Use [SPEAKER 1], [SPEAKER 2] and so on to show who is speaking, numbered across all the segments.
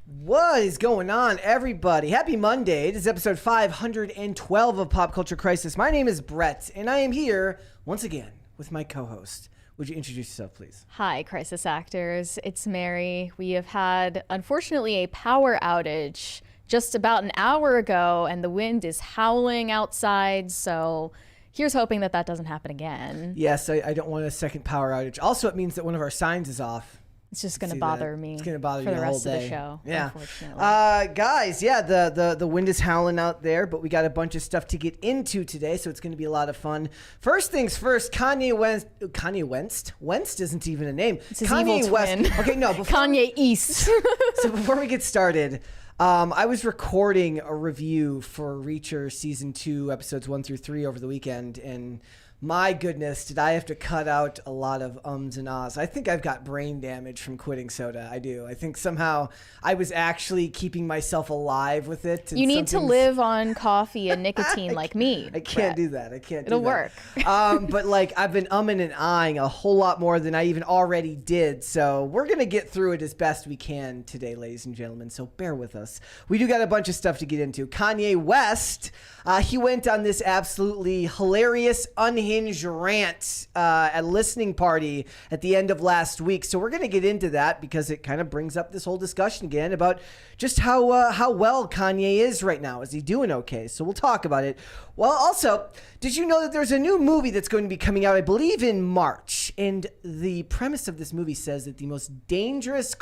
[SPEAKER 1] What is going on, everybody? Happy Monday. This is episode 512 of Pop Culture Crisis. My name is Brett, and I am here once again with my co-host. Would you introduce yourself, please?
[SPEAKER 2] Hi, Crisis Actors. It's Mary. We have had, unfortunately, a power outage just about an hour ago, and the wind is howling outside, so here's hoping that that doesn't happen again.
[SPEAKER 1] Yes, I don't want a second power outage. Also, it means that one of our signs is off.
[SPEAKER 2] It's just going to bother me.
[SPEAKER 1] It's going to bother
[SPEAKER 2] for
[SPEAKER 1] you
[SPEAKER 2] the
[SPEAKER 1] the whole
[SPEAKER 2] rest
[SPEAKER 1] day.
[SPEAKER 2] of the show,
[SPEAKER 1] yeah.
[SPEAKER 2] Unfortunately.
[SPEAKER 1] Guys, yeah, the wind is howling out there, but we got a bunch of stuff to get into today, so it's going to be a lot of fun. First things first, Kanye West. West isn't even a name.
[SPEAKER 2] It's his
[SPEAKER 1] Kanye
[SPEAKER 2] evil
[SPEAKER 1] West.
[SPEAKER 2] twin.
[SPEAKER 1] Okay, no.
[SPEAKER 2] Kanye East.
[SPEAKER 1] So before we get started, I was recording a review for Reacher Season 2, Episodes 1 through 3 over the weekend, and my goodness, did I have to cut out a lot of ums and ahs. I think I've got brain damage from quitting soda. I do. I think somehow I was actually keeping myself alive with it.
[SPEAKER 2] You need to live on coffee and nicotine like me.
[SPEAKER 1] I can't do that.
[SPEAKER 2] It'll work.
[SPEAKER 1] But like I've been umming and ahhing a whole lot more than I even already did. So we're going to get through it as best we can today, ladies and gentlemen. So bear with us. We do got a bunch of stuff to get into. Kanye West, he went on this absolutely hilarious, unhinged rant at a listening party at the end of last week. So we're going to get into that because it kind of brings up this whole discussion again about just how well Kanye is right now. Is he doing okay? So we'll talk about it. Well, also, did you know that there's a new movie that's going to be coming out, I believe, in March? And the premise of this movie says that the most dangerous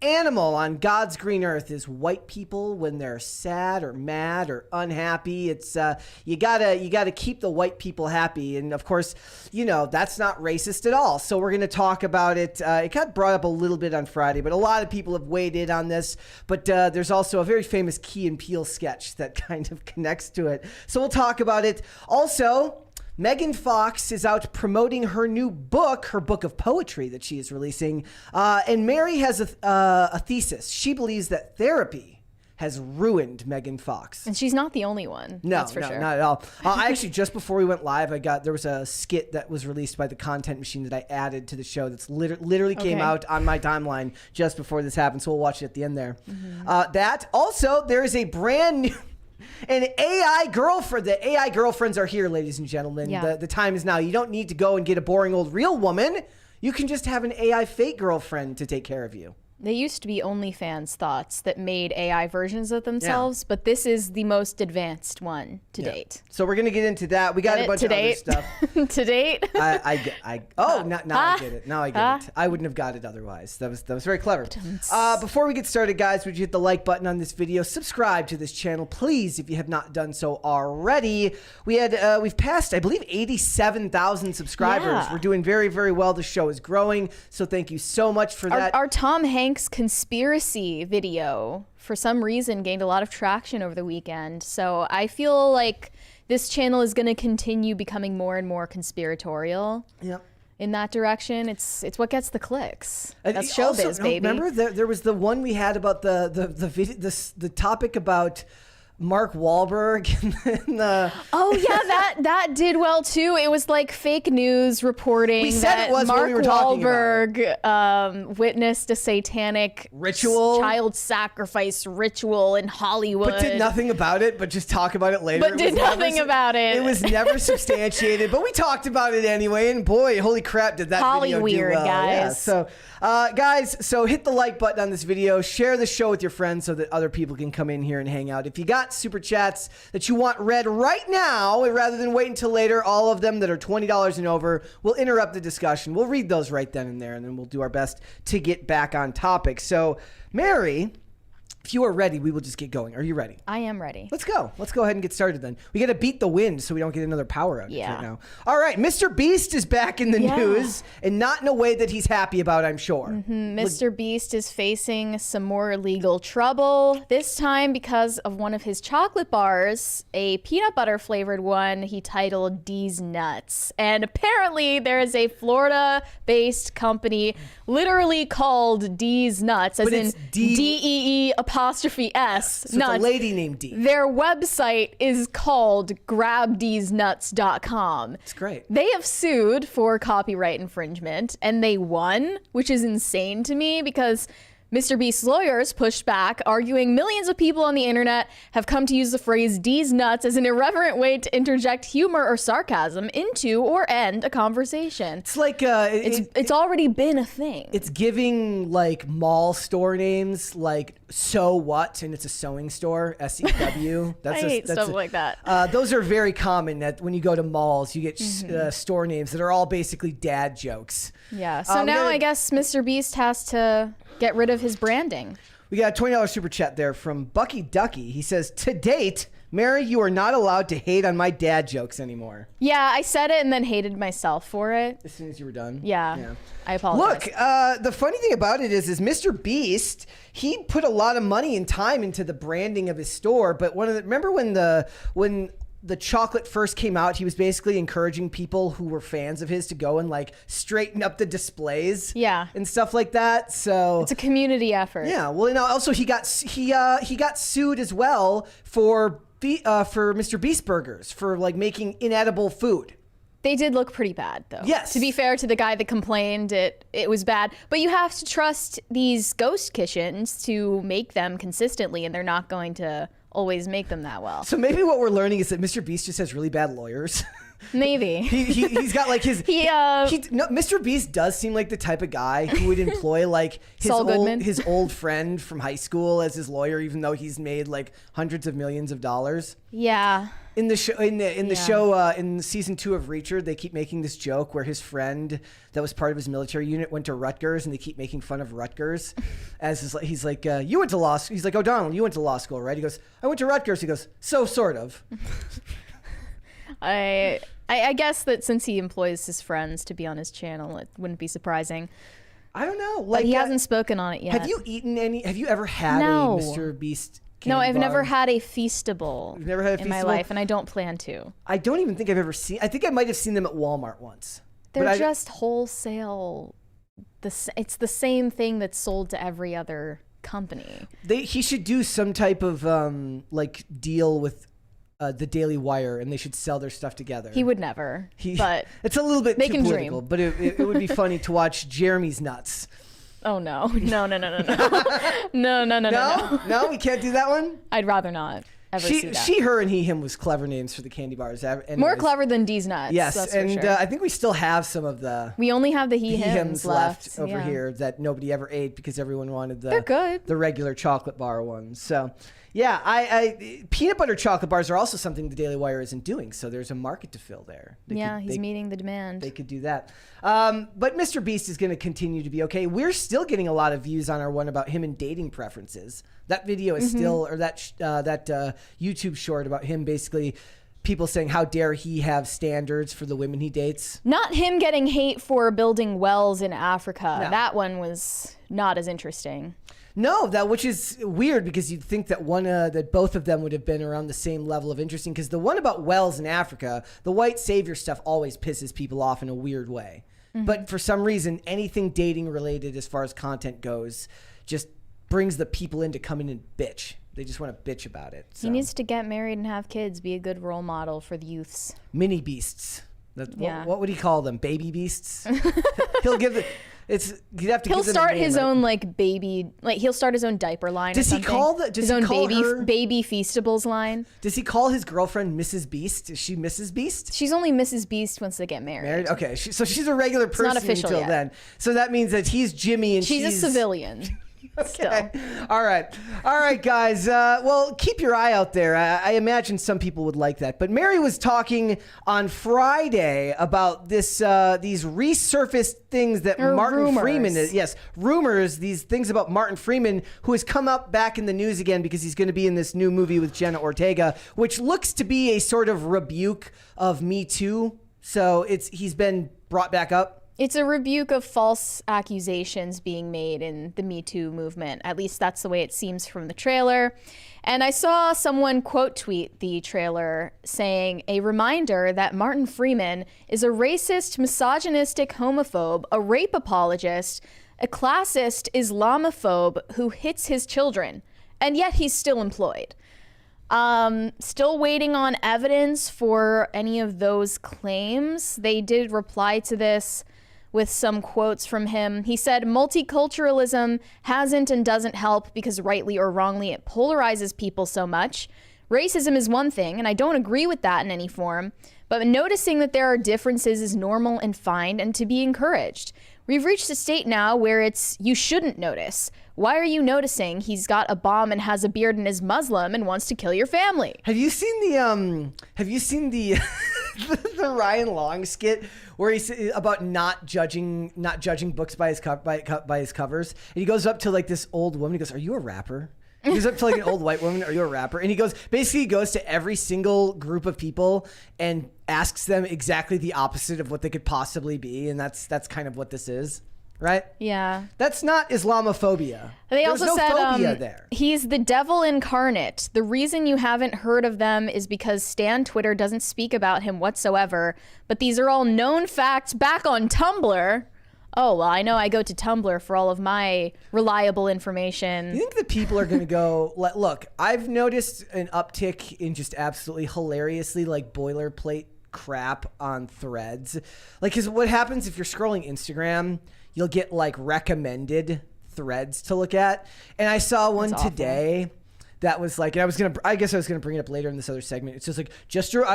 [SPEAKER 1] animal on God's green earth is white people when they're sad or mad or unhappy. It's you gotta keep the white people happy, and of course, you know that's not racist at all. So we're gonna talk about it. It got brought up a little bit on Friday, but a lot of people have weighed in on this. But there's also a very famous Key and Peele sketch that kind of connects to it. So we'll talk about it. Also, Megan Fox is out promoting her new book, her book of poetry that she is releasing. And Mary has a thesis. She believes that therapy has ruined Megan Fox.
[SPEAKER 2] And she's not the only one.
[SPEAKER 1] No,
[SPEAKER 2] that's for sure.
[SPEAKER 1] Not at all. I actually, just before we went live, there was a skit that was released by the Content Machine that I added to the show that's literally came out on my timeline just before this happened. So we'll watch it at the end there. Mm-hmm. That also, there is a brand new an AI girlfriend. The AI girlfriends are here, ladies and gentlemen.
[SPEAKER 2] Yeah.
[SPEAKER 1] The time is now. You don't need to go and get a boring old real woman. You can just have an AI fake girlfriend to take care of you.
[SPEAKER 2] They used to be OnlyFans thoughts that made AI versions of themselves, but this is the most advanced one to date.
[SPEAKER 1] So we're going to get into that. We got a bunch of other stuff.
[SPEAKER 2] To date?
[SPEAKER 1] Now I get it. Now I get it. I wouldn't have got it otherwise. That was very clever. Before we get started, guys, would you hit the like button on this video? Subscribe to this channel, please, if you have not done so already. We've passed, I believe, 87,000 subscribers.
[SPEAKER 2] Yeah.
[SPEAKER 1] We're doing very, very well. The show is growing, so thank you so much for that.
[SPEAKER 2] Our Tom Hanks conspiracy video for some reason gained a lot of traction over the weekend, so I feel like this channel is going to continue becoming more and more conspiratorial.
[SPEAKER 1] Yep.
[SPEAKER 2] In that direction. It's what gets the clicks. That's showbiz,
[SPEAKER 1] also,
[SPEAKER 2] baby.
[SPEAKER 1] Remember there was the one we had about the topic about Mark Wahlberg and the
[SPEAKER 2] oh yeah, that did well too. It was like fake news reporting.
[SPEAKER 1] We said
[SPEAKER 2] that
[SPEAKER 1] it was
[SPEAKER 2] Mark
[SPEAKER 1] when we were talking
[SPEAKER 2] Wahlberg witnessed a satanic
[SPEAKER 1] ritual,
[SPEAKER 2] child sacrifice ritual in Hollywood,
[SPEAKER 1] but did nothing about it. But just talk about it later.
[SPEAKER 2] But did nothing about it.
[SPEAKER 1] It was never substantiated, but we talked about it anyway. And boy, holy crap, did that
[SPEAKER 2] Holly
[SPEAKER 1] video
[SPEAKER 2] weird,
[SPEAKER 1] do well.
[SPEAKER 2] guys.
[SPEAKER 1] Yeah, so. Guys, so hit the like button on this video, share the show with your friends so that other people can come in here and hang out. If you got super chats that you want read right now, rather than wait until later, all of them that are $20 and over, we'll interrupt the discussion. We'll read those right then and there, and then we'll do our best to get back on topic. So, Mary, if you are ready, we will just get going. Are you ready?
[SPEAKER 2] I am ready.
[SPEAKER 1] Let's go. Let's go ahead and get started then. We got to beat the wind so we don't get another power outage right now. All right. MrBeast is back in the news, and not in a way that he's happy about, I'm sure.
[SPEAKER 2] MrBeast is facing some more legal trouble, this time because of one of his chocolate bars, a peanut butter flavored one he titled Deez Nuts. And apparently there is a Florida-based company literally called Deez Nuts, as in D-E-E S.
[SPEAKER 1] So it's a lady named Dee.
[SPEAKER 2] Their website is called grabdeeznuts.com.
[SPEAKER 1] It's great.
[SPEAKER 2] They have sued for copyright infringement, and they won, which is insane to me because MrBeast's lawyers pushed back, arguing millions of people on the internet have come to use the phrase Deez nuts as an irreverent way to interject humor or sarcasm into or end a conversation.
[SPEAKER 1] It's like
[SPEAKER 2] it's already been a thing.
[SPEAKER 1] It's giving like mall store names like So What, and it's a sewing store, SEW.
[SPEAKER 2] I hate stuff like that.
[SPEAKER 1] Those are very common. That when you go to malls, you get store names that are all basically dad jokes.
[SPEAKER 2] Yeah. So now I guess MrBeast has to get rid of his branding.
[SPEAKER 1] We got a $20 super chat there from Bucky Ducky. He says, to date, Mary, you are not allowed to hate on my dad jokes anymore.
[SPEAKER 2] Yeah, I said it and then hated myself for it.
[SPEAKER 1] As soon as you were done?
[SPEAKER 2] Yeah. I apologize.
[SPEAKER 1] Look, the funny thing about it is MrBeast, he put a lot of money and time into the branding of his store, but remember when the chocolate first came out, he was basically encouraging people who were fans of his to go and like straighten up the displays, and stuff like that. So
[SPEAKER 2] it's a community effort.
[SPEAKER 1] Yeah. Well, you know, also he got sued as well for MrBeast burgers for like making inedible food.
[SPEAKER 2] They did look pretty bad, though.
[SPEAKER 1] Yes.
[SPEAKER 2] To be fair to the guy that complained, it was bad. But you have to trust these ghost kitchens to make them consistently, and they're not going to always make them that well.
[SPEAKER 1] So maybe what we're learning is that MrBeast just has really bad lawyers.
[SPEAKER 2] Maybe.
[SPEAKER 1] He's got like his... MrBeast does seem like the type of guy who would employ like his old friend from high school as his lawyer, even though he's made like hundreds of millions of dollars.
[SPEAKER 2] Yeah.
[SPEAKER 1] In the show, in season 2 of Reacher, they keep making this joke where his friend that was part of his military unit went to Rutgers, and they keep making fun of Rutgers. He's like, you went to law school. He's like, O'Donnell, you went to law school, right? He goes, I went to Rutgers. He goes, so sort of.
[SPEAKER 2] I guess that since he employs his friends to be on his channel, it wouldn't be surprising.
[SPEAKER 1] I don't know.
[SPEAKER 2] Like, but he hasn't spoken on it yet.
[SPEAKER 1] Have you ever had a MrBeast?
[SPEAKER 2] No, I've never had a Feastable.
[SPEAKER 1] You've never had a Feastable?
[SPEAKER 2] In my life, and I don't plan to.
[SPEAKER 1] I don't even think I've ever seen... I think I might have seen them at Walmart once.
[SPEAKER 2] They're just wholesale. It's the same thing that's sold to every other company.
[SPEAKER 1] He should do some type of like deal with the Daily Wire, and they should sell their stuff together.
[SPEAKER 2] He would never. But
[SPEAKER 1] it's a little bit
[SPEAKER 2] too
[SPEAKER 1] political, but it would be funny to watch Jeremy's nuts.
[SPEAKER 2] Oh no. No.
[SPEAKER 1] No, we can't do that one?
[SPEAKER 2] I'd rather not ever see that.
[SPEAKER 1] She, her, and he, him was clever names for the candy bars. Anyways.
[SPEAKER 2] More clever than Deez nuts.
[SPEAKER 1] Yes,
[SPEAKER 2] that's
[SPEAKER 1] and
[SPEAKER 2] for sure.
[SPEAKER 1] I think we still have some of the...
[SPEAKER 2] We only have the he-hims
[SPEAKER 1] left over here that nobody ever ate because everyone wanted
[SPEAKER 2] They're good.
[SPEAKER 1] The regular chocolate bar ones. So... Yeah, I peanut butter chocolate bars are also something the Daily Wire isn't doing, so there's a market to fill there.
[SPEAKER 2] He's meeting the demand.
[SPEAKER 1] They could do that. But MrBeast is going to continue to be okay. We're still getting a lot of views on our one about him and dating preferences. That video is still, or that YouTube short about him basically... People saying, how dare he have standards for the women he dates?
[SPEAKER 2] Not him getting hate for building wells in Africa. No. That one was not as interesting.
[SPEAKER 1] No, which is weird because you'd think that that both of them would have been around the same level of interesting. Because the one about wells in Africa, the white savior stuff always pisses people off in a weird way. But for some reason, anything dating related as far as content goes, just brings the people in to come in and bitch. They just want to bitch about it. So.
[SPEAKER 2] He needs to get married and have kids, be a good role model for the youths.
[SPEAKER 1] Mini beasts. What would he call them? Baby beasts? He'll give it. He'll
[SPEAKER 2] start his own like baby, like he'll start his own diaper line. Does he call baby Feastables line?
[SPEAKER 1] Does he call his girlfriend Mrs. Beast? Is she Mrs. Beast?
[SPEAKER 2] She's only Mrs. Beast once they get married.
[SPEAKER 1] Okay, so she's a regular person
[SPEAKER 2] not official
[SPEAKER 1] until
[SPEAKER 2] yet.
[SPEAKER 1] then. So that means that he's Jimmy and
[SPEAKER 2] she's a civilian.
[SPEAKER 1] Okay. All right, guys. Well, keep your eye out there. I imagine some people would like that. But Mary was talking on Friday about these resurfaced things that Martin Freeman is. Yes, rumors. These things about Martin Freeman, who has come up back in the news again because he's going to be in this new movie with Jenna Ortega, which looks to be a sort of rebuke of Me Too. So he's been brought back up.
[SPEAKER 2] It's a rebuke of false accusations being made in the Me Too movement. At least that's the way it seems from the trailer. And I saw someone quote tweet the trailer saying, a reminder that Martin Freeman is a racist, misogynistic homophobe, a rape apologist, a classist Islamophobe who hits his children. And yet he's still employed. Still waiting on evidence for any of those claims. They did reply to this with some quotes from him. He said, multiculturalism hasn't and doesn't help because rightly or wrongly it polarizes people so much. Racism is one thing, and I don't agree with that in any form, but noticing that there are differences is normal and fine and to be encouraged. We've reached a state now where it's you shouldn't notice. Why are you noticing he's got a bomb and has a beard and is Muslim and wants to kill your family?
[SPEAKER 1] Have you seen the the Ryan Long skit where he's about not judging books by his covers? And he goes up to like this old woman. He goes, "Are you a rapper?" He goes up to like an old white woman, "Are you a rapper?" And he goes to every single group of people and asks them exactly the opposite of what they could possibly be. And that's kind of what this is, right?
[SPEAKER 2] Yeah.
[SPEAKER 1] That's not Islamophobia.
[SPEAKER 2] They
[SPEAKER 1] There's
[SPEAKER 2] also
[SPEAKER 1] no
[SPEAKER 2] said
[SPEAKER 1] phobia there.
[SPEAKER 2] He's the devil incarnate. The reason you haven't heard of them is because Stan Twitter doesn't speak about him whatsoever. But these are all known facts back on Tumblr. Oh, well, I know I go to Tumblr for all of my reliable information.
[SPEAKER 1] You think that people are going to go, look, I've noticed an uptick in just absolutely hilariously like boilerplate crap on threads. Like, because what happens if you're scrolling Instagram, you'll get like recommended threads to look at. And I saw one today that was like, and I guess I was gonna bring it up later in this other segment. It's just like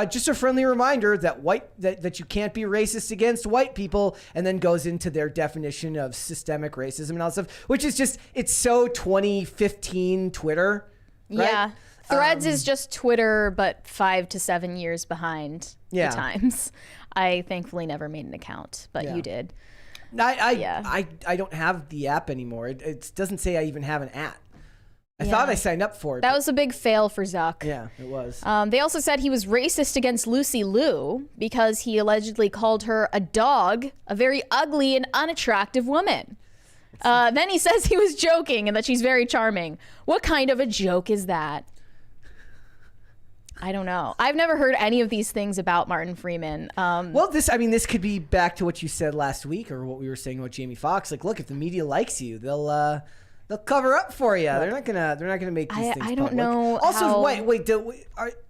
[SPEAKER 1] just a friendly reminder that that you can't be racist against white people, and then goes into their definition of systemic racism and all that stuff, which is just, it's so 2015 Twitter. Right?
[SPEAKER 2] Yeah, Threads is just Twitter, but 5 to 7 years behind the times. I thankfully never made an account, but you did.
[SPEAKER 1] I don't have the app anymore. It doesn't say I even have an app. I thought I signed up for it.
[SPEAKER 2] That was a big fail for Zuck.
[SPEAKER 1] Yeah, it was.
[SPEAKER 2] They also said he was racist against Lucy Liu because he allegedly called her a dog, a very ugly and unattractive woman. Then he says he was joking and that she's very charming. What kind of a joke is that? I don't know. I've never heard any of these things about Martin Freeman.
[SPEAKER 1] Well, this could be back to what you said last week, or what we were saying about Jamie Foxx. Like, look, if the media likes you, they'll cover up for you. They're not gonna make these things.
[SPEAKER 2] I don't know.
[SPEAKER 1] Also, wait.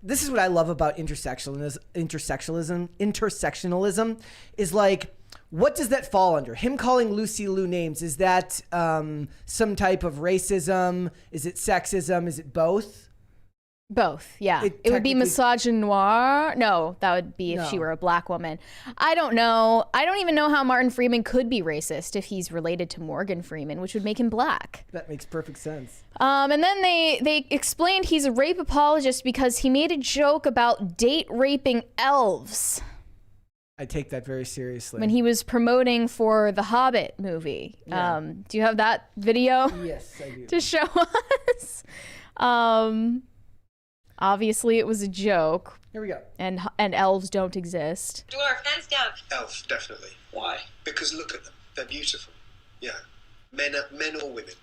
[SPEAKER 1] This is what I love about intersectionalism is like, what does that fall under? Him calling Lucy Liu names, is that some type of racism? Is it sexism? Is it both?
[SPEAKER 2] Both, yeah. It would be misogynoir. No, that would be if she were a black woman. I don't know. I don't even know how Martin Freeman could be racist if he's related to Morgan Freeman, which would make him black.
[SPEAKER 1] That makes perfect sense.
[SPEAKER 2] And then they explained he's a rape apologist because he made a joke about date raping elves.
[SPEAKER 1] I take that very seriously.
[SPEAKER 2] When he was promoting for the Hobbit movie.
[SPEAKER 1] Yeah.
[SPEAKER 2] Do you have that video?
[SPEAKER 1] Yes, I do.
[SPEAKER 2] To show us? Obviously, it was a joke.
[SPEAKER 1] Here we go.
[SPEAKER 2] And elves don't exist.
[SPEAKER 3] Dwarf, hands down.
[SPEAKER 4] Elf, definitely. Why? Because look at them. They're beautiful. Yeah. Men or women.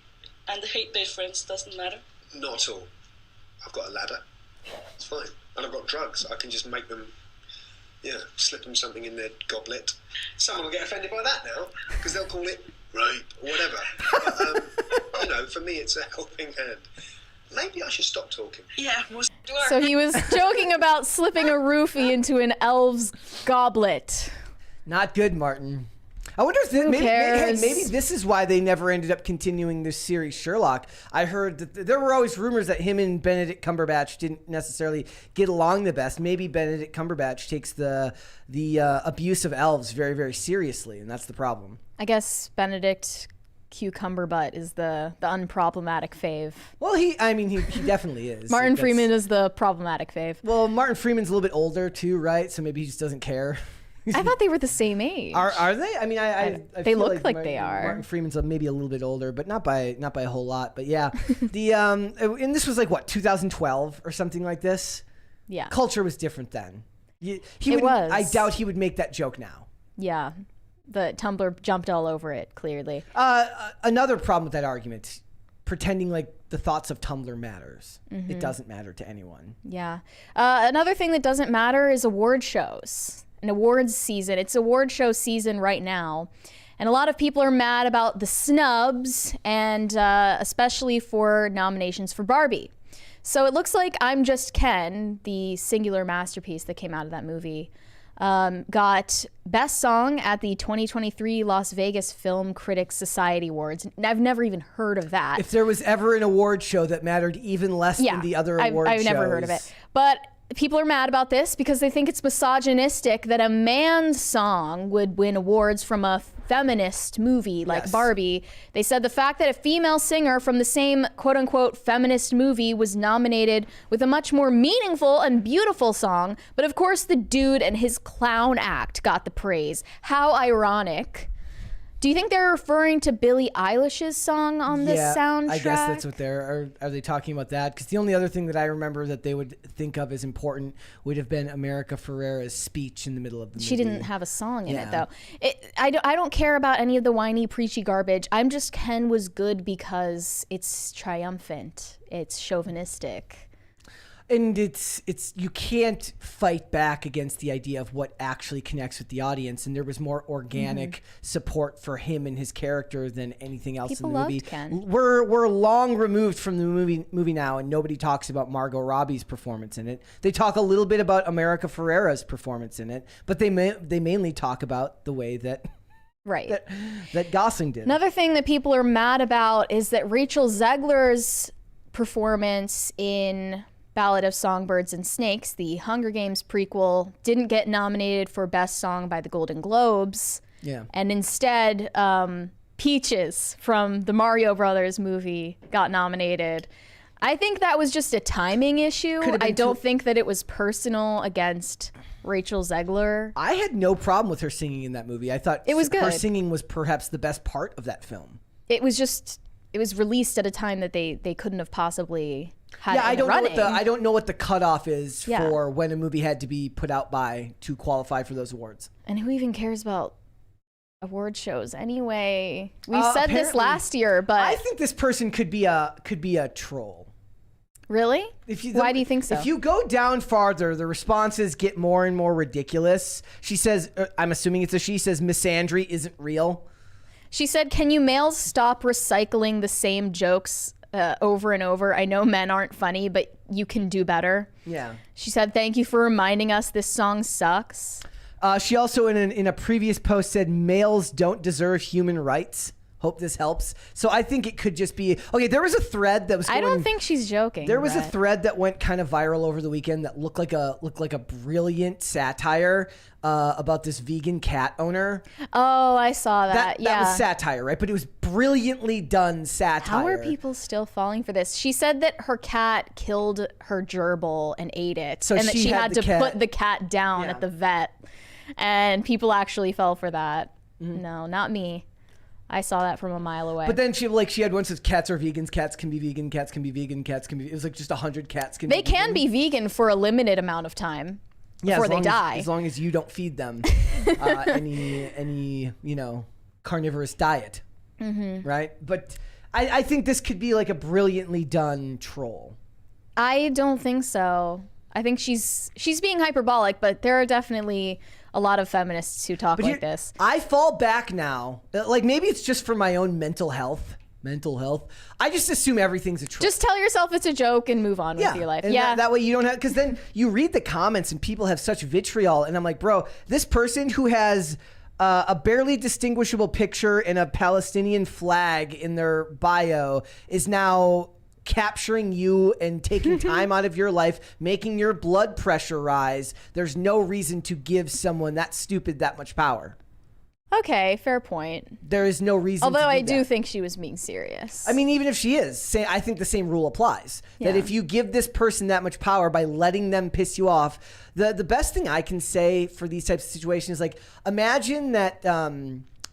[SPEAKER 3] And the height difference doesn't matter?
[SPEAKER 4] Not at all. I've got a ladder. It's fine. And I've got drugs. I can just make them, slip them something in their goblet. Someone will get offended by that now, because they'll call it rape or whatever. But, for me, it's a helping hand. Maybe I should stop talking.
[SPEAKER 3] Yeah.
[SPEAKER 2] So he was joking about slipping a roofie into an elf's goblet.
[SPEAKER 1] Not good, Martin. I wonder if maybe this is why they never ended up continuing this series, Sherlock. I heard that there were always rumors that him and Benedict Cumberbatch didn't necessarily get along the best. Maybe Benedict Cumberbatch takes the abuse of elves very, very seriously, and that's the problem.
[SPEAKER 2] I guess Benedict Cucumber Butt is the unproblematic fave.
[SPEAKER 1] Well, he definitely is.
[SPEAKER 2] Martin Freeman is the problematic fave.
[SPEAKER 1] Well, Martin Freeman's a little bit older too, right? So maybe he just doesn't care.
[SPEAKER 2] I thought they were the same age.
[SPEAKER 1] Are they? I mean, I
[SPEAKER 2] they
[SPEAKER 1] feel
[SPEAKER 2] look like they are.
[SPEAKER 1] Martin Freeman's maybe a little bit older, but not by a whole lot. But yeah, and this was like what, 2012 or something like this.
[SPEAKER 2] Yeah,
[SPEAKER 1] culture was different then. It
[SPEAKER 2] was.
[SPEAKER 1] I doubt he would make that joke now.
[SPEAKER 2] Yeah. The Tumblr jumped all over it, clearly.
[SPEAKER 1] Another problem with that argument, pretending like the thoughts of Tumblr matters. Mm-hmm. It doesn't matter to anyone.
[SPEAKER 2] Yeah. Another thing that doesn't matter is award shows. An awards season. It's award show season right now. And a lot of people are mad about the snubs, and especially for nominations for Barbie. So it looks like I'm Just Ken, the singular masterpiece that came out of that movie, got Best Song at the 2023 Las Vegas Film Critics Society Awards. I've never even heard of that.
[SPEAKER 1] If there was ever an award show that mattered even less than the other award shows.
[SPEAKER 2] I've never heard of it. But people are mad about this because they think it's misogynistic that a man's song would win awards from a feminist movie like Barbie. They said the fact that a female singer from the same quote-unquote feminist movie was nominated with a much more meaningful and beautiful song, but of course the dude and his clown act got the praise. How ironic. Do you think they're referring to Billie Eilish's song on this soundtrack?
[SPEAKER 1] I guess that's what are they talking about that? Because the only other thing that I remember that they would think of as important would have been America Ferrera's speech in the middle of the movie.
[SPEAKER 2] She didn't have a song in it, though. I don't care about any of the whiny, preachy garbage. I'm Just Ken was good because it's triumphant. It's chauvinistic.
[SPEAKER 1] And it's you can't fight back against the idea of what actually connects with the audience, and there was more organic support for him and his character than anything else
[SPEAKER 2] People
[SPEAKER 1] in the movie.
[SPEAKER 2] loved Ken.
[SPEAKER 1] We're long removed from the movie now, and nobody talks about Margot Robbie's performance in it. They talk a little bit about America Ferrera's performance in it, but they mainly talk about the way that that Gosling did.
[SPEAKER 2] Another thing that people are mad about is that Rachel Zegler's performance in Ballad of Songbirds and Snakes, the Hunger Games prequel, didn't get nominated for Best Song by the Golden Globes.
[SPEAKER 1] Yeah.
[SPEAKER 2] And instead, Peaches from the Mario Brothers movie got nominated. I think that was just a timing issue. I don't think that it was personal against Rachel Zegler.
[SPEAKER 1] I had no problem with her singing in that movie. I thought
[SPEAKER 2] it was good.
[SPEAKER 1] Her singing was perhaps the best part of that film.
[SPEAKER 2] It was released at a time that they couldn't have possibly had
[SPEAKER 1] I
[SPEAKER 2] don't
[SPEAKER 1] know what the cutoff is for when a movie had to be put out by to qualify for those awards.
[SPEAKER 2] And who even cares about award shows anyway? We said this last year, but
[SPEAKER 1] I think this person could be a troll.
[SPEAKER 2] Really? Why do you think so?
[SPEAKER 1] If you go down farther, the responses get more and more ridiculous. She says, I'm assuming it's a she, says misandry isn't real.
[SPEAKER 2] She said, can you males stop recycling the same jokes over and over? I know men aren't funny, but you can do better.
[SPEAKER 1] Yeah.
[SPEAKER 2] She said, thank you for reminding us this song sucks.
[SPEAKER 1] She also, in a previous post, said males don't deserve human rights. Hope this helps. So I think it could just be, okay, there was a thread that was going,
[SPEAKER 2] I don't think she's joking.
[SPEAKER 1] There was a thread that went kind of viral over the weekend that looked like a brilliant satire about this vegan cat owner.
[SPEAKER 2] Oh, I saw that.
[SPEAKER 1] That was satire, right? But it was brilliantly done satire.
[SPEAKER 2] How are people still falling for this? She said that her cat killed her gerbil and ate it,
[SPEAKER 1] so
[SPEAKER 2] and that she had to put the cat down at the vet. And people actually fell for that. No, not me. I saw that from a mile away.
[SPEAKER 1] But then she had one that says cats are vegans, cats can be vegan, cats can be vegan, cats can be. It was like just 100 cats can.
[SPEAKER 2] They can be vegan for a limited amount of time before they die,
[SPEAKER 1] as long as you don't feed them any carnivorous diet, right? But I think this could be like a brilliantly done troll.
[SPEAKER 2] I don't think so. I think she's being hyperbolic, but there are definitely a lot of feminists who talk like this.
[SPEAKER 1] I fall back now. Like maybe it's just for my own mental health. I just assume everything's a troll.
[SPEAKER 2] Just tell yourself it's a joke and move on with your life.
[SPEAKER 1] And that way you don't have, because then you read the comments and people have such vitriol, and I'm like, bro, this person who has a barely distinguishable picture and a Palestinian flag in their bio is now capturing you and taking time out of your life, making your blood pressure rise. There's no reason to give someone that stupid that much power.
[SPEAKER 2] Okay, fair point.
[SPEAKER 1] There is no reason.
[SPEAKER 2] Although I do
[SPEAKER 1] that.
[SPEAKER 2] think she was being serious.
[SPEAKER 1] I mean, even if she is, I think the same rule applies.
[SPEAKER 2] Yeah.
[SPEAKER 1] That if you give this person that much power by letting them piss you off, the best thing I can say for these types of situations is like, imagine that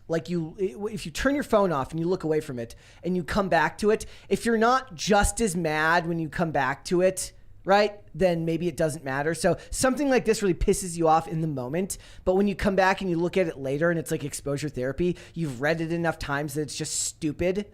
[SPEAKER 1] if you turn your phone off and you look away from it and you come back to it, if you're not just as mad when you come back to it, right, then maybe it doesn't matter. So something like this really pisses you off in the moment, but when you come back and you look at it later and it's like exposure therapy, you've read it enough times that it's just stupid.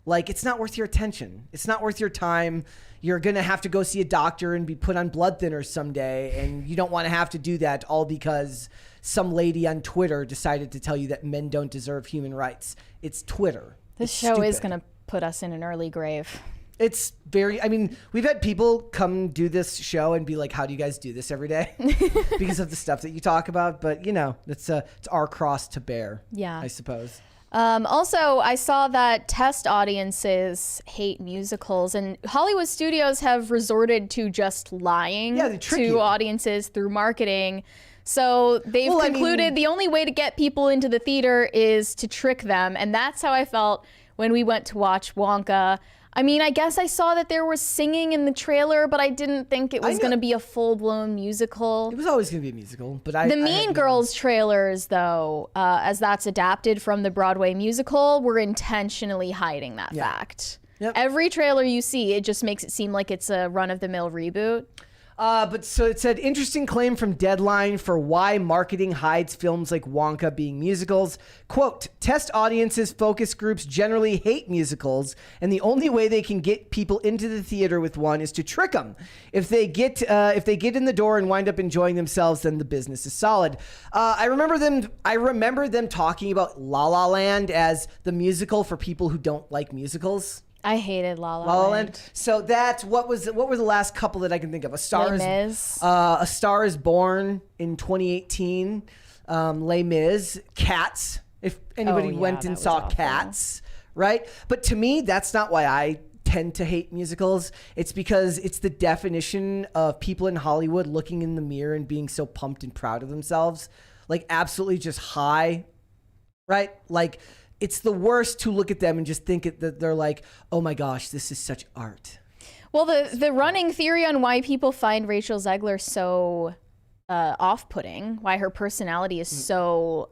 [SPEAKER 1] Like, it's not worth your attention. It's not worth your time. You're going to have to go see a doctor and be put on blood thinners someday. And you don't want to have to do that all because some lady on Twitter decided to tell you that men don't deserve human rights. It's Twitter.
[SPEAKER 2] This show is going to put us in an early grave.
[SPEAKER 1] It's very, I mean, we've had people come do this show and be like, how do you guys do this every day? Because of the stuff that you talk about. But, you know, it's our cross to bear, I suppose.
[SPEAKER 2] Also, I saw that test audiences hate musicals, and Hollywood studios have resorted to just lying to audiences through marketing. So they've concluded the only way to get people into the theater is to trick them. And that's how I felt when we went to watch Wonka. I mean, I guess I saw that there was singing in the trailer, but I didn't think it was going to be a full-blown musical.
[SPEAKER 1] It was always going to be a musical, but
[SPEAKER 2] The Mean Girls trailers, though, as that's adapted from the Broadway musical, were intentionally hiding that fact.
[SPEAKER 1] Yep.
[SPEAKER 2] Every trailer you see, it just makes it seem like it's a run-of-the-mill reboot.
[SPEAKER 1] But so it said, interesting claim from Deadline for why marketing hides films like Wonka being musicals. Quote, test audiences, focus groups generally hate musicals, and the only way they can get people into the theater with one is to trick them. If they get in the door and wind up enjoying themselves, then the business is solid. I remember them talking about La La Land as the musical for people who don't like musicals.
[SPEAKER 2] I hated La La Land.
[SPEAKER 1] So that's what were the last couple that I can think of? A Star is Born in 2018. Les Mis, Cats. If anybody went and saw Cats, right? But to me, that's not why I tend to hate musicals. It's because it's the definition of people in Hollywood looking in the mirror and being so pumped and proud of themselves, like absolutely just high, right? Like. It's the worst to look at them and just think that they're like, oh my gosh, this is such art.
[SPEAKER 2] Well, the running theory on why people find Rachel Zegler so off-putting, why her personality is so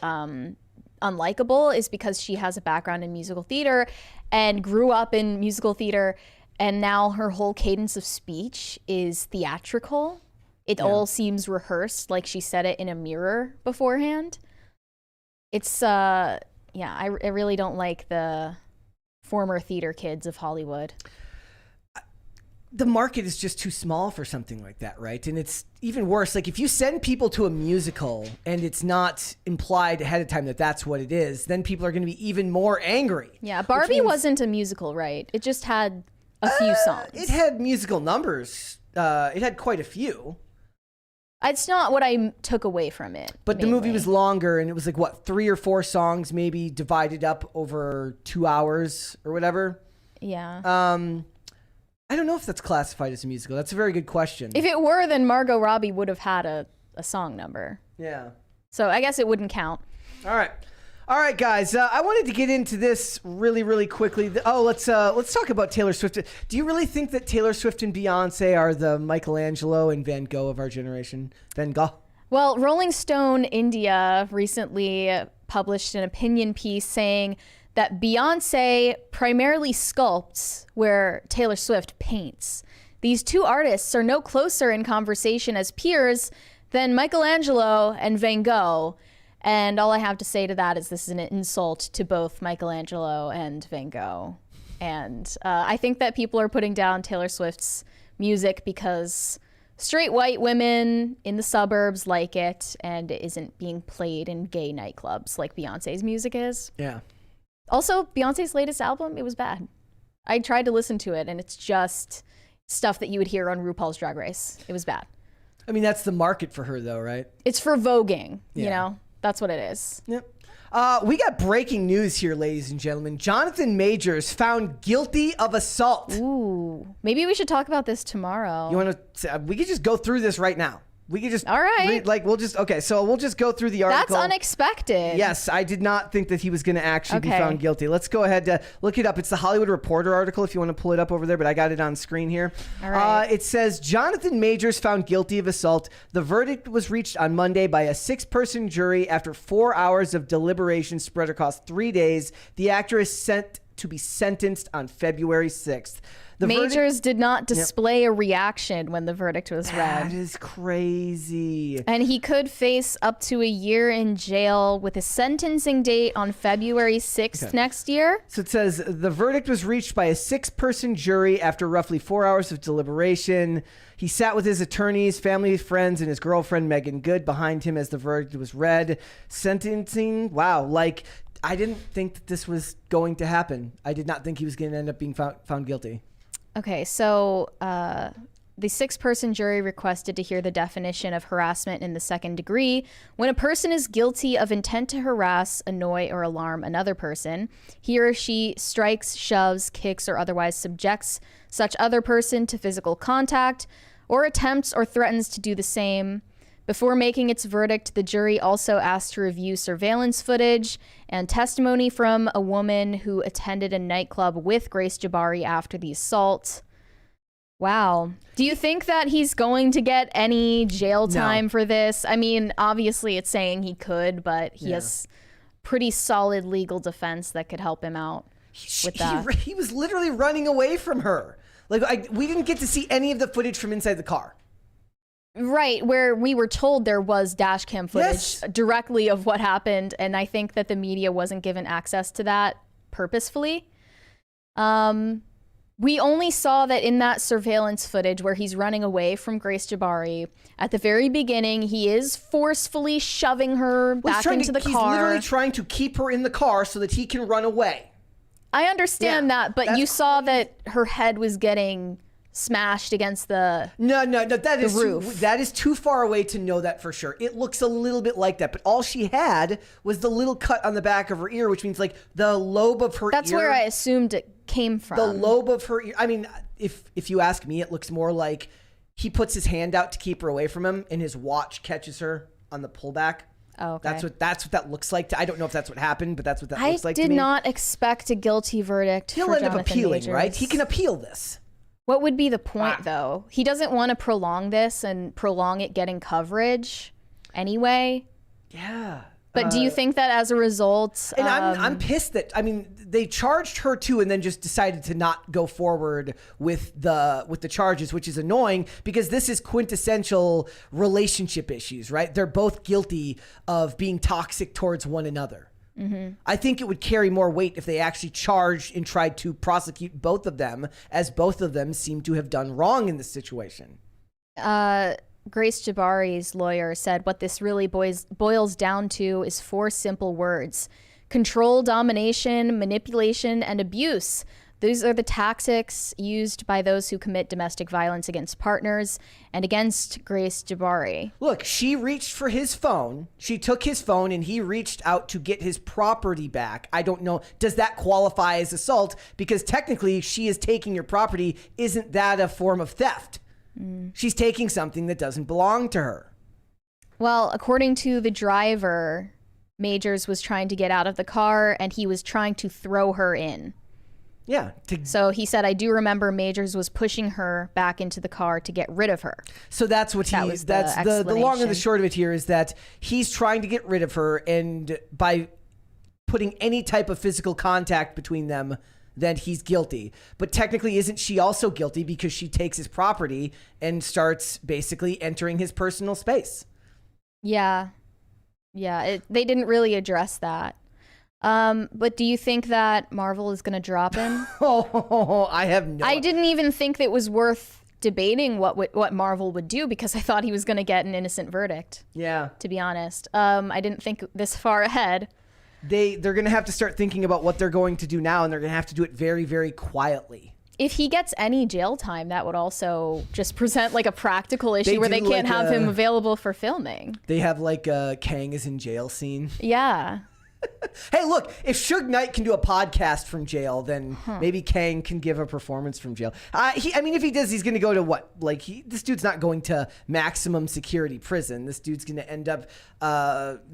[SPEAKER 2] unlikable, is because she has a background in musical theater and grew up in musical theater, and now her whole cadence of speech is theatrical. It all seems rehearsed, like she said it in a mirror beforehand. It's... Yeah, I really don't like the former theater kids of Hollywood.
[SPEAKER 1] The market is just too small for something like that, right? And it's even worse. Like, if you send people to a musical and it's not implied ahead of time that that's what it is, then people are going to be even more angry.
[SPEAKER 2] Yeah, Barbie wasn't a musical, right? It just had a few songs.
[SPEAKER 1] It had musical numbers. It had quite a few.
[SPEAKER 2] It's not what I took away from it.
[SPEAKER 1] But the movie was longer, and it was like, what, 3 or 4 songs maybe divided up over 2 hours or whatever?
[SPEAKER 2] Yeah.
[SPEAKER 1] I don't know if that's classified as a musical. That's a very good question.
[SPEAKER 2] If it were, then Margot Robbie would have had a song number.
[SPEAKER 1] Yeah.
[SPEAKER 2] So I guess it wouldn't count.
[SPEAKER 1] All right, guys. I wanted to get into this really, really quickly. Let's talk about Taylor Swift. Do you really think that Taylor Swift and Beyonce are the Michelangelo and Van Gogh of our generation? Van Gogh?
[SPEAKER 2] Well, Rolling Stone India recently published an opinion piece saying that Beyonce primarily sculpts where Taylor Swift paints. These two artists are no closer in conversation as peers than Michelangelo and Van Gogh. And all I have to say to that is this is an insult to both Michelangelo and Van Gogh. And I think that people are putting down Taylor Swift's music because straight white women in the suburbs like it, and it isn't being played in gay nightclubs like Beyonce's music is.
[SPEAKER 1] Yeah.
[SPEAKER 2] Also, Beyonce's latest album, it was bad. I tried to listen to it, and it's just stuff that you would hear on RuPaul's Drag Race. It was bad.
[SPEAKER 1] I mean, that's the market for her, though, right?
[SPEAKER 2] It's for voguing, you know? That's what it is.
[SPEAKER 1] Yep. We got breaking news here, ladies and gentlemen. Jonathan Majors found guilty of assault.
[SPEAKER 2] Ooh. Maybe we should talk about this tomorrow.
[SPEAKER 1] You want to? We could just go through this right now. We could just.
[SPEAKER 2] All right.
[SPEAKER 1] We'll just go through the article.
[SPEAKER 2] That's unexpected.
[SPEAKER 1] Yes, I did not think that he was going to actually be found guilty. Let's go ahead look it up. It's the Hollywood Reporter article if you want to pull it up over there, but I got it on screen here.
[SPEAKER 2] All right.
[SPEAKER 1] It says Jonathan Majors found guilty of assault. The verdict was reached on Monday by a 6-person jury after 4 hours of deliberation spread across 3 days. The actor is set to be sentenced on February 6th. The
[SPEAKER 2] Majors did not display a reaction when the verdict was read.
[SPEAKER 1] That is crazy.
[SPEAKER 2] And he could face up to a year in jail with a sentencing date on February 6th next year.
[SPEAKER 1] So it says the verdict was reached by a 6-person jury after roughly 4 hours of deliberation. He sat with his attorneys, family, friends, and his girlfriend, Megan Good, behind him as the verdict was read. Sentencing, wow, like I didn't think that this was going to happen. I did not think he was going to end up being found guilty.
[SPEAKER 2] Okay, so the 6-person jury requested to hear the definition of harassment in the second degree. When a person is guilty of intent to harass, annoy, or alarm another person, he or she strikes, shoves, kicks, or otherwise subjects such other person to physical contact, or attempts or threatens to do the same. Before making its verdict, the jury also asked to review surveillance footage and testimony from a woman who attended a nightclub with Grace Jabari after the assault. Wow. Do you think that he's going to get any jail time for this? I mean, obviously it's saying he could, but he has pretty solid legal defense that could help him out with that.
[SPEAKER 1] He was literally running away from her. Like we didn't get to see any of the footage from inside the car.
[SPEAKER 2] Right, where we were told there was dash cam footage directly of what happened, and I think that the media wasn't given access to that purposefully. We only saw that in that surveillance footage where he's running away from Grace Jabari. At the very beginning, he is forcefully shoving her back into the car.
[SPEAKER 1] He's literally trying to keep her in the car so that he can run away.
[SPEAKER 2] I understand that, but you saw that her head was getting smashed against the roof.
[SPEAKER 1] That is too far away to know that for sure. It looks a little bit like that, but all she had was the little cut on the back of her ear, which means like the lobe of her ear.
[SPEAKER 2] That's where I assumed it came from.
[SPEAKER 1] The lobe of her ear. I mean, if you ask me, it looks more like he puts his hand out to keep her away from him, and his watch catches her on the pullback.
[SPEAKER 2] Oh, okay.
[SPEAKER 1] That's what that looks like. I don't know if that's what happened, but that's what that looks like to me.
[SPEAKER 2] I did not expect a guilty verdict.
[SPEAKER 1] He'll
[SPEAKER 2] for
[SPEAKER 1] end up
[SPEAKER 2] Jonathan
[SPEAKER 1] appealing,
[SPEAKER 2] Majors.
[SPEAKER 1] right? He can appeal this.
[SPEAKER 2] What would be the point, though? He doesn't want to prolong this and prolong it getting coverage anyway.
[SPEAKER 1] Yeah.
[SPEAKER 2] But do you think that as a result...
[SPEAKER 1] And I'm pissed that, I mean, they charged her too and then just decided to not go forward with the charges, which is annoying because this is quintessential relationship issues, right? They're both guilty of being toxic towards one another. Mm-hmm. I think it would carry more weight if they actually charged and tried to prosecute both of them, as both of them seem to have done wrong in this situation.
[SPEAKER 2] Grace Jabari's lawyer said what this really boils down to is 4 simple words: control, domination, manipulation, and abuse. These are the tactics used by those who commit domestic violence against partners and against Grace Jabari.
[SPEAKER 1] Look, she reached for his phone. She took his phone and he reached out to get his property back. I don't know. Does that qualify as assault? Because technically she is taking your property. Isn't that a form of theft? She's taking something that doesn't belong to her.
[SPEAKER 2] Well, according to the driver, Majors was trying to get out of the car and he was trying to throw her in.
[SPEAKER 1] Yeah.
[SPEAKER 2] So he said, I do remember Majors was pushing her back into the car to get rid of her.
[SPEAKER 1] So that's what that's the long and the short of it here is that he's trying to get rid of her, and by putting any type of physical contact between them, then he's guilty. But technically, isn't she also guilty because she takes his property and starts basically entering his personal space?
[SPEAKER 2] Yeah. Yeah. They didn't really address that. But do you think that Marvel is going to drop him?
[SPEAKER 1] I have no...
[SPEAKER 2] I didn't even think that it was worth debating what Marvel would do because I thought he was going to get an innocent verdict.
[SPEAKER 1] Yeah.
[SPEAKER 2] To be honest. I didn't think this far ahead.
[SPEAKER 1] They're going to have to start thinking about what they're going to do now, and they're going to have to do it very, very quietly.
[SPEAKER 2] If he gets any jail time, that would also just present like a practical issue where they can't have him available for filming.
[SPEAKER 1] They have like a Kang is in jail scene.
[SPEAKER 2] Yeah.
[SPEAKER 1] Hey, look, if Suge Knight can do a podcast from jail, then maybe Kang can give a performance from jail. If he does, he's going to go to what? Like, this dude's not going to maximum security prison. This dude's going to end up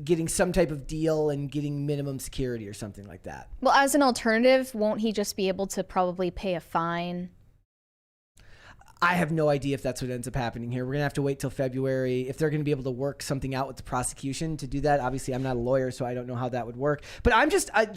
[SPEAKER 1] getting some type of deal and getting minimum security or something like that.
[SPEAKER 2] Well, as an alternative, won't he just be able to probably pay a fine?
[SPEAKER 1] I have no idea if that's what ends up happening here. We're going to have to wait till February if they're going to be able to work something out with the prosecution to do that. Obviously, I'm not a lawyer, so I don't know how that would work. But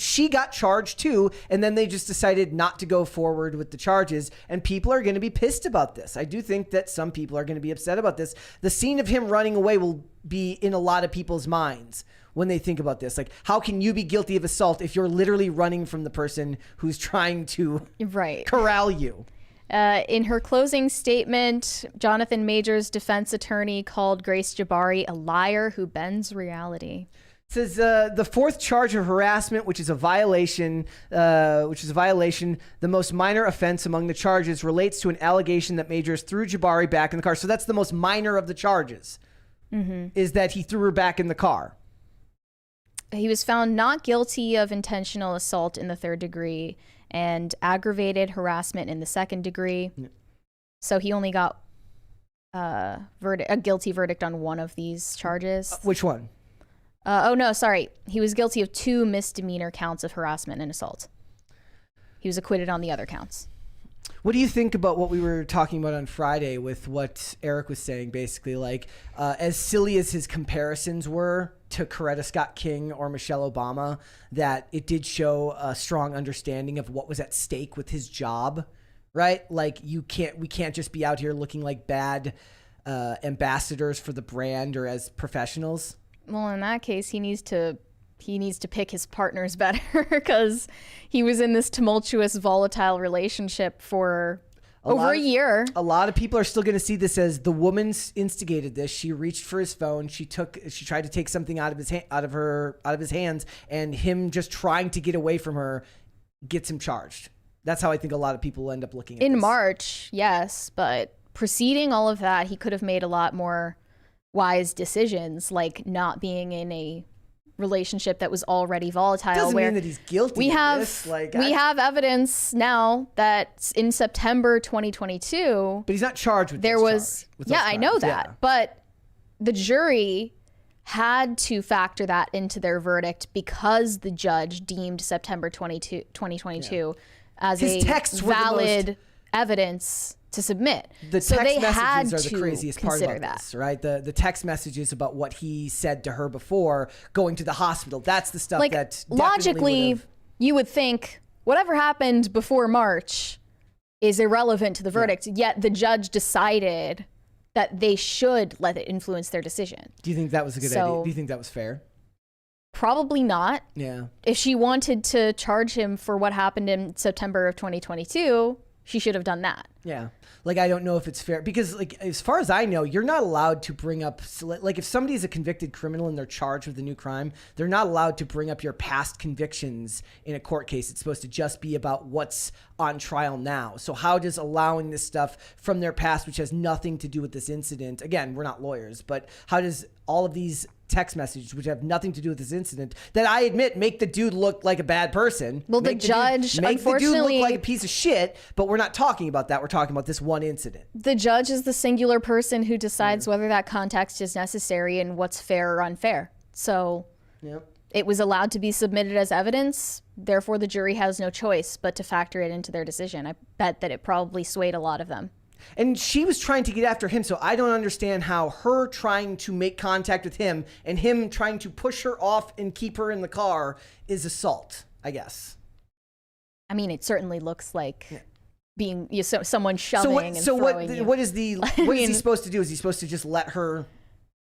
[SPEAKER 1] she got charged too, and then they just decided not to go forward with the charges, and people are going to be pissed about this. I do think that some people are going to be upset about this. The scene of him running away will be in a lot of people's minds when they think about this. Like, how can you be guilty of assault if you're literally running from the person who's trying to corral you?
[SPEAKER 2] In her closing statement, Jonathan Major's defense attorney called Grace Jabari a liar who bends reality.
[SPEAKER 1] It says the fourth charge of harassment, which is a violation, the most minor offense among the charges, relates to an allegation that Majors threw Jabari back in the car. So that's the most minor of the charges, is that he threw her back in the car.
[SPEAKER 2] He was found not guilty of intentional assault in the 3rd degree and aggravated harassment in the 2nd degree. Yeah. So he only got a guilty verdict on one of these charges.
[SPEAKER 1] Which one?
[SPEAKER 2] He was guilty of 2 misdemeanor counts of harassment and assault. He was acquitted on the other counts.
[SPEAKER 1] What do you think about what we were talking about on Friday with what Eric was saying? Basically, like, as silly as his comparisons were to Coretta Scott King or Michelle Obama, that it did show a strong understanding of what was at stake with his job, right? Like, we can't just be out here looking like bad ambassadors for the brand or as professionals.
[SPEAKER 2] Well, in that case, he needs to pick his partners better because he was in this tumultuous, volatile relationship for over a year.
[SPEAKER 1] A lot of people are still going to see this as the woman instigated this. She reached for his phone. She tried to take something out of his hands, and him just trying to get away from her gets him charged. That's how I think a lot of people will end up looking at this.
[SPEAKER 2] In March, yes, but preceding all of that, he could have made a lot more wise decisions, like not being in a relationship that was already volatile.
[SPEAKER 1] Doesn't mean that he's guilty.
[SPEAKER 2] We have evidence now that in September 2022,
[SPEAKER 1] but he's not charged with
[SPEAKER 2] there
[SPEAKER 1] was.
[SPEAKER 2] I know that, but the jury had to factor that into their verdict because the judge deemed September 2022 as a valid evidence to submit.
[SPEAKER 1] The text messages are the craziest part about this, right? The text messages about what he said to her before going to the hospital. That's the stuff that
[SPEAKER 2] logically you would think whatever happened before March is irrelevant to the verdict, yet the judge decided that they should let it influence their decision.
[SPEAKER 1] Do you think that was a good idea? Do you think that was fair?
[SPEAKER 2] Probably not.
[SPEAKER 1] Yeah.
[SPEAKER 2] If she wanted to charge him for what happened in September of 2022, she should have done that.
[SPEAKER 1] Yeah. Like, I don't know if it's fair because, like, as far as I know, you're not allowed to bring up, like, if somebody's a convicted criminal and they're charged with a new crime, they're not allowed to bring up your past convictions in a court case. It's supposed to just be about what's on trial now. So how does allowing this stuff from their past, which has nothing to do with this incident, again, we're not lawyers, but how does all of these text messages, which have nothing to do with this incident, that I admit make the dude look like a bad person.
[SPEAKER 2] Well, the judge,
[SPEAKER 1] make the dude look like a piece of shit, but we're not talking about that. We're talking about this one incident.
[SPEAKER 2] The judge is the singular person who decides whether that context is necessary and what's fair or unfair. So it was allowed to be submitted as evidence. Therefore, the jury has no choice but to factor it into their decision. I bet that it probably swayed a lot of them.
[SPEAKER 1] And she was trying to get after him, so I don't understand how her trying to make contact with him and him trying to push her off and keep her in the car is assault, I guess.
[SPEAKER 2] I mean, it certainly looks like being someone shoving and throwing you.
[SPEAKER 1] What is he supposed to do? Is he supposed to just let her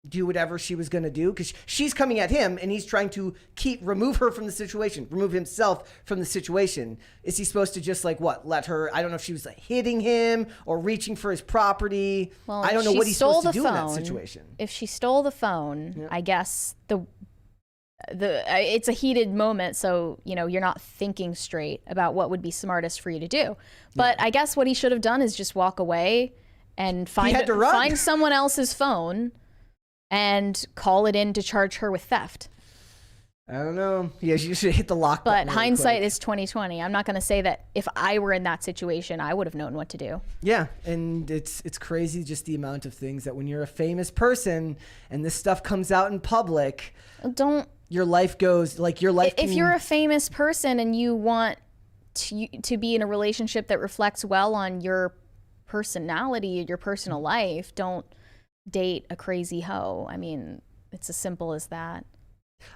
[SPEAKER 1] do whatever she was going to do? Because she's coming at him and he's trying to remove her from the situation, remove himself from the situation. Is he supposed to just let her, I don't know if she was hitting him or reaching for his property.
[SPEAKER 2] Well,
[SPEAKER 1] I don't know what he's supposed to do in that situation.
[SPEAKER 2] If she stole the phone, I guess it's a heated moment, so you're not thinking straight about what would be smartest for you to do. But I guess what he should have done is just walk away and find someone else's phone and call it in to charge her with theft.
[SPEAKER 1] I don't know. Yeah, you should hit the lock
[SPEAKER 2] button. But hindsight is 20/20. I'm not going to say that if I were in that situation, I would have known what to do.
[SPEAKER 1] Yeah, and it's crazy just the amount of things that when you're a famous person and this stuff comes out in public, your life goes
[SPEAKER 2] If you're a famous person and you want to be in a relationship that reflects well on your personality, your personal life, don't date a crazy hoe. I mean, it's as simple as that.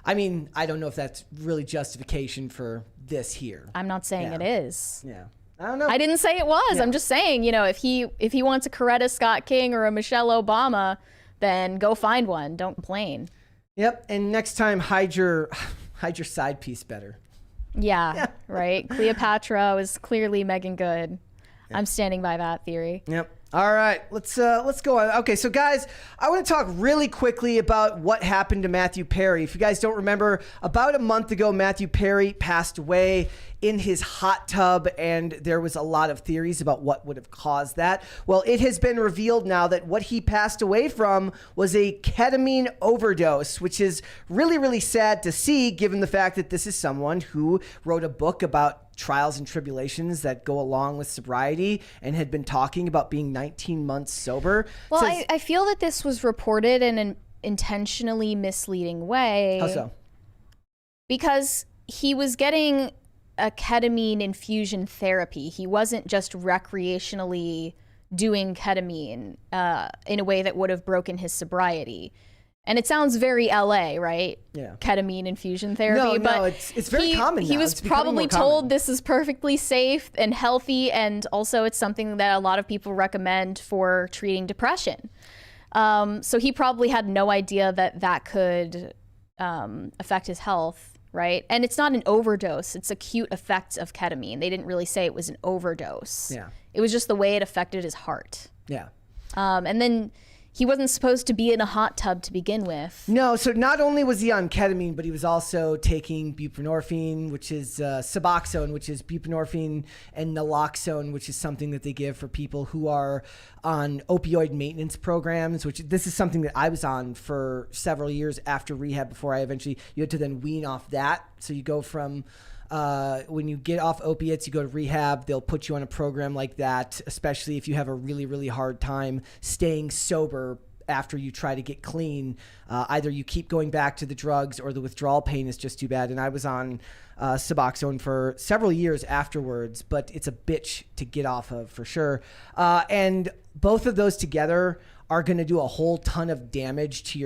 [SPEAKER 1] I mean, I don't know if that's really justification for this here.
[SPEAKER 2] I'm not saying it is.
[SPEAKER 1] Yeah. I don't know.
[SPEAKER 2] I didn't say it was.
[SPEAKER 1] Yeah.
[SPEAKER 2] I'm just saying, you know, if he wants a Coretta Scott King or a Michelle Obama, then go find one. Don't complain.
[SPEAKER 1] Yep. And next time, hide your side piece better.
[SPEAKER 2] Yeah. Right. Cleopatra was clearly Megan Good. Yeah. I'm standing by that theory.
[SPEAKER 1] Yep. All right, let's go on. Okay, so guys, I want to talk really quickly about what happened to Matthew Perry. If you guys don't remember, about a month ago, Matthew Perry passed away in his hot tub, and there was a lot of theories about what would have caused that. Well, it has been revealed now that what he passed away from was a ketamine overdose, which is really, really sad to see, given the fact that this is someone who wrote a book about trials and tribulations that go along with sobriety and had been talking about being 19 months sober.
[SPEAKER 2] Well, I feel that this was reported in an intentionally misleading way.
[SPEAKER 1] How so?
[SPEAKER 2] Because he was getting a ketamine infusion therapy. He wasn't just recreationally doing ketamine in a way that would have broken his sobriety. And it sounds very LA, right?
[SPEAKER 1] Yeah.
[SPEAKER 2] Ketamine infusion therapy.
[SPEAKER 1] No, it's very common now.
[SPEAKER 2] He was probably told this is perfectly safe and healthy, and also it's something that a lot of people recommend for treating depression. So he probably had no idea that that could affect his health, right? And it's not an overdose. It's acute effects of ketamine. They didn't really say it was an overdose.
[SPEAKER 1] Yeah.
[SPEAKER 2] It was just the way it affected his heart.
[SPEAKER 1] Yeah.
[SPEAKER 2] And then he wasn't supposed to be in a hot tub to begin with.
[SPEAKER 1] No, so not only was he on ketamine, but he was also taking buprenorphine, which is Suboxone, which is buprenorphine, and naloxone, which is something that they give for people who are on opioid maintenance programs, which this is something that I was on for several years after rehab before I eventually, you had to then wean off that. So you go from... when you get off opiates, you go to rehab, they'll put you on a program like that, especially if you have a really, really hard time staying sober after you try to get clean. Either you keep going back to the drugs or the withdrawal pain is just too bad. And I was on Suboxone for several years afterwards, but it's a bitch to get off of for sure. And both of those together are going to do a whole ton of damage to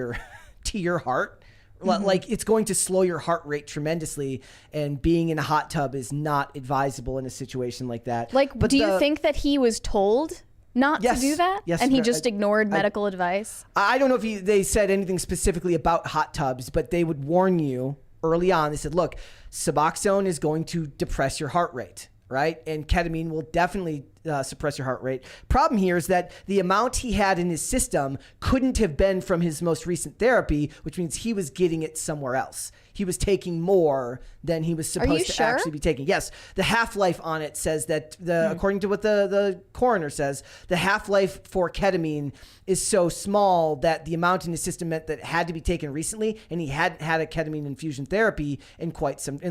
[SPEAKER 1] your heart. Mm-hmm. Like it's going to slow your heart rate tremendously, and being in a hot tub is not advisable in a situation like that.
[SPEAKER 2] Like, but do you think that he was told not to do that?
[SPEAKER 1] Yes.
[SPEAKER 2] And he just ignored medical advice?
[SPEAKER 1] I don't know if they said anything specifically about hot tubs, but they would warn you early on. They said, look, Suboxone is going to depress your heart rate, right? And ketamine will definitely suppress your heart rate. Problem here is that the amount he had in his system couldn't have been from his most recent therapy, which means he was getting it somewhere else. He was taking more than he was supposed to actually be taking. Yes, the half-life on it says that, according to what the coroner says, the half-life for ketamine is so small that the amount in his system meant that it had to be taken recently, and he hadn't had a ketamine infusion therapy in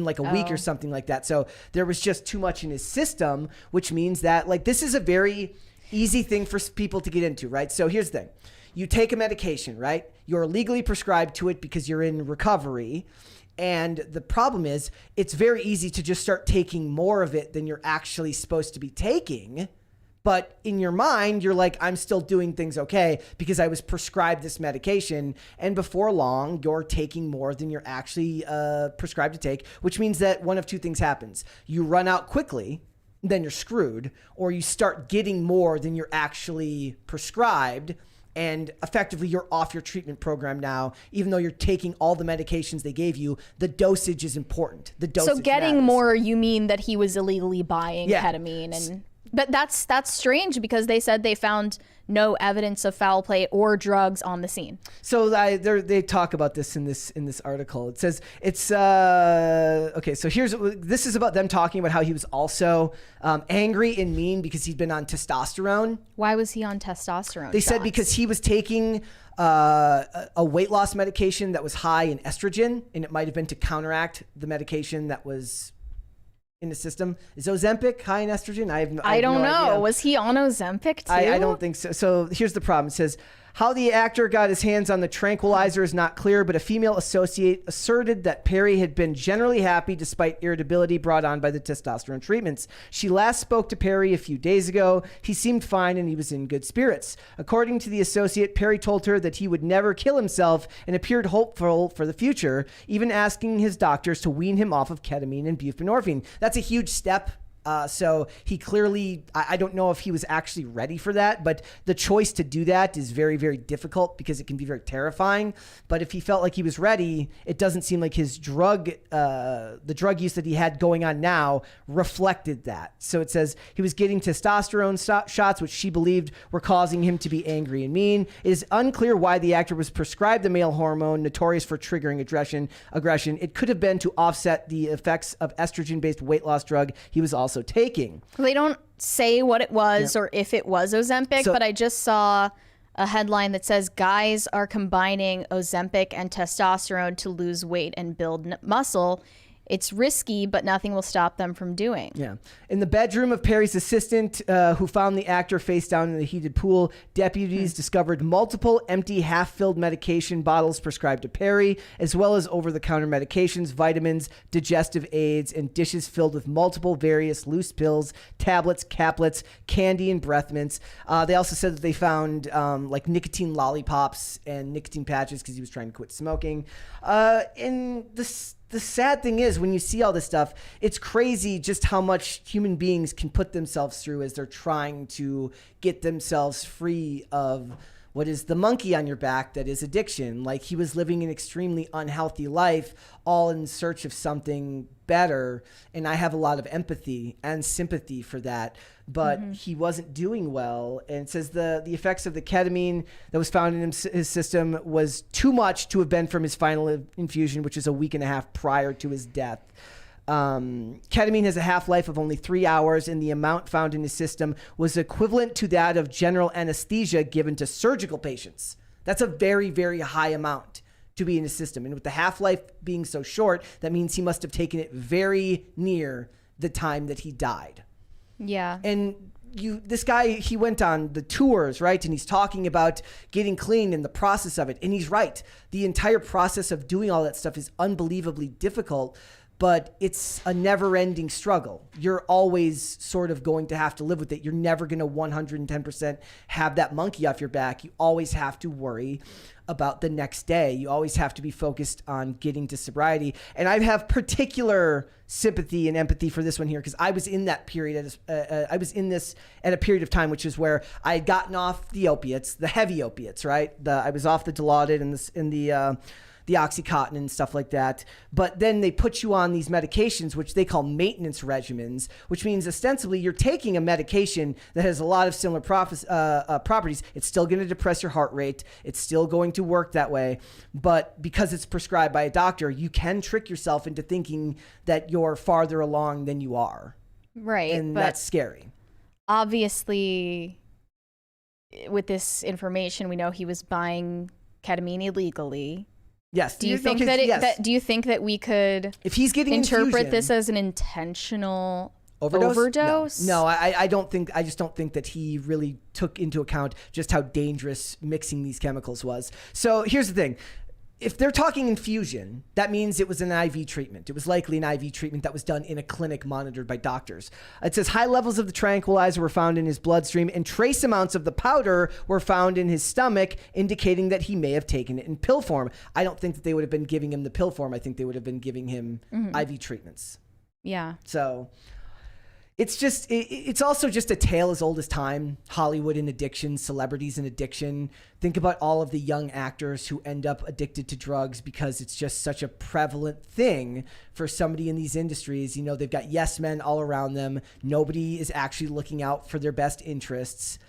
[SPEAKER 1] like a week or something like that. So there was just too much in his system, which means that like this is a very easy thing for people to get into, right? So here's the thing. You take a medication, right? You're legally prescribed to it because you're in recovery. And the problem is it's very easy to just start taking more of it than you're actually supposed to be taking. But in your mind, you're like, I'm still doing things okay because I was prescribed this medication. And before long, you're taking more than you're actually prescribed to take, which means that one of two things happens. You run out quickly, then you're screwed, or you start getting more than you're actually prescribed. And effectively, you're off your treatment program now, even though you're taking all the medications they gave you. The dosage is important. The dosage
[SPEAKER 2] So getting
[SPEAKER 1] matters.
[SPEAKER 2] more, you mean that he was illegally buying ketamine, and but that's strange because they said they found no evidence of foul play or drugs on the scene.
[SPEAKER 1] So they talk about this in this article. It says it's okay. So this is about them talking about how he was also angry and mean because he'd been on testosterone.
[SPEAKER 2] Why was he on testosterone?
[SPEAKER 1] They said because he was taking a weight loss medication that was high in estrogen, and it might have been to counteract the medication that was in the system. Is Ozempic high in estrogen? I don't know.
[SPEAKER 2] Idea. Was he on Ozempic too?
[SPEAKER 1] I don't think so. So here's the problem. It says, How the actor got his hands on the tranquilizer is not clear, but a female associate asserted that Perry had been generally happy despite irritability brought on by the testosterone treatments. She last spoke to Perry a few days ago. He seemed fine and he was in good spirits. According to the associate, Perry told her that he would never kill himself and appeared hopeful for the future, even asking his doctors to wean him off of ketamine and buprenorphine. That's a huge step. So he clearly, I don't know if he was actually ready for that, but the choice to do that is very, very difficult because it can be very terrifying. But if he felt like he was ready, it doesn't seem like his the drug use that he had going on now reflected that. So it says he was getting testosterone shots, which she believed were causing him to be angry and mean. It is unclear why the actor was prescribed the male hormone notorious for triggering aggression. It could have been to offset the effects of estrogen-based weight loss drug he was also taking.
[SPEAKER 2] They don't say what it was or if it was Ozempic, but I just saw a headline that says guys are combining Ozempic and testosterone to lose weight and build muscle. It's risky, but nothing will stop them from doing.
[SPEAKER 1] Yeah. In the bedroom of Perry's assistant, who found the actor face down in the heated pool, deputies discovered multiple empty, half-filled medication bottles prescribed to Perry, as well as over-the-counter medications, vitamins, digestive aids, and dishes filled with multiple various loose pills, tablets, caplets, candy, and breath mints. They also said that they found like nicotine lollipops and nicotine patches because he was trying to quit smoking. The sad thing is when you see all this stuff, it's crazy just how much human beings can put themselves through as they're trying to get themselves free of what is the monkey on your back that is addiction. Like, he was living an extremely unhealthy life, all in search of something better. And I have a lot of empathy and sympathy for that. But he wasn't doing well. And it says the effects of the ketamine that was found in his system was too much to have been from his final infusion, which is a week and a half prior to his death. Ketamine has a half-life of only 3 hours, and the amount found in his system was equivalent to that of general anesthesia given to surgical patients. That's a very, very high amount to be in his system. And with the half-life being so short, that means he must have taken it very near the time that he died.
[SPEAKER 2] Yeah.
[SPEAKER 1] And this guy, he went on the tours, right? And he's talking about getting clean and the process of it. And he's right. The entire process of doing all that stuff is unbelievably difficult, but it's a never-ending struggle. You're always sort of going to have to live with it. You're never going to 110% have that monkey off your back. You always have to worry about the next day. You always have to be focused on getting to sobriety. And I have particular sympathy and empathy for this one here because I was in that period. I was in this at a period of time, which is where I had gotten off the opiates, the heavy opiates, right? I was off the Dilaudid and the Oxycontin and stuff like that. But then they put you on these medications, which they call maintenance regimens, which means ostensibly you're taking a medication that has a lot of similar properties. It's still going to depress your heart rate. It's still going to work that way. But because it's prescribed by a doctor, you can trick yourself into thinking that you're farther along than you are.
[SPEAKER 2] Right.
[SPEAKER 1] And that's scary.
[SPEAKER 2] Obviously, with this information, we know he was buying ketamine illegally.
[SPEAKER 1] Yes.
[SPEAKER 2] Do you think that we could,
[SPEAKER 1] if he's getting
[SPEAKER 2] interpret this as an intentional
[SPEAKER 1] overdose? No, I don't think. I just don't think that he really took into account just how dangerous mixing these chemicals was. So here's the thing. If they're talking infusion, that means it was an IV treatment. It was likely an IV treatment that was done in a clinic monitored by doctors. It says high levels of the tranquilizer were found in his bloodstream and trace amounts of the powder were found in his stomach, indicating that he may have taken it in pill form. I don't think that they would have been giving him the pill form. I think they would have been giving him IV treatments.
[SPEAKER 2] Yeah.
[SPEAKER 1] So it's also just a tale as old as time. Hollywood and addiction, celebrities and addiction. Think about all of the young actors who end up addicted to drugs because it's just such a prevalent thing for somebody in these industries. You know, they've got yes men all around them. Nobody is actually looking out for their best interests.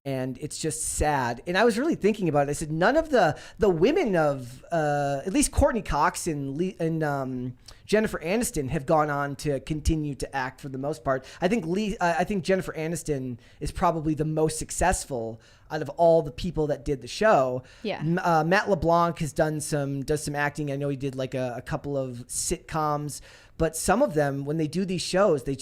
[SPEAKER 1] And it's just sad. And I was really thinking about it. I said, none of the women of, at least Courtney Cox and Jennifer Aniston have gone on to continue to act for the most part. I think Jennifer Aniston is probably the most successful out of all the people that did the show.
[SPEAKER 2] Yeah.
[SPEAKER 1] Matt LeBlanc does some acting. I know he did like a couple of sitcoms, but some of them, when they do these shows, they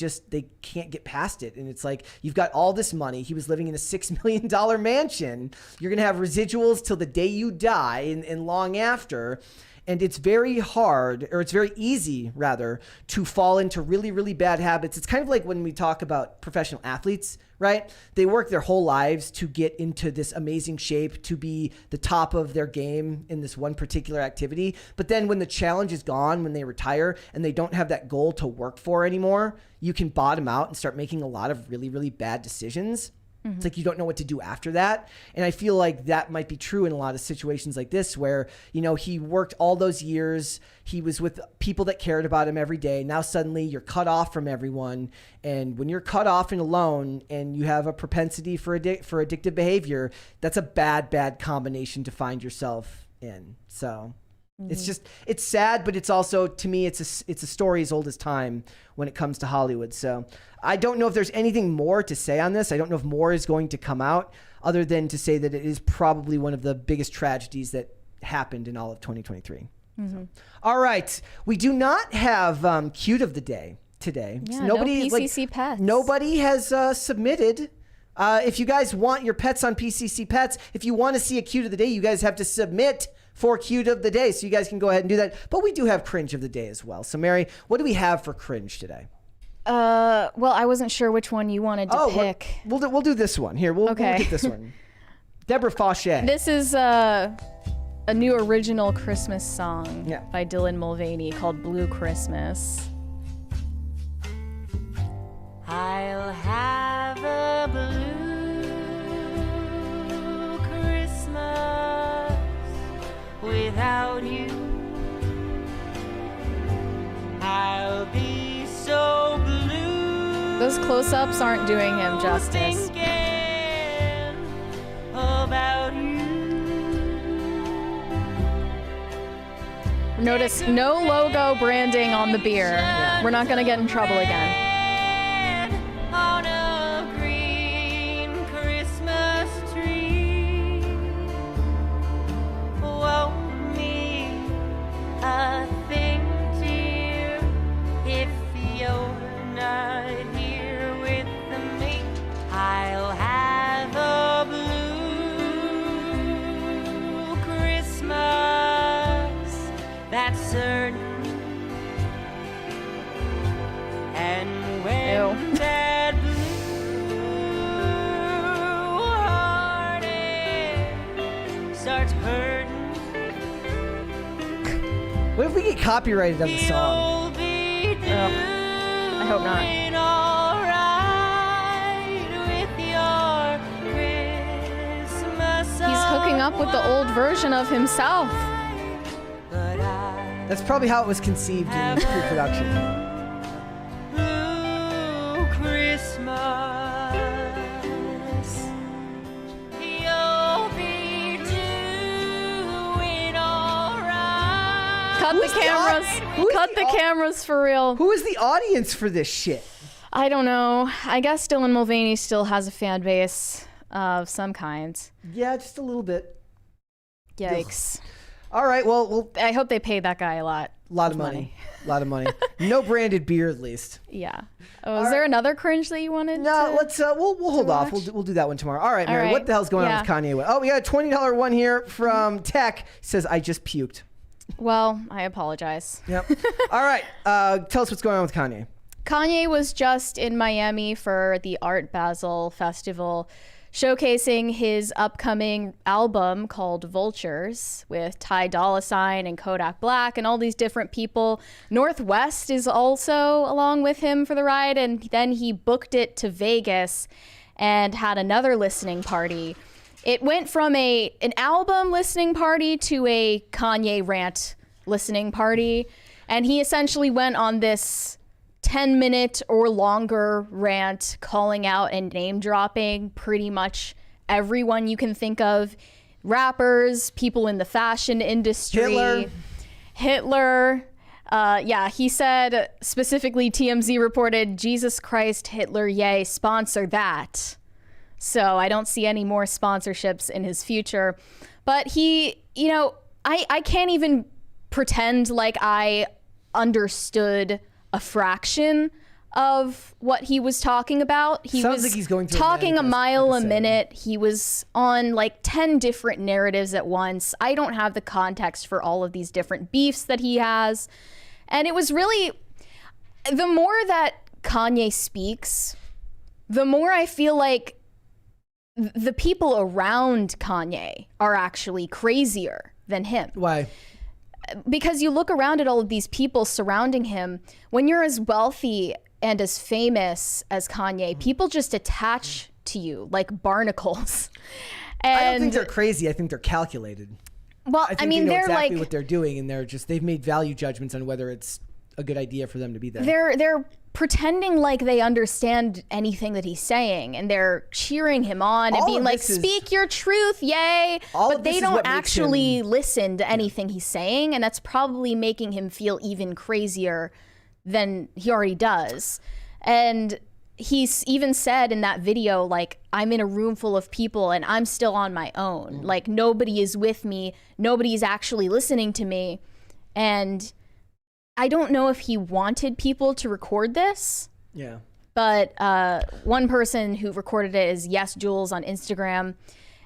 [SPEAKER 1] can't get past it. And it's like, you've got all this money. He was living in a $6 million mansion. You're going to have residuals till the day you die and long after. And it's very hard, or it's very easy, rather, to fall into really, really bad habits. It's kind of like when we talk about professional athletes, right? They work their whole lives to get into this amazing shape, to be the top of their game in this one particular activity. But then when the challenge is gone, when they retire and they don't have that goal to work for anymore, you can bottom out and start making a lot of really, really bad decisions. It's like you don't know what to do after that. And I feel like that might be true in a lot of situations like this where, you know, he worked all those years. He was with people that cared about him every day. Now suddenly you're cut off from everyone. And when you're cut off and alone and you have a propensity for addictive behavior, that's a bad combination to find yourself in. So it's sad, but it's also, to me, it's a story as old as time when it comes to Hollywood. So I don't know if there's anything more to say on this. I don't know if more is going to come out other than to say that it is probably one of the biggest tragedies that happened in all of 2023. So. All right. We do not have cute of the day today.
[SPEAKER 2] Yeah,
[SPEAKER 1] so nobody,
[SPEAKER 2] no PCC pets.
[SPEAKER 1] Nobody has submitted. If you guys want your pets on PCC Pets, if you want to see a cute of the day, you guys have to submit for cute of the day. So you guys can go ahead and do that. But we do have cringe of the day as well. So Mary, what do we have for cringe today?
[SPEAKER 2] Well, I wasn't sure which one you wanted to pick.
[SPEAKER 1] We'll do this one. Here, we'll get this one. Deborah Fauché.
[SPEAKER 2] This is a new original Christmas song by Dylan Mulvaney called Blue Christmas. I'll have a blue Christmas without you. I'll be so blue. Those close-ups aren't doing him justice. About you. Notice no logo branding on the beer. Yeah. We're not going to get in trouble again. On a green Christmas tree. Won't mean a thing, dear, if you're not here with me. I'll have a blue Christmas, that's certain. And when that blue hearted starts hurting,
[SPEAKER 1] what if we get copyrighted on the song?
[SPEAKER 2] I hope not. He's hooking up with the old version of himself.
[SPEAKER 1] That's probably how it was conceived in pre-production.
[SPEAKER 2] Blue Christmas, you'll be doing all right. Cut the cameras. Cut the cameras for real.
[SPEAKER 1] Who is the audience for this shit?
[SPEAKER 2] I don't know. I guess Dylan Mulvaney still has a fan base of some kind.
[SPEAKER 1] Yeah, just a little bit.
[SPEAKER 2] Yikes.
[SPEAKER 1] All right, well,
[SPEAKER 2] I hope they paid that guy a lot
[SPEAKER 1] of money. A lot of money. No branded beer, at least.
[SPEAKER 2] Yeah. Oh, is there another cringe that you wanted?
[SPEAKER 1] No, let's we'll hold off. We'll do that one tomorrow. All right, Mary. What the hell's going on with Kanye? Oh, we got a $20 one here from Tech. Says I just puked.
[SPEAKER 2] Well, I apologize.
[SPEAKER 1] Yep. All right. Tell us what's going on with Kanye.
[SPEAKER 2] Kanye was just in Miami for the Art Basel Festival, showcasing his upcoming album called Vultures with Ty Dolla $ign and Kodak Black and all these different people. Northwest is also along with him for the ride, and then he booked it to Vegas and had another listening party. It went from an album listening party to a Kanye rant listening party, and he essentially went on this 10-minute or longer rant calling out and name dropping pretty much everyone you can think of. Rappers, people in the fashion industry, Hitler, Yeah, he said, specifically TMZ reported, Jesus Christ, Hitler, yay, sponsor that. So I don't see any more sponsorships in his future. But he, you know, I can't even pretend like I understood a fraction of what he was talking about. He
[SPEAKER 1] Sounds
[SPEAKER 2] was
[SPEAKER 1] like he's going through
[SPEAKER 2] talking a mile a
[SPEAKER 1] episode.
[SPEAKER 2] minute. He was on like 10 different narratives at once. I don't have the context for all of these different beefs that he has. And it was really, the more that Kanye speaks, the more I feel like the people around Kanye are actually crazier than him.
[SPEAKER 1] Why?
[SPEAKER 2] Because you look around at all of these people surrounding him, when you're as wealthy and as famous as Kanye, people just attach to you like barnacles. And
[SPEAKER 1] I don't think they're crazy. I think they're calculated.
[SPEAKER 2] well,
[SPEAKER 1] I think
[SPEAKER 2] I mean,
[SPEAKER 1] they know
[SPEAKER 2] they're
[SPEAKER 1] exactly
[SPEAKER 2] like,
[SPEAKER 1] what they're doing, and they've made value judgments on whether it's a good idea for them to be there.
[SPEAKER 2] they're pretending like they understand anything that he's saying, and they're cheering him on and
[SPEAKER 1] All
[SPEAKER 2] being
[SPEAKER 1] of
[SPEAKER 2] like,
[SPEAKER 1] this is-
[SPEAKER 2] speak your truth, yay.
[SPEAKER 1] All
[SPEAKER 2] But
[SPEAKER 1] of
[SPEAKER 2] they
[SPEAKER 1] this is
[SPEAKER 2] don't
[SPEAKER 1] what makes
[SPEAKER 2] actually
[SPEAKER 1] him-
[SPEAKER 2] listen to anything he's saying, and that's probably making him feel even crazier than he already does. And he's even said in that video, like, I'm in a room full of people and I'm still on my own. Like, nobody is with me. Nobody's actually listening to me. And I don't know if he wanted people to record this,
[SPEAKER 1] Yeah.
[SPEAKER 2] but one person who recorded it is Yes Jules on Instagram.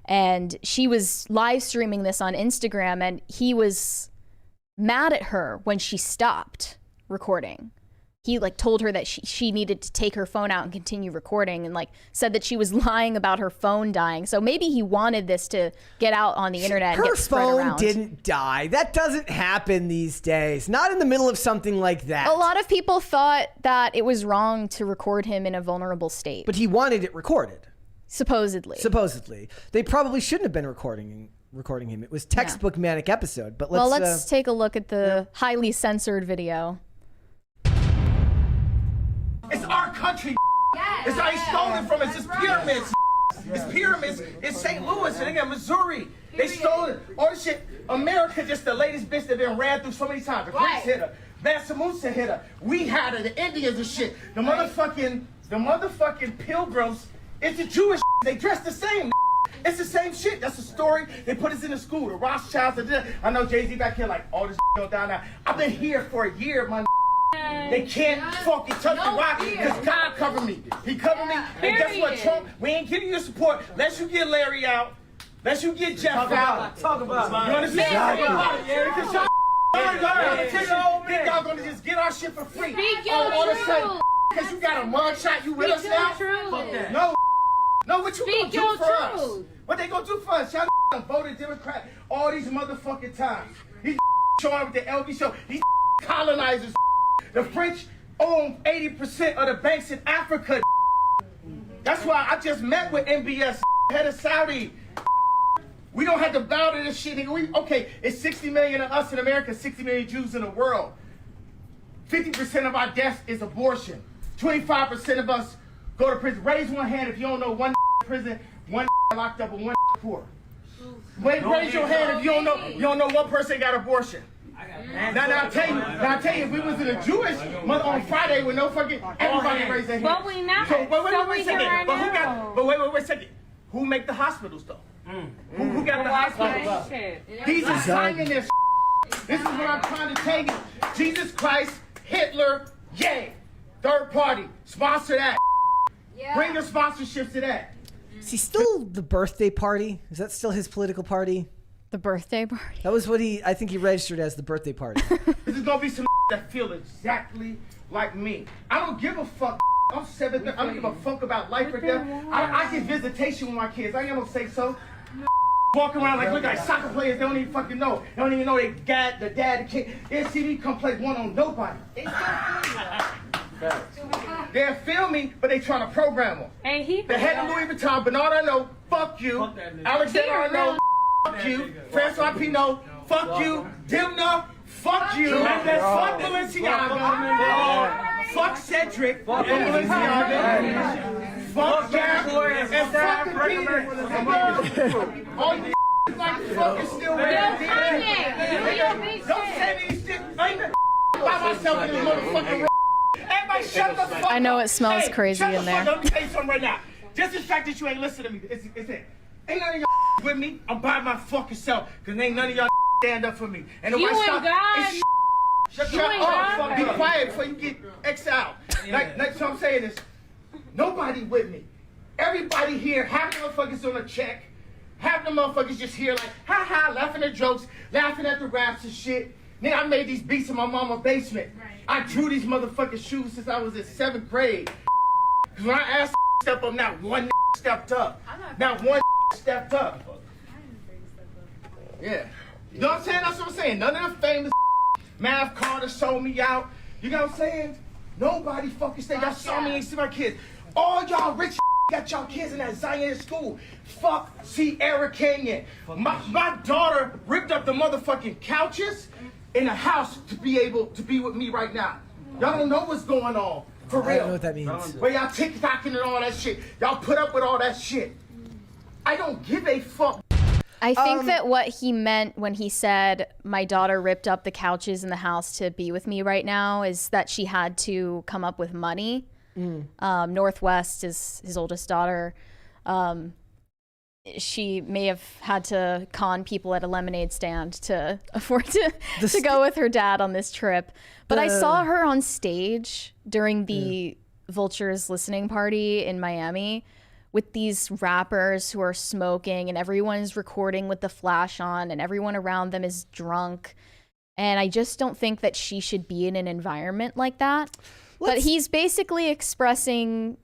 [SPEAKER 2] And she was live streaming this on Instagram, and he was mad at her when she stopped recording. He like told her that she needed to take her phone out and continue recording, and like said that she was lying about her phone dying. So maybe he wanted this to get out on the internet and
[SPEAKER 1] Her
[SPEAKER 2] get spread
[SPEAKER 1] phone
[SPEAKER 2] around.
[SPEAKER 1] didn't die. That doesn't happen these days. Not in the middle of something like that.
[SPEAKER 2] A lot of people thought that it was wrong to record him in a vulnerable state.
[SPEAKER 1] But he wanted it recorded.
[SPEAKER 2] Supposedly.
[SPEAKER 1] Supposedly. They probably shouldn't have been recording him. It was textbook manic episode. But
[SPEAKER 2] let's take a look at the highly censored video.
[SPEAKER 5] It's our country. It's how he stole it from us. It's pyramids. It's pyramids. It's St. Louis and they got Missouri. They stole it. All this shit. America just the latest bitch that been ran through so many times. The Greeks hit her. Mansa Musa hit her. We had her. The Indians and shit. The motherfucking pilgrims. It's the Jewish. They dress the same. It's the same shit. That's the story. They put us in the school. The Rothschilds. I know Jay-Z back here like all this go down now. I've been here for a year, my. They can't fucking touch me. Why? Because God covered me. He covered me. And guess what, Trump? We ain't giving you support. Unless you get Larry out. Unless you get Jeff out.
[SPEAKER 6] Talk about it.
[SPEAKER 5] You understand? Because y'all gonna just get our shit for free. All of a sudden, because you got a mugshot, you with us now? Fuck that. No, what you gonna do for us? What they gonna do for us? Y'all voted Democrat all these motherfucking times. These showing up with the LB show. These colonizers. The French own 80% of the banks in Africa. That's why I just met with MBS, head of Saudi. We don't have to bow to this shit. Okay, it's 60 million of us in America, 60 million Jews in the world. 50% of our deaths is abortion. 25% of us go to prison. Raise one hand if you don't know one in prison, one locked up, and one poor. Raise your hand if you don't know one person got abortion. Now I tell you, if we was in a Jewish month on Friday with no fucking everybody raise their hand.
[SPEAKER 7] But we not.
[SPEAKER 5] So, wait a second.
[SPEAKER 7] Right
[SPEAKER 5] But who got? But wait a second. Who make the hospitals though? Who got the hospitals? He's designing this. This is what I'm trying to tell you. Jesus Christ, Hitler, yay. Third party, sponsor that. Bring the sponsorships to that.
[SPEAKER 1] Is he still the birthday party? Is that still his political party?
[SPEAKER 2] The birthday party.
[SPEAKER 1] That was what I think he registered as the birthday party.
[SPEAKER 5] This is gonna be some that feel exactly like me. I don't give a fuck. I'm 7. I don't give a fuck about life or death. I get visitation with my kids. I ain't gonna say so. Walk around like look like soccer players. They don't even fucking know. They don't even know they got the dad, the kid. They see me come play one on nobody. They'll feel me, but they trying to program them.
[SPEAKER 7] And he
[SPEAKER 5] The head of Louis Vuitton, Bernard Arnault, fuck you. Alexander Arnault, fuck you. Francois Pinault, fuck you. Dimna, fuck you. Fuck Balenciaga. Fuck Cedric. Fuck Balenciaga. Fuck Jack. And fucking Peter. All you like fucking still
[SPEAKER 7] Kanye, do your big
[SPEAKER 5] don't
[SPEAKER 7] shit.
[SPEAKER 5] say these shit. by myself in this motherfucking everybody shut the fuck up.
[SPEAKER 2] I know it smells crazy
[SPEAKER 5] shut
[SPEAKER 2] in
[SPEAKER 5] the
[SPEAKER 2] there.
[SPEAKER 5] fuck up. Let me tell you something right now. Just the fact that you ain't listening to me, it's it. Ain't none of y'all with me. I'm by my fucking self, because ain't none of y'all stand up for me. And
[SPEAKER 6] You and God.
[SPEAKER 5] Shut up. Be quiet before you get X out. Like what I'm saying is, nobody with me. Everybody here, half the motherfuckers on a check. Half the motherfuckers just here like, ha ha, laughing at jokes, laughing at the raps and shit. Nigga, I made these beats in my mama's basement. Right. I drew these motherfucking shoes since I was in 7th grade. Cause when I asked to step up, not one stepped up. Not one stepped up. Yeah. You know what I'm saying? That's what I'm saying. None of the famous Mav Carter sold me out. You know what I'm saying? Nobody fucking stayed. Y'all saw me, ain't see my kids. All y'all rich got y'all kids in that Zion school. Fuck Sierra Kanye. My daughter ripped up the motherfucking couches in the house to be able to be with me right now. Y'all don't know what's going on. For real.
[SPEAKER 1] I don't know what that means.
[SPEAKER 5] Where y'all TikToking and all that shit. Y'all put up with all that shit. I don't give a fuck.
[SPEAKER 2] I think that what he meant when he said my daughter ripped up the couches in the house to be with me right now is that she had to come up with money. Northwest is his oldest daughter. She may have had to con people at a lemonade stand to afford to go with her dad on this trip. But I saw her on stage during the Vultures listening party in Miami with these rappers who are smoking and everyone is recording with the flash on and everyone around them is drunk. And I just don't think that she should be in an environment like that. But he's basically expressing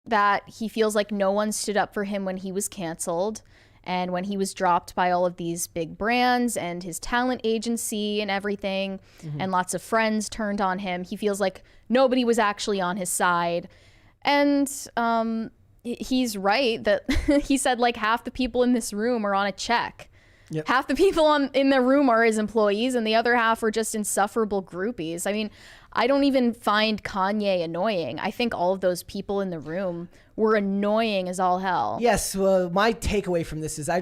[SPEAKER 2] that he feels like no one stood up for him when he was canceled and when he was dropped by all of these big brands and his talent agency and everything, and lots of friends turned on him. He feels like nobody was actually on his side. And he's right that he said like half the people in this room are on a check. Yep. Half the people in the room are his employees and the other half are just insufferable groupies. I mean, I don't even find Kanye annoying. I think all of those people in the room were annoying as all hell.
[SPEAKER 1] Yes, well, my takeaway from this is I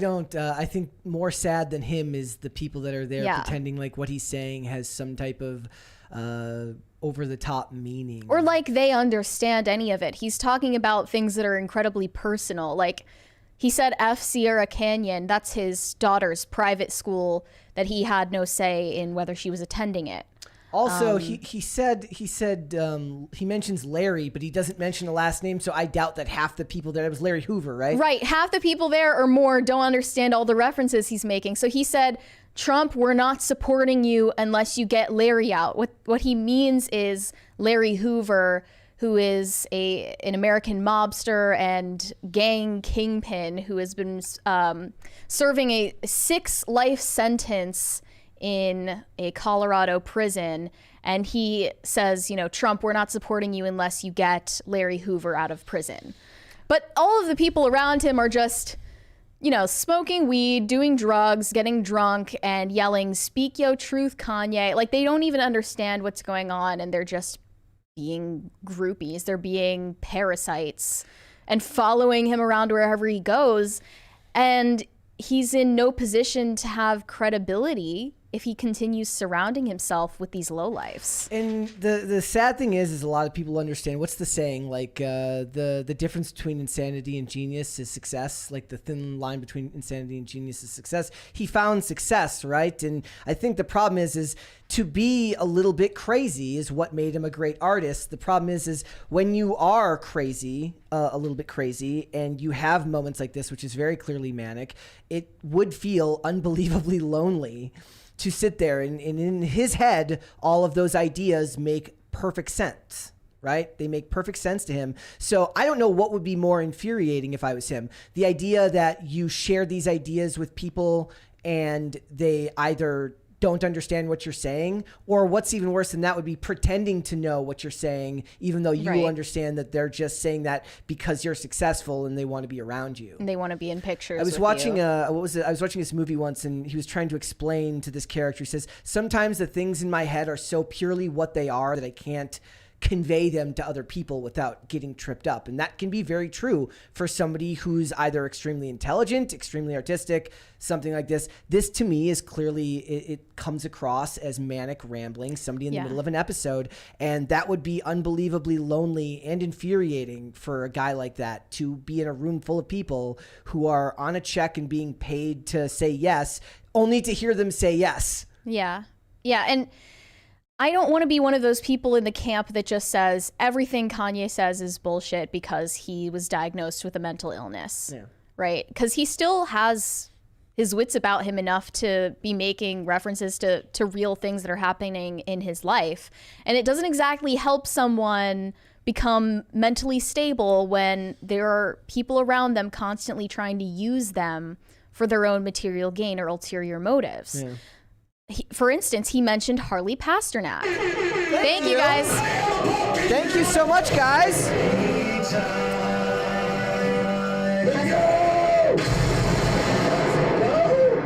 [SPEAKER 1] think more sad than him is the people that are there pretending like what he's saying has some type of over-the-top meaning.
[SPEAKER 2] Or like they understand any of it. He's talking about things that are incredibly personal. Like he said F Sierra Canyon, that's his daughter's private school that he had no say in whether she was attending it.
[SPEAKER 1] Also, he mentions Larry, but he doesn't mention the last name, so I doubt that half the people there, it was Larry Hoover, right?
[SPEAKER 2] Right, half the people there or more don't understand all the references he's making. So he said, Trump, we're not supporting you unless you get Larry out. What he means is Larry Hoover, who is an American mobster and gang kingpin who has been serving a 6 life sentence in a Colorado prison. And he says, you know, Trump, we're not supporting you unless you get Larry Hoover out of prison. But all of the people around him are just, you know, smoking weed, doing drugs, getting drunk, and yelling, speak yo truth, Kanye. Like, they don't even understand what's going on, and they're just being groupies. They're being parasites and following him around wherever he goes. And he's in no position to have credibility if he continues surrounding himself with these lowlifes.
[SPEAKER 1] And the sad thing is a lot of people understand, what's the saying, like the difference between insanity and genius is success, like the thin line between insanity and genius is success. He found success, right? And I think the problem is to be a little bit crazy is what made him a great artist. The problem is when you are crazy, a little bit crazy, and you have moments like this, which is very clearly manic, it would feel unbelievably lonely to sit there, and in his head, all of those ideas make perfect sense, right? They make perfect sense to him. So I don't know what would be more infuriating if I was him. The idea that you share these ideas with people and they either don't understand what you're saying, or what's even worse than that would be pretending to know what you're saying, even though you understand that they're just saying that because you're successful and they want to be around you.
[SPEAKER 2] And they want to be in pictures.
[SPEAKER 1] I was watching I was watching this movie once, and he was trying to explain to this character. He says, sometimes the things in my head are so purely what they are that I can't convey them to other people without getting tripped up. And that can be very true for somebody who's either extremely intelligent, extremely artistic, something like this. This to me is clearly, it comes across as manic rambling, somebody in the middle of an episode. And that would be unbelievably lonely and infuriating for a guy like that, to be in a room full of people who are on a check and being paid to say yes, only to hear them say yes.
[SPEAKER 2] Yeah. Yeah. And I don't want to be one of those people in the camp that just says everything Kanye says is bullshit because he was diagnosed with a mental illness. Yeah. Right? Because he still has his wits about him enough to be making references to real things that are happening in his life. And it doesn't exactly help someone become mentally stable when there are people around them constantly trying to use them for their own material gain or ulterior motives. Yeah. For instance, he mentioned Harley Pasternak. Thank you, guys.
[SPEAKER 1] Thank you so much, guys.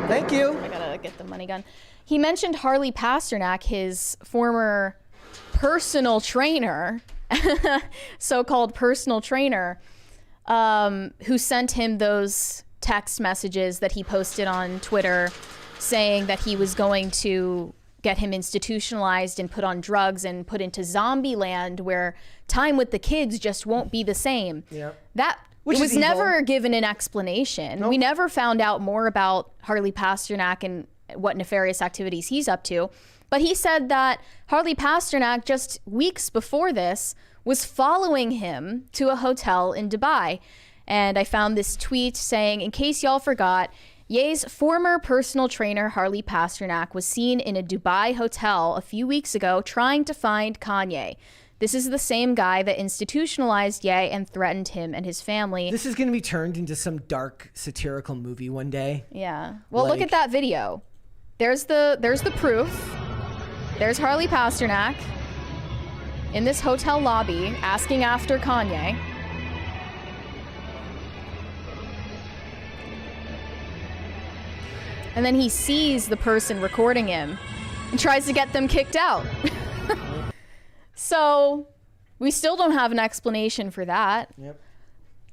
[SPEAKER 1] Thank you.
[SPEAKER 2] I gotta get the money gun. He mentioned Harley Pasternak, his former personal trainer, so-called personal trainer, who sent him those text messages that he posted on Twitter saying that he was going to get him institutionalized and put on drugs and put into zombie land where time with the kids just won't be the same. Yeah. It was never given an explanation. Nope. We never found out more about Harley Pasternak and what nefarious activities he's up to. But he said that Harley Pasternak, just weeks before this, was following him to a hotel in Dubai. And I found this tweet saying, in case y'all forgot, Ye's former personal trainer, Harley Pasternak, was seen in a Dubai hotel a few weeks ago trying to find Kanye. This is the same guy that institutionalized Ye and threatened him and his family.
[SPEAKER 1] This is going to be turned into some dark satirical movie one day.
[SPEAKER 2] Yeah. Well, look at that video. There's the proof. There's Harley Pasternak in this hotel lobby asking after Kanye. And then he sees the person recording him and tries to get them kicked out. So we still don't have an explanation for that. Yep.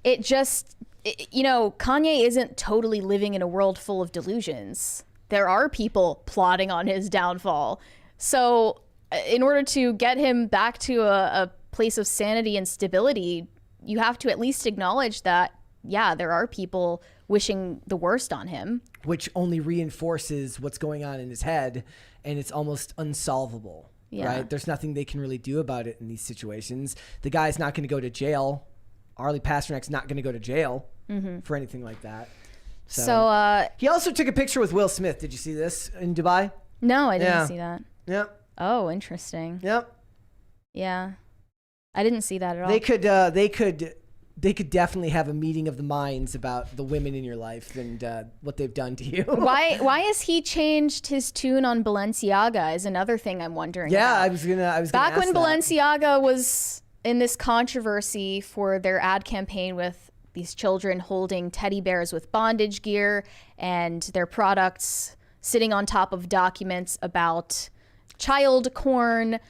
[SPEAKER 2] Kanye isn't totally living in a world full of delusions. There are people plotting on his downfall. So in order to get him back to a place of sanity and stability, you have to at least acknowledge that, yeah, there are people wishing the worst on him.
[SPEAKER 1] Which only reinforces what's going on in his head, and it's almost unsolvable, right? There's nothing they can really do about it in these situations. The guy's not going to go to jail. Harley Pasternak's not going to go to jail for anything like that.
[SPEAKER 2] So
[SPEAKER 1] he also took a picture with Will Smith. Did you see this in Dubai?
[SPEAKER 2] No, I didn't see that.
[SPEAKER 1] Yep.
[SPEAKER 2] Oh, interesting.
[SPEAKER 1] Yep.
[SPEAKER 2] Yeah. I didn't see that at all.
[SPEAKER 1] They could definitely have a meeting of the minds about the women in your life and what they've done to you.
[SPEAKER 2] Why has he changed his tune on Balenciaga is another thing I'm wondering about.
[SPEAKER 1] I was gonna
[SPEAKER 2] Back when
[SPEAKER 1] ask
[SPEAKER 2] Balenciaga was in this controversy for their ad campaign with these children holding teddy bears with bondage gear and their products sitting on top of documents about child porn,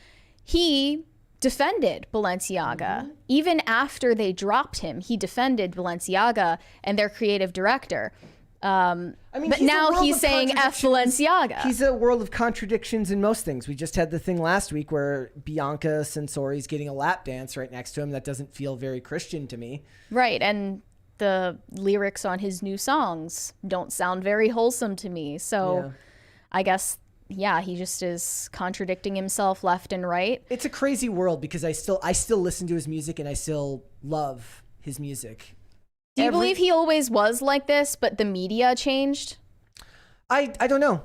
[SPEAKER 2] he defended Balenciaga. Even after they dropped him, he defended Balenciaga and their creative director. But now he's saying F Balenciaga.
[SPEAKER 1] He's a world of contradictions in most things. We just had the thing last week where Bianca Censori's getting a lap dance right next to him. That doesn't feel very Christian to me.
[SPEAKER 2] Right, and the lyrics on his new songs don't sound very wholesome to me. So I guess he just is contradicting himself left and right.
[SPEAKER 1] It's a crazy world because I still listen to his music and I still love his music.
[SPEAKER 2] Do you believe he always was like this, but the media changed?
[SPEAKER 1] I don't know.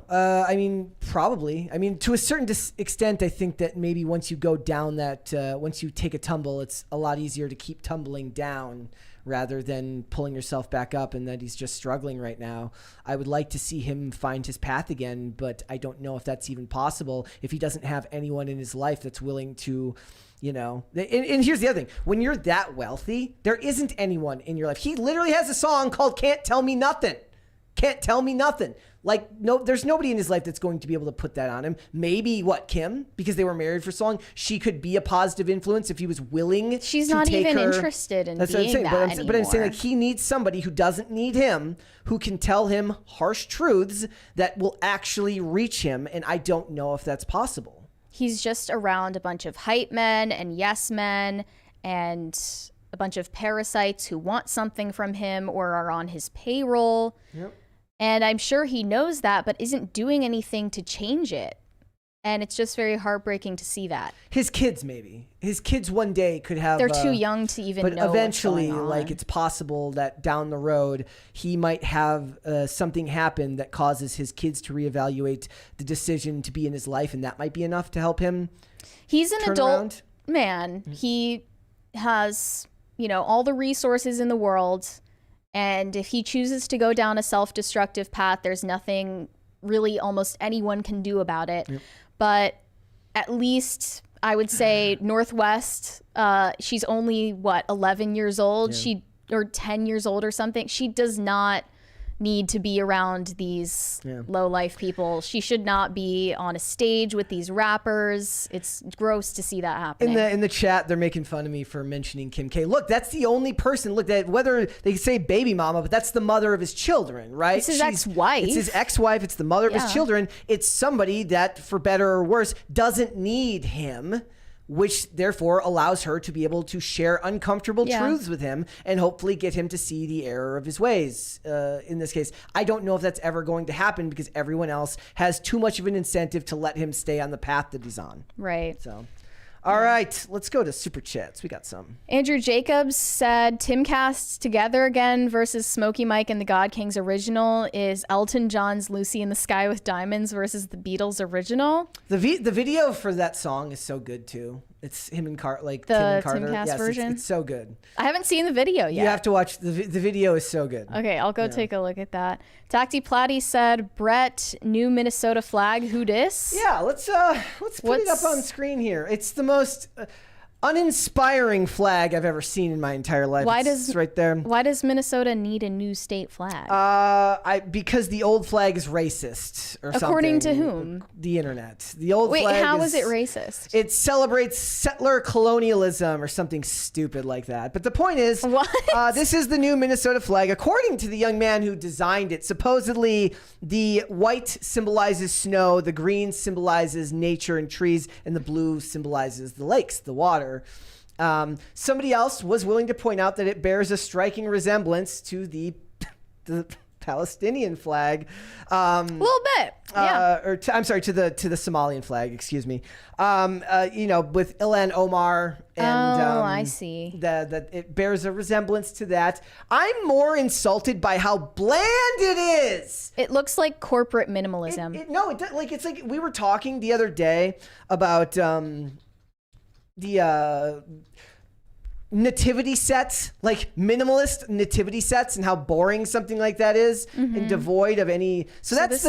[SPEAKER 1] Probably. To a certain extent, I think that maybe once you go down that, once you take a tumble, it's a lot easier to keep tumbling down rather than pulling yourself back up, and that he's just struggling right now. I would like to see him find his path again, but I don't know if that's even possible if he doesn't have anyone in his life that's willing to, and here's the other thing. When you're that wealthy, there isn't anyone in your life. He literally has a song called Can't Tell Me Nothing. Can't tell me nothing. Like, no, there's nobody in his life that's going to be able to put that on him. Maybe, Kim? Because they were married for so long. She could be a positive influence if he was willing
[SPEAKER 2] She's
[SPEAKER 1] to
[SPEAKER 2] not
[SPEAKER 1] take
[SPEAKER 2] even
[SPEAKER 1] her.
[SPEAKER 2] interested in
[SPEAKER 1] That's what I'm
[SPEAKER 2] being
[SPEAKER 1] saying.
[SPEAKER 2] that
[SPEAKER 1] But I'm saying,
[SPEAKER 2] anymore.
[SPEAKER 1] like, he needs somebody who doesn't need him, who can tell him harsh truths that will actually reach him. And I don't know if that's possible.
[SPEAKER 2] He's just around a bunch of hype men and yes men and a bunch of parasites who want something from him or are on his payroll.
[SPEAKER 1] Yep.
[SPEAKER 2] And I'm sure he knows that, but isn't doing anything to change it. And it's just very heartbreaking to see that.
[SPEAKER 1] His kids, maybe. His kids one day could have...
[SPEAKER 2] They're too young to even know
[SPEAKER 1] But eventually,
[SPEAKER 2] what's going on.
[SPEAKER 1] like, it's possible that down the road, he might have something happen that causes his kids to reevaluate the decision to be in his life, and that might be enough to help him.
[SPEAKER 2] He's an
[SPEAKER 1] turn
[SPEAKER 2] adult
[SPEAKER 1] around.
[SPEAKER 2] man. He has, all the resources in the world. And if he chooses to go down a self-destructive path, there's nothing really almost anyone can do about it. Yep. But at least I would say Northwest, she's only, 11 years old?
[SPEAKER 1] Yeah.
[SPEAKER 2] Or 10 years old or something. She does not need to be around these low-life people. She should not be on a stage with these rappers. It's gross to see that happening.
[SPEAKER 1] In the chat, they're making fun of me for mentioning Kim K. Look, that's the only person. Look, that whether they say baby mama, but that's the mother of his children, right?
[SPEAKER 2] It's his ex-wife.
[SPEAKER 1] It's his ex-wife. It's the mother of his children. It's somebody that, for better or worse, doesn't need him, which therefore allows her to be able to share uncomfortable truths with him and hopefully get him to see the error of his ways. In this case, I don't know if that's ever going to happen because everyone else has too much of an incentive to let him stay on the path that he's on.
[SPEAKER 2] Right.
[SPEAKER 1] So, all right, let's go to Super Chats. We got some.
[SPEAKER 2] Andrew Jacobs said Timcast Together Again versus Smokey Mike and the God Kings original is Elton John's Lucy in the Sky with Diamonds versus the Beatles original.
[SPEAKER 1] The video for that song is so good too. It's him and Tim and Carter.
[SPEAKER 2] Timcast version?
[SPEAKER 1] It's so good.
[SPEAKER 2] I haven't seen the video yet.
[SPEAKER 1] You have to watch the video. Is so good.
[SPEAKER 2] Okay, I'll go take a look at that. Tacti Platy said Brett, new Minnesota flag. Who dis?
[SPEAKER 1] Yeah, let's put it up on screen here. It's the most uninspiring flag I've ever seen in my entire life. It's right there.
[SPEAKER 2] Why does Minnesota need a new state flag?
[SPEAKER 1] Because the old flag is racist or something.
[SPEAKER 2] According to whom?
[SPEAKER 1] The internet. The old flag.
[SPEAKER 2] How is it racist?
[SPEAKER 1] It celebrates settler colonialism or something stupid like that. But the point is, this is the new Minnesota flag. According to the young man who designed it, supposedly the white symbolizes snow, the green symbolizes nature and trees, and the blue symbolizes the lakes, the water. Somebody else was willing to point out that it bears a striking resemblance to the Palestinian flag.
[SPEAKER 2] A little bit, yeah.
[SPEAKER 1] I'm sorry, to the Somalian flag. Excuse me. With Ilhan Omar and
[SPEAKER 2] I see
[SPEAKER 1] that it bears a resemblance to that. I'm more insulted by how bland it is.
[SPEAKER 2] It looks like corporate minimalism.
[SPEAKER 1] It's like we were talking the other day about the nativity sets, like minimalist nativity sets, and how boring something like that is, and devoid of any. So that's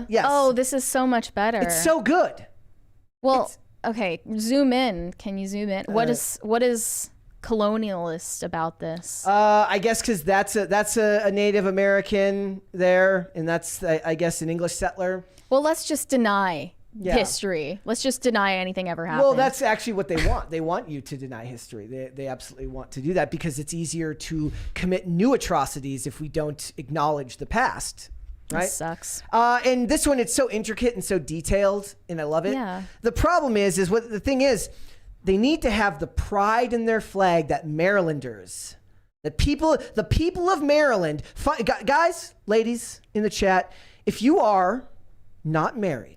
[SPEAKER 1] yes.
[SPEAKER 2] Oh, this is so much better.
[SPEAKER 1] It's so good.
[SPEAKER 2] Well, okay, zoom in. Can you zoom in? What is colonialist about this?
[SPEAKER 1] I guess because that's a Native American there, and that's I guess an English settler.
[SPEAKER 2] Well, let's just deny history. Let's just deny anything ever happened.
[SPEAKER 1] Well, that's actually what they want. They want you to deny history. They absolutely want to do that because it's easier to commit new atrocities if we don't acknowledge the past. Right?
[SPEAKER 2] That sucks.
[SPEAKER 1] And this one, it's so intricate and so detailed, and I love it.
[SPEAKER 2] Yeah.
[SPEAKER 1] The problem is what the thing is, they need to have the pride in their flag that Marylanders, the people of Maryland, guys, ladies in the chat, if you are not married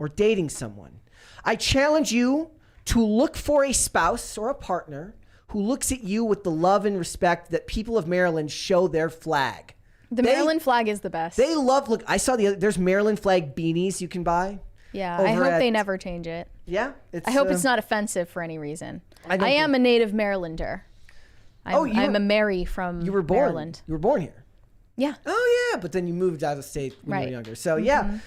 [SPEAKER 1] or dating someone, I challenge you to look for a spouse or a partner who looks at you with the love and respect that people of Maryland show their flag.
[SPEAKER 2] Maryland flag is the best.
[SPEAKER 1] They love, look, I saw there's Maryland flag beanies you can buy.
[SPEAKER 2] Yeah, I hope they never change it.
[SPEAKER 1] Yeah.
[SPEAKER 2] I hope it's not offensive for any reason. I am a native Marylander. I'm a Mary from Maryland.
[SPEAKER 1] You were born here.
[SPEAKER 2] Yeah.
[SPEAKER 1] Oh yeah, but then you moved out of state when you were younger. So yeah,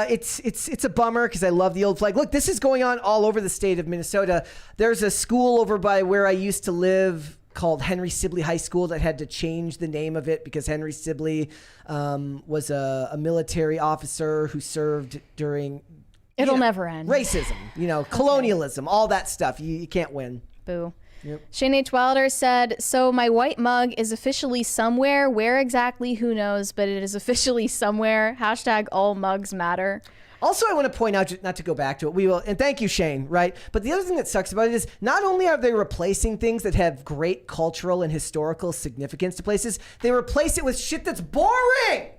[SPEAKER 1] it's a bummer because I love the old flag. Look, this is going on all over the state of Minnesota. There's a school over by where I used to live called Henry Sibley High School that had to change the name of it because Henry Sibley was a military officer who served during
[SPEAKER 2] It'll never end.
[SPEAKER 1] Racism, colonialism, all that stuff. You can't win.
[SPEAKER 2] Boo.
[SPEAKER 1] Yep.
[SPEAKER 2] Shane H. Wilder said, so my white mug is officially somewhere. Where exactly, who knows, but it is officially somewhere. # all mugs matter.
[SPEAKER 1] Also, I want to point out, not to go back to it, we will, and thank you, Shane, right? But the other thing that sucks about it is not only are they replacing things that have great cultural and historical significance to places, they replace it with shit that's boring.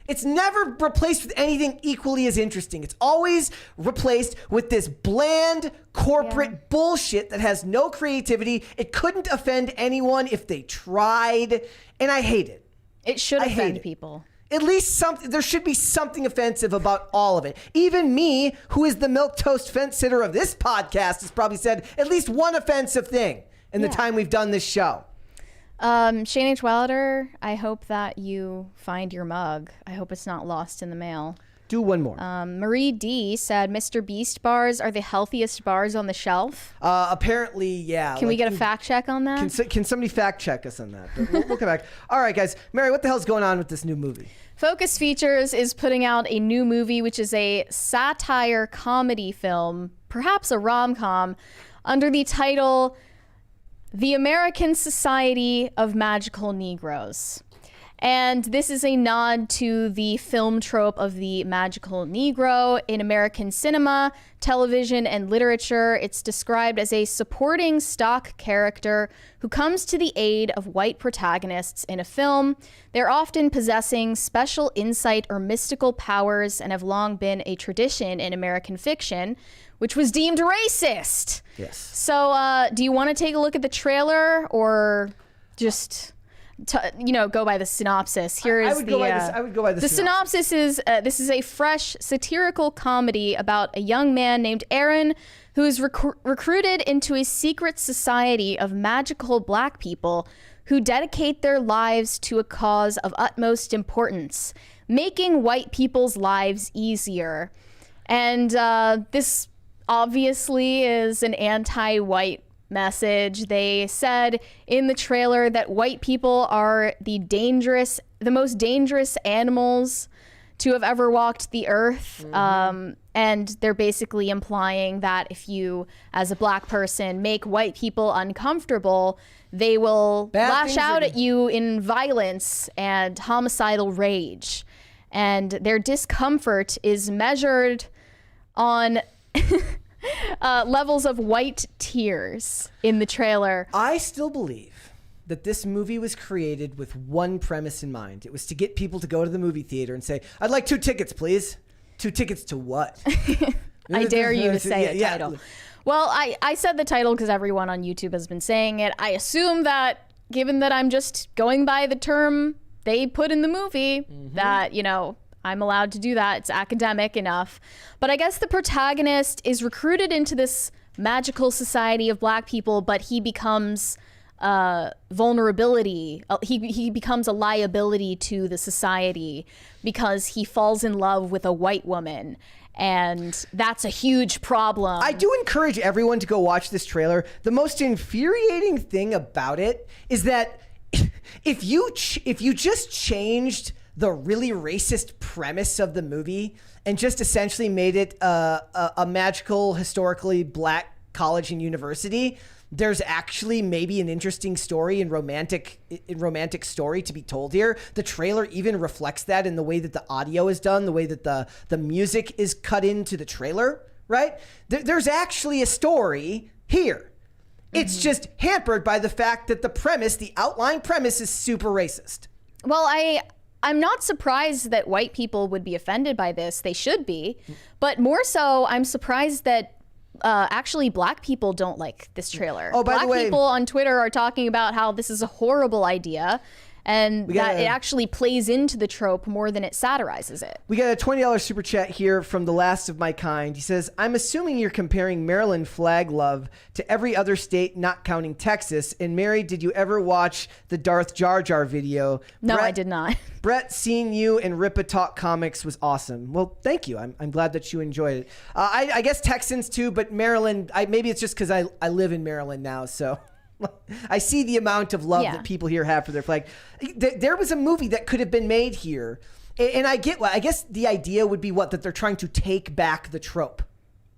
[SPEAKER 1] It's never replaced with anything equally as interesting. It's always replaced with this bland corporate bullshit that has no creativity. It couldn't offend anyone if they tried, and I hate it.
[SPEAKER 2] It should offend people.
[SPEAKER 1] At least there should be something offensive about all of it. Even me, who is the milquetoast fence sitter of this podcast, has probably said at least one offensive thing in the time we've done this show.
[SPEAKER 2] Shane H. Wilder, I hope that you find your mug. I hope it's not lost in the mail.
[SPEAKER 1] Do one more.
[SPEAKER 2] Marie D said, MrBeast bars are the healthiest bars on the shelf.
[SPEAKER 1] Apparently, yeah.
[SPEAKER 2] Can we get a fact check on that?
[SPEAKER 1] Can somebody fact check us on that? But we'll come back. All right, guys. Mary, what the hell's going on with this new movie?
[SPEAKER 2] Focus Features is putting out a new movie, which is a satire comedy film, perhaps a rom-com, under the title The American Society of Magical Negroes. And this is a nod to the film trope of the magical Negro in American cinema, television, and literature. It's described as a supporting stock character who comes to the aid of white protagonists in a film. They're often possessing special insight or mystical powers and have long been a tradition in American fiction, which was deemed racist.
[SPEAKER 1] Yes.
[SPEAKER 2] So do you want to take a look at the trailer or just... go by the synopsis. Here is
[SPEAKER 1] I would go by the
[SPEAKER 2] synopsis. Is this is a fresh satirical comedy about a young man named Aaron who is recruited into a secret society of magical black people who dedicate their lives to a cause of utmost importance, making white people's lives easier. And this obviously is an anti-white message. They said in the trailer that white people are the most dangerous animals to have ever walked the earth. And they're basically implying that if you, as a black person, make white people uncomfortable, they will lash out at you in violence and homicidal rage. And their discomfort is measured on levels of white tears in the trailer.
[SPEAKER 1] I still believe that this movie was created with one premise in mind. It was to get people to go to the movie theater and say, I'd like 2 tickets, please. 2 tickets to what?
[SPEAKER 2] I dare you to say a title. Well, I said the title because everyone on YouTube has been saying it. I assume that given that I'm just going by the term they put in the movie, that, I'm allowed to do that. It's academic enough. But I guess the protagonist is recruited into this magical society of black people, but he becomes vulnerability. He becomes a liability to the society because he falls in love with a white woman. And that's a huge problem.
[SPEAKER 1] I do encourage everyone to go watch this trailer. The most infuriating thing about it is that if you just changed the really racist premise of the movie and just essentially made it a magical, historically black college and university, there's actually maybe an interesting story and romantic story to be told here. The trailer even reflects that in the way that the audio is done, the way that the music is cut into the trailer, right? There's actually a story here. It's just hampered by the fact that the outline premise is super racist.
[SPEAKER 2] Well, I'm not surprised that white people would be offended by this. They should be. But more so, I'm surprised that actually black people don't like this trailer.
[SPEAKER 1] Oh, by the way,
[SPEAKER 2] people on Twitter are talking about how this is a horrible idea and that it actually plays into the trope more than it satirizes it.
[SPEAKER 1] We got a $20 super chat here from The Last of My Kind. He says, I'm assuming you're comparing Maryland flag love to every other state not counting Texas. And Mary, did you ever watch the Darth Jar Jar video?
[SPEAKER 2] No, I did not.
[SPEAKER 1] Brett, seeing you and Rippa talk comics was awesome. Well, thank you. I'm glad that you enjoyed it. I guess Texans too, but Maryland, maybe it's just because I live in Maryland now, so... I see the amount of love that people here have for their flag. There was a movie that could have been made here. And I guess the idea would be that they're trying to take back the trope.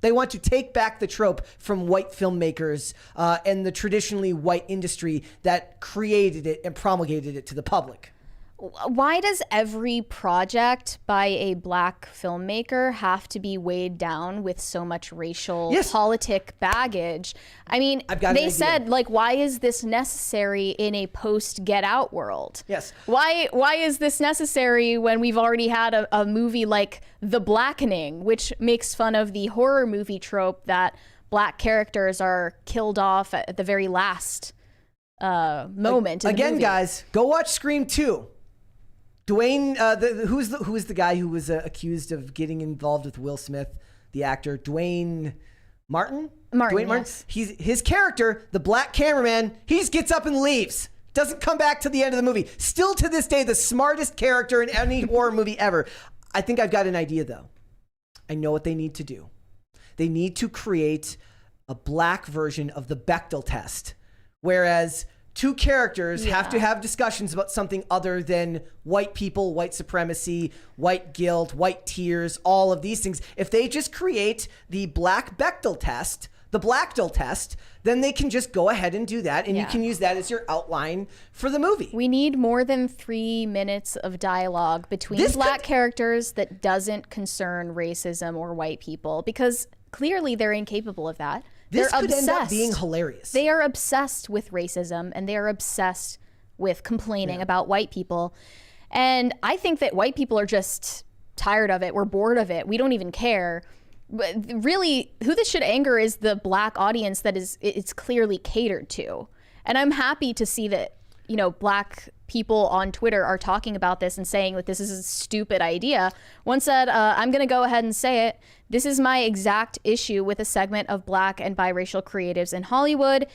[SPEAKER 1] They want to take back the trope from white filmmakers and the traditionally white industry that created it and promulgated it to the public.
[SPEAKER 2] Why does every project by a black filmmaker have to be weighed down with so much racial politic baggage? I mean, they said, like, why is this necessary in a post Get Out world?
[SPEAKER 1] Yes.
[SPEAKER 2] Why is this necessary when we've already had a movie like The Blackening, which makes fun of the horror movie trope that black characters are killed off at the very last moment in the movie?
[SPEAKER 1] Guys, go watch Scream 2. Dwayne, who is the guy who was accused of getting involved with Will Smith, the actor? Dwayne Martin? Dwayne Martin.
[SPEAKER 2] Yes.
[SPEAKER 1] His character, the black cameraman, he just gets up and leaves. Doesn't come back to the end of the movie. Still to this day, the smartest character in any horror movie ever. I think I've got an idea, though. I know what they need to do. They need to create a black version of the Bechdel test, whereas two characters have to have discussions about something other than white people, white supremacy, white guilt, white tears, all of these things. If they just create the black Bechdel test, the Blackdel test, then they can just go ahead and do that, and you can use that as your outline for the movie.
[SPEAKER 2] We need more than 3 minutes of dialogue between black characters that doesn't concern racism or white people, because clearly they're incapable of that.
[SPEAKER 1] This could end up being hilarious.
[SPEAKER 2] They are obsessed with racism, and they are obsessed with complaining about white people. And I think that white people are just tired of it. We're bored of it. We don't even care. But really, who this should anger is the black audience that it's clearly catered to. And I'm happy to see that, you know, black people on Twitter are talking about this and saying that this is a stupid idea. One said, I'm going to go ahead and say it. This is my exact issue with a segment of black and biracial creatives in Hollywood.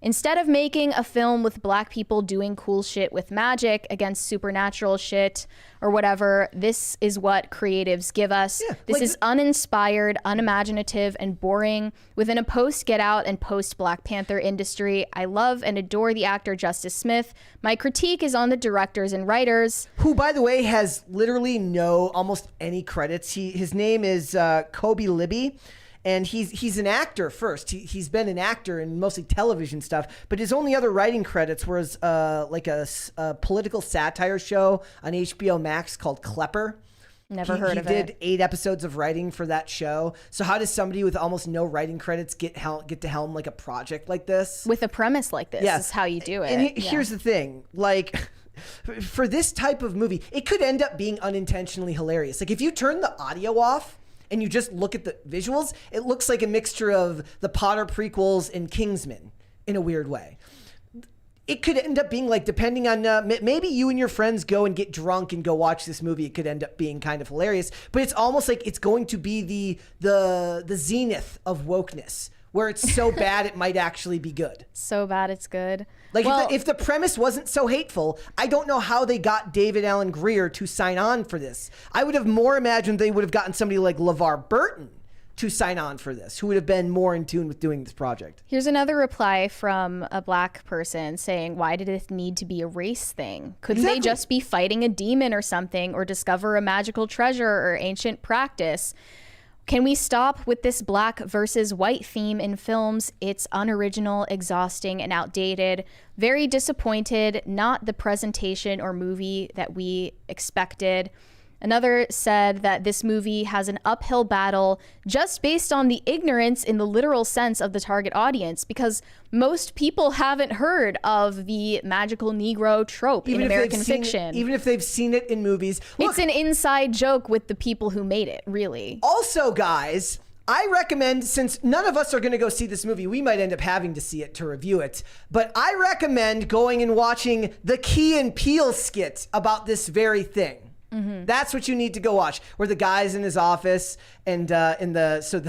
[SPEAKER 2] Instead of making a film with black people doing cool shit with magic against supernatural shit or whatever, this is what creatives give us. This is uninspired, unimaginative, and boring within a post-Get Out and post-Black Panther industry. I love and adore the actor Justice Smith. My critique is on the directors and writers.
[SPEAKER 1] Who, by the way, has literally almost any credits. His name is Kobe Libby. And he's an actor first. He's been an actor in mostly television stuff, but his only other writing credits was like a political satire show on HBO Max called Klepper.
[SPEAKER 2] Never heard of it.
[SPEAKER 1] He did 8 episodes of writing for that show. So how does somebody with almost no writing credits get to helm like a project like this?
[SPEAKER 2] With a premise like this is how you do it.
[SPEAKER 1] And here's the thing, like for this type of movie, it could end up being unintentionally hilarious. Like if you turn the audio off and you just look at the visuals, it looks like a mixture of the Potter prequels and Kingsman in a weird way. It could end up being like, depending on, maybe you and your friends go and get drunk and go watch this movie. It could end up being kind of hilarious, but it's almost like it's going to be the zenith of wokeness, where it's so bad it might actually be good.
[SPEAKER 2] So bad it's good.
[SPEAKER 1] Like if the premise wasn't so hateful, I don't know how they got David Alan Grier to sign on for this. I would have more imagined they would have gotten somebody like LeVar Burton to sign on for this, who would have been more in tune with doing this project.
[SPEAKER 2] Here's another reply from a black person saying, why did it need to be a race thing? Couldn't they just be fighting a demon or something, or discover a magical treasure or ancient practice? Can we stop with this black versus white theme in films? It's unoriginal, exhausting, and outdated. Very disappointed, not the presentation or movie that we expected. Another said that this movie has an uphill battle just based on the ignorance in the literal sense of the target audience, because most people haven't heard of the magical Negro trope in American fiction.
[SPEAKER 1] Even if they've seen it in movies. Look,
[SPEAKER 2] it's an inside joke with the people who made it, really.
[SPEAKER 1] Also, guys, I recommend, since none of us are going to go see this movie, we might end up having to see it to review it, but I recommend going and watching the Key and Peele skit about this very thing. Mm-hmm. That's what you need to go watch, where the guy's in his office and the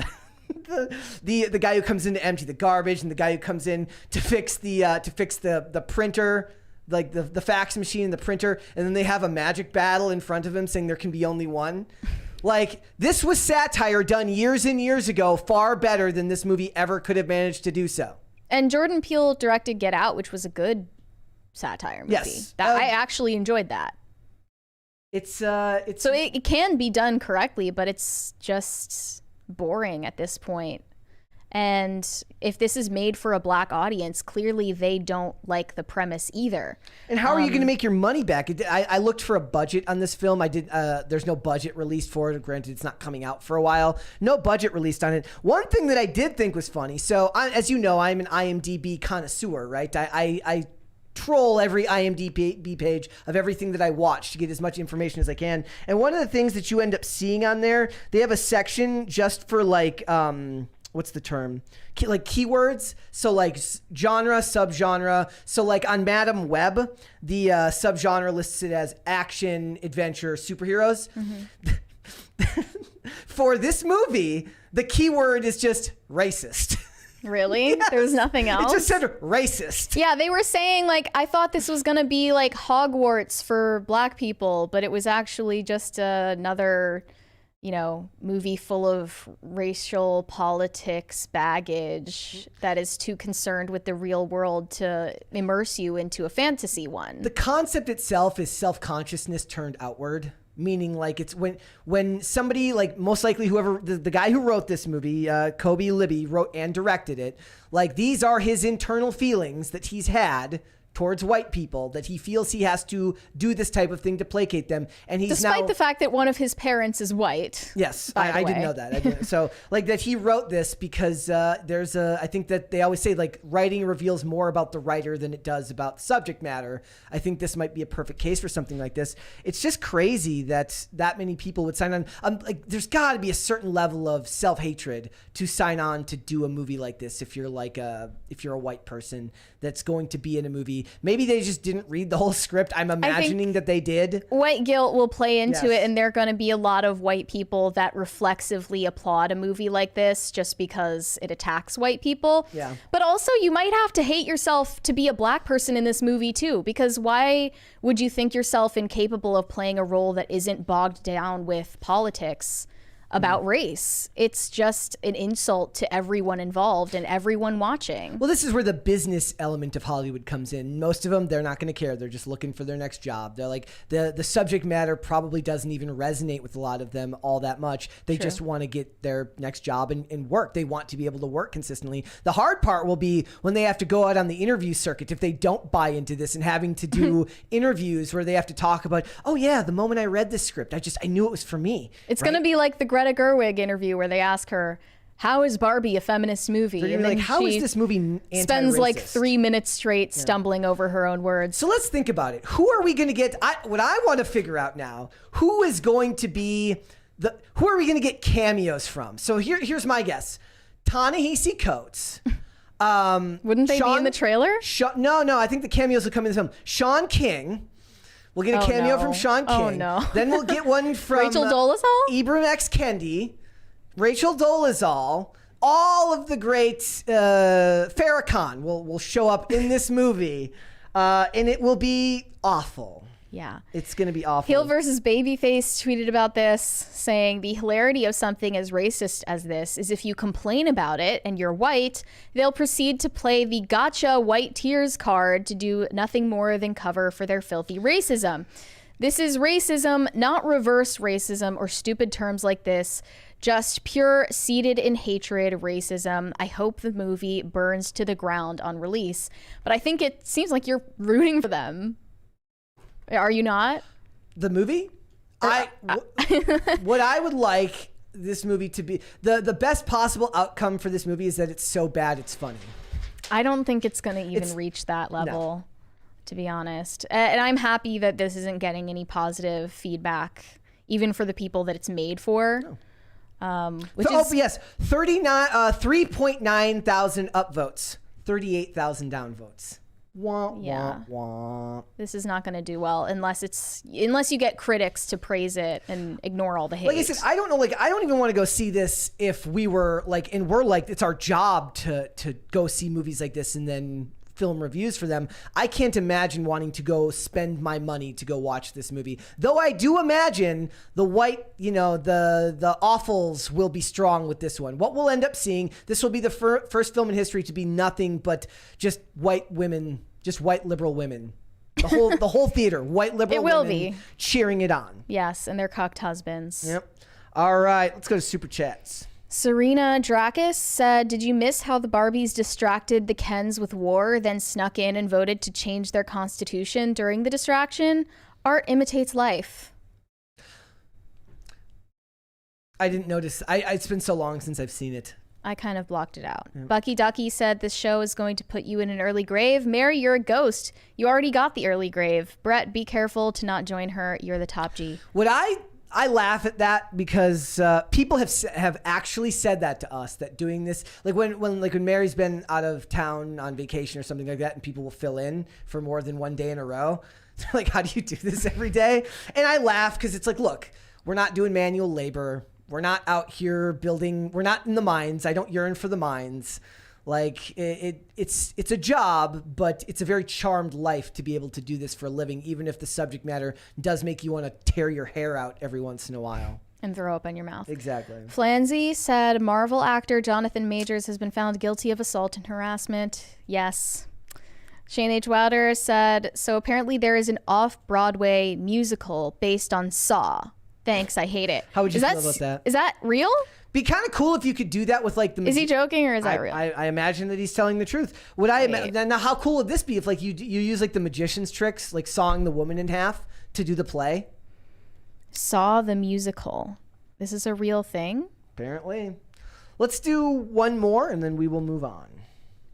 [SPEAKER 1] guy who comes in to empty the garbage, and the guy who comes in to fix the printer, like the fax machine and the printer, and then they have a magic battle in front of him saying there can be only one. Like, this was satire done years and years ago, far better than this movie ever could have managed to do so.
[SPEAKER 2] And Jordan Peele directed Get Out, which was a good satire movie.
[SPEAKER 1] Yes.
[SPEAKER 2] I actually enjoyed that. So it can be done correctly, but it's just boring at this point. And if this is made for a black audience, clearly they don't like the premise either.
[SPEAKER 1] And how are you going to make your money back? I looked for a budget on this film. There's no budget released for it. Granted, it's not coming out for a while. No budget released on it. One thing that I did think was funny. So as you know, I'm an IMDb connoisseur, right? I troll every IMDb page of everything that I watch to get as much information as I can. And one of the things that you end up seeing on there, they have a section just for like, what's the term? Like keywords. So like genre, subgenre. So like on Madam Web, the subgenre lists it as action, adventure, superheroes. Mm-hmm. For this movie, the keyword is just racist.
[SPEAKER 2] Really?
[SPEAKER 1] Yes.
[SPEAKER 2] There was nothing else?
[SPEAKER 1] It just said racist.
[SPEAKER 2] Yeah, they were saying, like, I thought this was going to be like Hogwarts for black people, but it was actually just another, movie full of racial politics baggage that is too concerned with the real world to immerse you into a fantasy one.
[SPEAKER 1] The concept itself is self-consciousness turned outward. Meaning like it's when somebody, like most likely whoever, the guy who wrote this movie, Kobe Libby, wrote and directed it, like these are his internal feelings that he's had towards white people, that he feels he has to do this type of thing to placate them. And he's
[SPEAKER 2] Despite the fact that one of his parents is white.
[SPEAKER 1] Yes, I didn't know that. So like that he wrote this because I think that they always say like writing reveals more about the writer than it does about the subject matter. I think this might be a perfect case for something like this. It's just crazy that many people would sign on. Like there's got to be a certain level of self-hatred to sign on to do a movie like this. If you're a white person that's going to be in a movie, maybe they just didn't read the whole script. I'm imagining that they did.
[SPEAKER 2] White guilt will play into it, and there are going to be a lot of white people that reflexively applaud a movie like this just because it attacks white people.
[SPEAKER 1] Yeah.
[SPEAKER 2] But also, you might have to hate yourself to be a black person in this movie too, because why would you think yourself incapable of playing a role that isn't bogged down with politics about race? It's just an insult to everyone involved and everyone watching.
[SPEAKER 1] Well, this is where the business element of Hollywood comes in. Most of them, they're not going to care. They're just looking for their next job. They're like, the subject matter probably doesn't even resonate with a lot of them all that much. They just want to get their next job and work. They want to be able to work consistently. The hard part will be when they have to go out on the interview circuit, if they don't buy into this and having to do interviews where they have to talk about, oh yeah, the moment I read this script, I knew it was for me.
[SPEAKER 2] It's going to be like the Greta Gerwig interview where they ask her, how is Barbie a feminist movie?
[SPEAKER 1] And then like, how is this movie anti-racist?
[SPEAKER 2] Spends like 3 minutes straight stumbling over her own words.
[SPEAKER 1] So let's think about it. Who are we going to get? What I want to figure out now, who is going to be who are we going to get cameos from? So here's my guess. Ta-Nehisi Coates.
[SPEAKER 2] Wouldn't they be in the trailer?
[SPEAKER 1] No, I think the cameos will come in the film. Sean King. We'll get a cameo from Sean King.
[SPEAKER 2] Oh, no.
[SPEAKER 1] Then we'll get one from
[SPEAKER 2] Rachel Dolezal?
[SPEAKER 1] Ibram X. Kendi, Rachel Dolezal. All of the great Farrakhan will show up in this movie, and it will be awful.
[SPEAKER 2] Yeah.
[SPEAKER 1] It's going to be awful.
[SPEAKER 2] Heel versus Babyface tweeted about this, saying the hilarity of something as racist as this is if you complain about it and you're white, they'll proceed to play the gotcha white tears card to do nothing more than cover for their filthy racism. This is racism, not reverse racism or stupid terms like this. Just pure, seated in hatred racism. I hope the movie burns to the ground on release. But I think it seems like you're rooting for them. Are you not?
[SPEAKER 1] The movie? What I would like this movie to be, the best possible outcome for this movie is that it's so bad it's funny.
[SPEAKER 2] I don't think it's going to even reach that level, to be honest. And I'm happy that this isn't getting any positive feedback, even for the people that it's made for. Yes, 3.9 thousand upvotes, 38,000 downvotes. Wah. This is not going to do well unless you get critics to praise it and ignore all the hate.
[SPEAKER 1] Like I said, I don't know. Like I don't even want to go see this if we were like, and we're like, it's our job to go see movies like this and then film reviews for them. I can't imagine wanting to go spend my money to go watch this movie. Though I do imagine the white, the awfuls will be strong with this one. What we'll end up seeing, this will be the first film in history to be nothing but just white women, just white liberal women. The whole theater, white liberal
[SPEAKER 2] It will
[SPEAKER 1] women
[SPEAKER 2] be.
[SPEAKER 1] cheering it on.
[SPEAKER 2] Yes, and their cucked husbands.
[SPEAKER 1] Yep. All right, let's go to Super Chats.
[SPEAKER 2] Serena Drakis said, did you miss how the Barbies distracted the Kens with war, then snuck in and voted to change their constitution during the distraction? Art imitates life.
[SPEAKER 1] I didn't notice. It's been so long since I've seen it.
[SPEAKER 2] I kind of blocked it out. Yep. Bucky Ducky said, this show is going to put you in an early grave. Mary, you're a ghost. You already got the early grave. Brett, be careful to not join her. You're the top G.
[SPEAKER 1] Would I laugh at that because people have actually said that to us, that doing this, like when Mary's been out of town on vacation or something like that, and people will fill in for more than one day in a row. They're like, how do you do this every day? And I laugh because it's like, look, we're not doing manual labor. We're not out here building. We're not in the mines. I don't yearn for the mines. Like it's a job, but it's a very charmed life to be able to do this for a living, even if the subject matter does make you want to tear your hair out every once in a while.
[SPEAKER 2] And throw up in your mouth.
[SPEAKER 1] Exactly.
[SPEAKER 2] Flanzy said, Marvel actor Jonathan Majors has been found guilty of assault and harassment. Yes. Shane H. Wilder said, so apparently there is an off-Broadway musical based on Saw. Thanks, I hate it.
[SPEAKER 1] How would you feel about that?
[SPEAKER 2] Is that real?
[SPEAKER 1] Be kind of cool if you could do that with like the.
[SPEAKER 2] Is he joking or is that real?
[SPEAKER 1] I imagine that he's telling the truth. Would I imagine now? How cool would this be if like you use like the magician's tricks, like sawing the woman in half to do the play?
[SPEAKER 2] Saw the musical. This is a real thing.
[SPEAKER 1] Apparently. Let's do one more and then we will move on.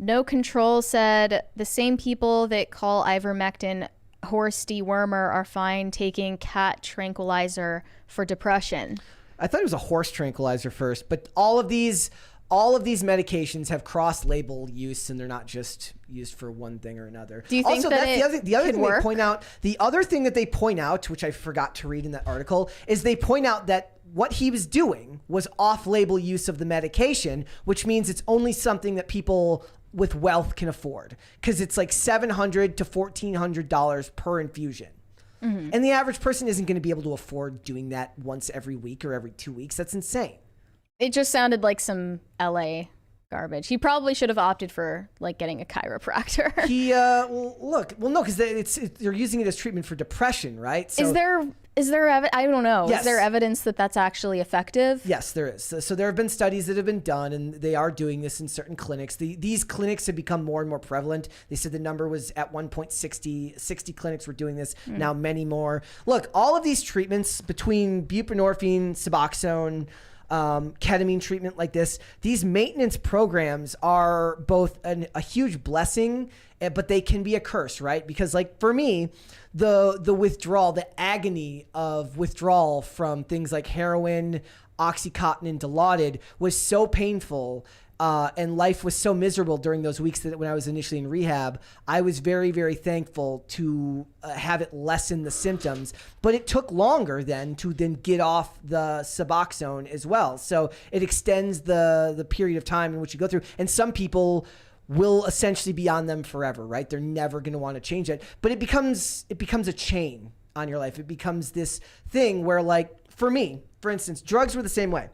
[SPEAKER 2] No Control said the same people that call ivermectin horse dewormer are fine taking cat tranquilizer for depression.
[SPEAKER 1] I thought it was a horse tranquilizer first, but all of these medications have cross-label use, and they're not just used for one thing or another.
[SPEAKER 2] Do you think
[SPEAKER 1] also,
[SPEAKER 2] that
[SPEAKER 1] that's the other thing
[SPEAKER 2] work?
[SPEAKER 1] they point out? The other thing that they point out, which I forgot to read in that article, is they point out that what he was doing was off-label use of the medication, which means it's only something that people with wealth can afford, because it's like $700 to $1,400 per infusion. Mm-hmm. And the average person isn't going to be able to afford doing that once every week or every 2 weeks. That's insane.
[SPEAKER 2] It just sounded like some LA garbage. He probably should have opted for like getting a chiropractor.
[SPEAKER 1] No, because they're using it as treatment for depression, right? So,
[SPEAKER 2] is there I don't know.
[SPEAKER 1] Yes.
[SPEAKER 2] Is there evidence that that's actually effective?
[SPEAKER 1] Yes, there is. So there have been studies that have been done, and they are doing this in certain clinics. These clinics have become more and more prevalent. They said the number was at 60 clinics were doing this. Now many more. Look, all of these treatments between buprenorphine, Suboxone, ketamine treatment like this, these maintenance programs are both a huge blessing, but they can be a curse, right? Because like for me, the withdrawal, the agony of withdrawal from things like heroin, Oxycontin, and Dilaudid was so painful. And life was so miserable during those weeks that when I was initially in rehab, I was very, very thankful to have it lessen the symptoms. But it took longer to get off the Suboxone as well. So it extends the period of time in which you go through. And some people will essentially be on them forever, right? They're never going to want to change it. But it becomes a chain on your life. It becomes this thing where, like, for me, for instance, drugs were the same way.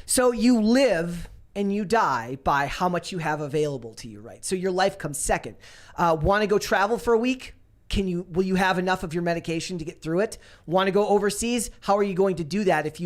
[SPEAKER 1] So you live and you die by how much you have available to you, right? So your life comes second. Want to go travel for a week? Will you have enough of your medication to get through it? Want to go overseas? How are you going to do that if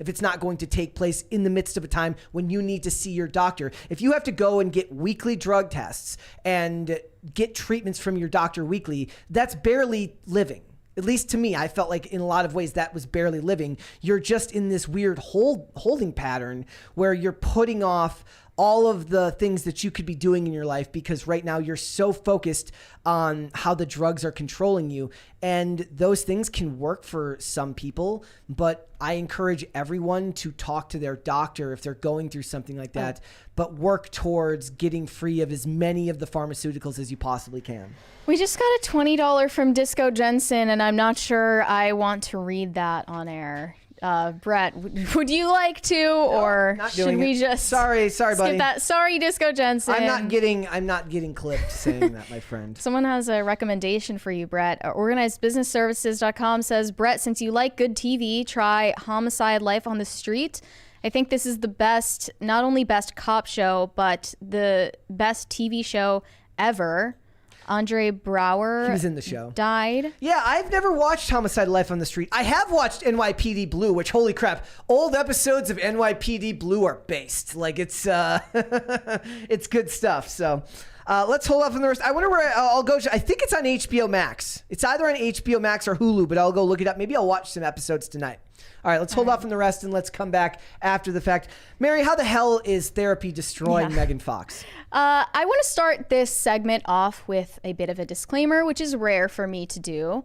[SPEAKER 1] it's not going to take place in the midst of a time when you need to see your doctor? If you have to go and get weekly drug tests and get treatments from your doctor weekly, that's barely living. At least to me, I felt like in a lot of ways that was barely living. You're just in this weird holding pattern where you're putting off all of the things that you could be doing in your life because right now you're so focused on how the drugs are controlling you. And those things can work for some people, but I encourage everyone to talk to their doctor if they're going through something like that, but work towards getting free of as many of the pharmaceuticals as you possibly can.
[SPEAKER 2] We just got a $20 from Disco Jensen, and I'm not sure I want to read that on air. Brett, would you like to, or
[SPEAKER 1] not
[SPEAKER 2] should
[SPEAKER 1] doing
[SPEAKER 2] we
[SPEAKER 1] it.
[SPEAKER 2] just
[SPEAKER 1] Sorry,
[SPEAKER 2] skip
[SPEAKER 1] buddy.
[SPEAKER 2] that? Sorry, Disco Jensen.
[SPEAKER 1] I'm not getting clipped saying that, my friend.
[SPEAKER 2] Someone has a recommendation for you, Brett. OrganizedBusinessServices.com says, Brett, since you like good TV, try Homicide: Life on the Street. I think this is the best, not only best cop show, but the best TV show ever. Andre Brower,
[SPEAKER 1] he was in the show,
[SPEAKER 2] died.
[SPEAKER 1] Yeah, I've never watched Homicide: Life on the Street. I have watched NYPD Blue, which, holy crap, old episodes of NYPD Blue are based. Like, it's it's good stuff. So let's hold off on the rest. I wonder where I'll go. I think it's on HBO Max. It's either on HBO Max or Hulu, but I'll go look it up. Maybe I'll watch some episodes tonight. All right, let's hold off on the rest and let's come back after the fact. Mary, how the hell is therapy destroying Megan Fox?
[SPEAKER 2] I want to start this segment off with a bit of a disclaimer, which is rare for me to do.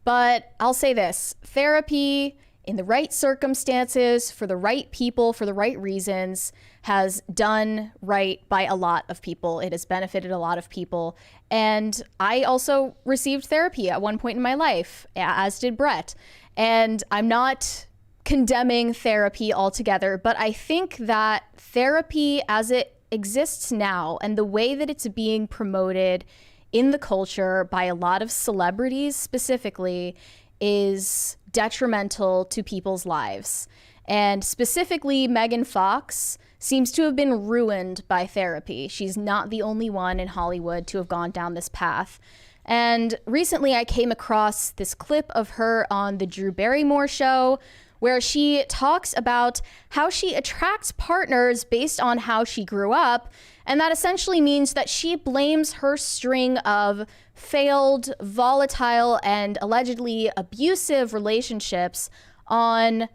[SPEAKER 2] But I'll say this. Therapy, in the right circumstances, for the right people, for the right reasons, has done right by a lot of people. It has benefited a lot of people. And I also received therapy at one point in my life, as did Brett. And I'm not condemning therapy altogether, but I think that therapy as it exists now and the way that it's being promoted in the culture by a lot of celebrities specifically is detrimental to people's lives. And specifically, Megan Fox seems to have been ruined by therapy. She's not the only one in Hollywood to have gone down this path. And recently I came across this clip of her on the Drew Barrymore show where she talks about how she attracts partners based on how she grew up. And that essentially means that she blames her string of failed, volatile, and allegedly abusive relationships on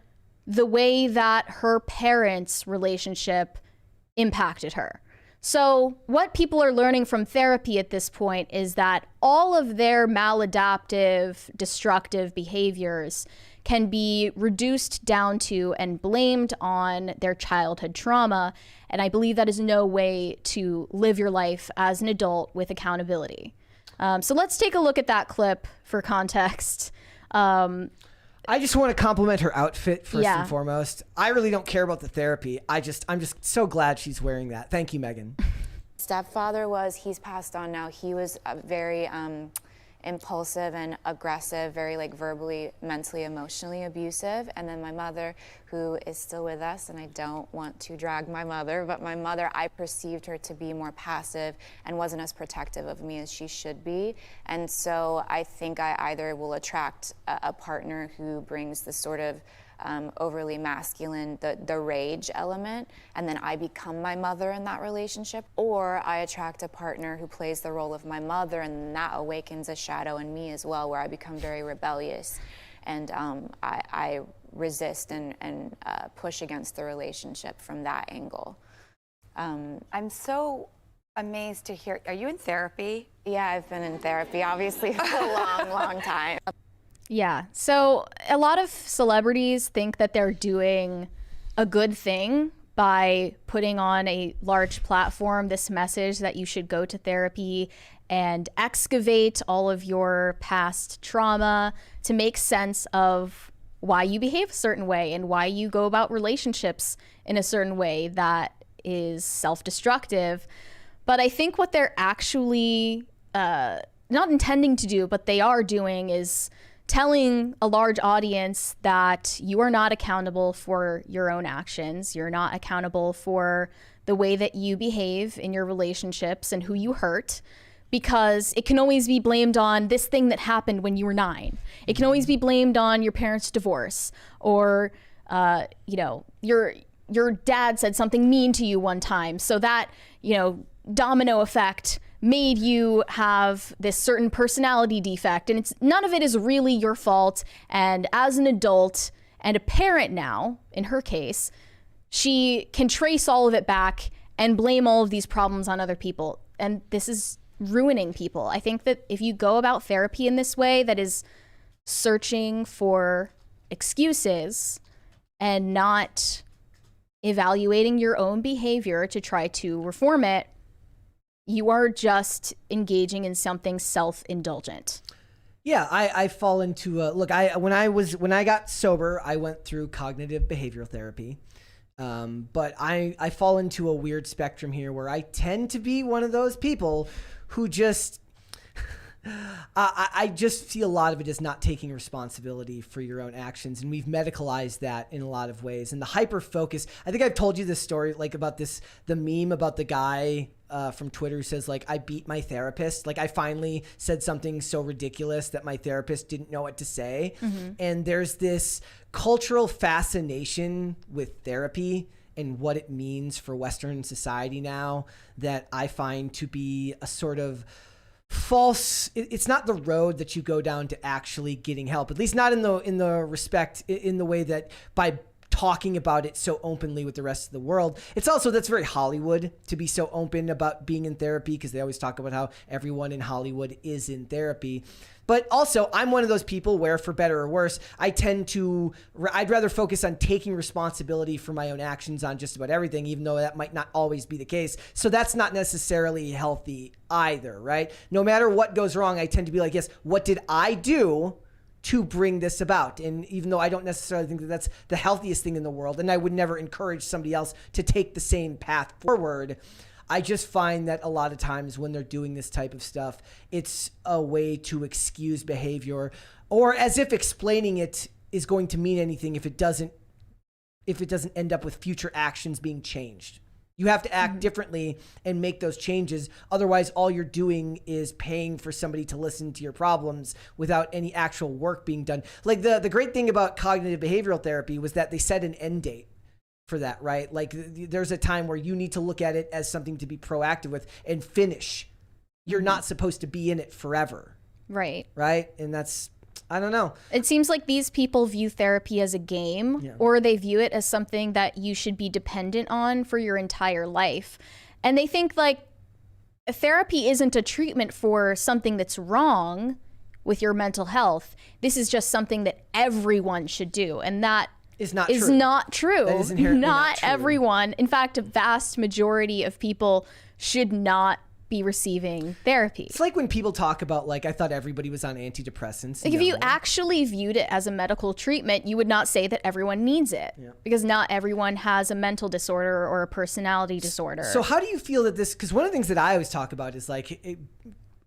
[SPEAKER 2] the way that her parents' relationship impacted her. So what people are learning from therapy at this point is that all of their maladaptive, destructive behaviors can be reduced down to and blamed on their childhood trauma. And I believe that is no way to live your life as an adult with accountability. So let's take a look at that clip for context.
[SPEAKER 1] I just want to compliment her outfit first and foremost. I really don't care about the therapy. I'm just so glad she's wearing that. Thank you, Megan.
[SPEAKER 6] Stepfather he's passed on now. He was very impulsive and aggressive, very like verbally, mentally, emotionally abusive. And then my mother, who is still with us, and I don't want to drag my mother, but my mother, I perceived her to be more passive and wasn't as protective of me as she should be. And so I think I either will attract a partner who brings this sort of overly masculine, the rage element, and then I become my mother in that relationship, or I attract a partner who plays the role of my mother, and that awakens a shadow in me as well, where I become very rebellious, and I resist and push against the relationship from that angle.
[SPEAKER 7] I'm so amazed to hear. Are you in therapy?
[SPEAKER 6] Yeah, I've been in therapy, obviously, for a long, long time.
[SPEAKER 2] Yeah. So a lot of celebrities think that they're doing a good thing by putting on a large platform this message that you should go to therapy and excavate all of your past trauma to make sense of why you behave a certain way and why you go about relationships in a certain way that is self-destructive. But I think what they're actually not intending to do, but they are doing, is telling a large audience that you are not accountable for your own actions. You're not accountable for the way that you behave in your relationships and who you hurt, because it can always be blamed on this thing that happened when you were 9. It can always be blamed on your parents' divorce, or your dad said something mean to you one time, so that, domino effect made you have this certain personality defect, and none of it is really your fault. And as an adult and a parent now, in her case, she can trace all of it back and blame all of these problems on other people. And this is ruining people. I think that if you go about therapy in this way, that is searching for excuses and not evaluating your own behavior to try to reform it, you are just engaging in something self-indulgent.
[SPEAKER 1] Yeah, I fall into look. When I got sober, I went through cognitive behavioral therapy, but I fall into a weird spectrum here where I tend to be one of those people who just I just see a lot of it as not taking responsibility for your own actions, and we've medicalized that in a lot of ways. And the hyper focus. I think I've told you this story, like about the meme about the guy from Twitter who says like, I beat my therapist. Like I finally said something so ridiculous that my therapist didn't know what to say. And there's this cultural fascination with therapy and what it means for Western society now that I find to be a sort of false. It's not the road that you go down to actually getting help, at least not in the way that by talking about it so openly with the rest of the world. It's also, that's very Hollywood to be so open about being in therapy, because they always talk about how everyone in Hollywood is in therapy. But also, I'm one of those people where, for better or worse, I'd rather focus on taking responsibility for my own actions on just about everything, even though that might not always be the case. So that's not necessarily healthy either, right? No matter what goes wrong, I tend to be like, yes, what did I do to bring this about? And even though I don't necessarily think that that's the healthiest thing in the world, and I would never encourage somebody else to take the same path forward, I just find that a lot of times when they're doing this type of stuff, it's a way to excuse behavior, or as if explaining it is going to mean anything if it doesn't end up with future actions being changed. You have to act differently and make those changes. Otherwise, all you're doing is paying for somebody to listen to your problems without any actual work being done. Like the great thing about cognitive behavioral therapy was that they set an end date for that, right? Like there's a time where you need to look at it as something to be proactive with and finish. You're not supposed to be in it forever.
[SPEAKER 2] Right.
[SPEAKER 1] Right? And that's, I don't know.
[SPEAKER 2] It seems like these people view therapy as a game, or they view it as something that you should be dependent on for your entire life. And they think like therapy isn't a treatment for something that's wrong with your mental health. This is just something that everyone should do. And that is not true.
[SPEAKER 1] That is inherently
[SPEAKER 2] not
[SPEAKER 1] true.
[SPEAKER 2] Everyone. In fact, a vast majority of people should not be receiving therapy.
[SPEAKER 1] It's like when people talk about, like, I thought everybody was on antidepressants.
[SPEAKER 2] Like, if you actually viewed it as a medical treatment, you would not say that everyone needs it, because not everyone has a mental disorder or a personality disorder.
[SPEAKER 1] So how do you feel that this, because one of the things that I always talk about is like,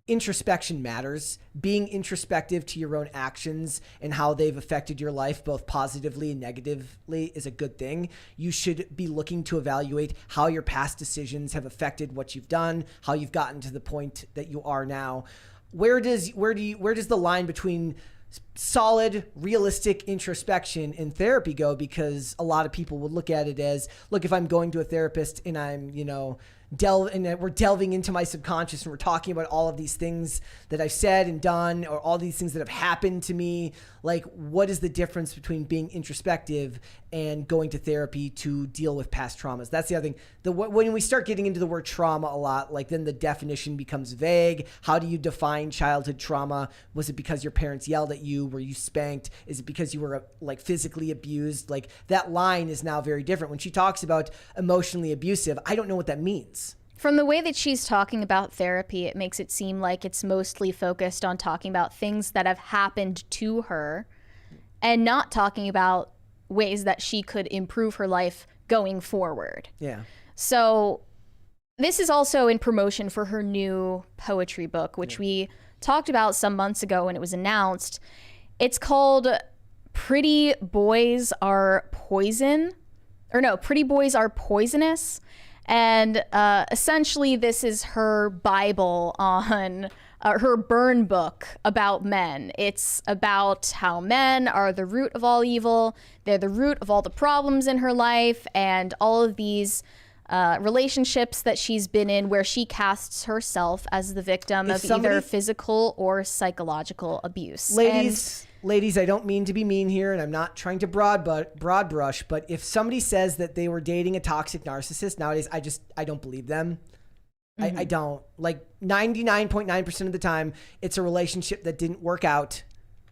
[SPEAKER 1] introspection matters. Being introspective to your own actions and how they've affected your life, both positively and negatively, is a good thing. You should be looking to evaluate how your past decisions have affected what you've done, how you've gotten to the point that you are now. Where does the line between solid, realistic introspection and therapy go? Because a lot of people would look at it as, look, if I'm going to a therapist and I'm, we're delving into my subconscious and we're talking about all of these things that I've said and done, or all these things that have happened to me. Like, what is the difference between being introspective and going to therapy to deal with past traumas? That's the other thing. When we start getting into the word trauma a lot, like, then the definition becomes vague. How do you define childhood trauma? Was it because your parents yelled at you? Were you spanked? Is it because you were like physically abused? Like, that line is now very different. When she talks about emotionally abusive, I don't know what that means.
[SPEAKER 2] From the way that she's talking about therapy, it makes it seem like it's mostly focused on talking about things that have happened to her and not talking about ways that she could improve her life going forward.
[SPEAKER 1] Yeah.
[SPEAKER 2] So this is also in promotion for her new poetry book, which we talked about some months ago when it was announced. It's called Pretty Boys Are Poison, or no, Pretty Boys Are Poisonous. And essentially, this is her Bible on her burn book about men. It's about how men are the root of all evil. They're the root of all the problems in her life, and all of these relationships that she's been in where she casts herself as the victim of either physical or psychological abuse.
[SPEAKER 1] Ladies, I don't mean to be mean here, and I'm not trying to broad brush, but if somebody says that they were dating a toxic narcissist nowadays, I don't believe them. I don't. Like, 99.9% of the time, it's a relationship that didn't work out,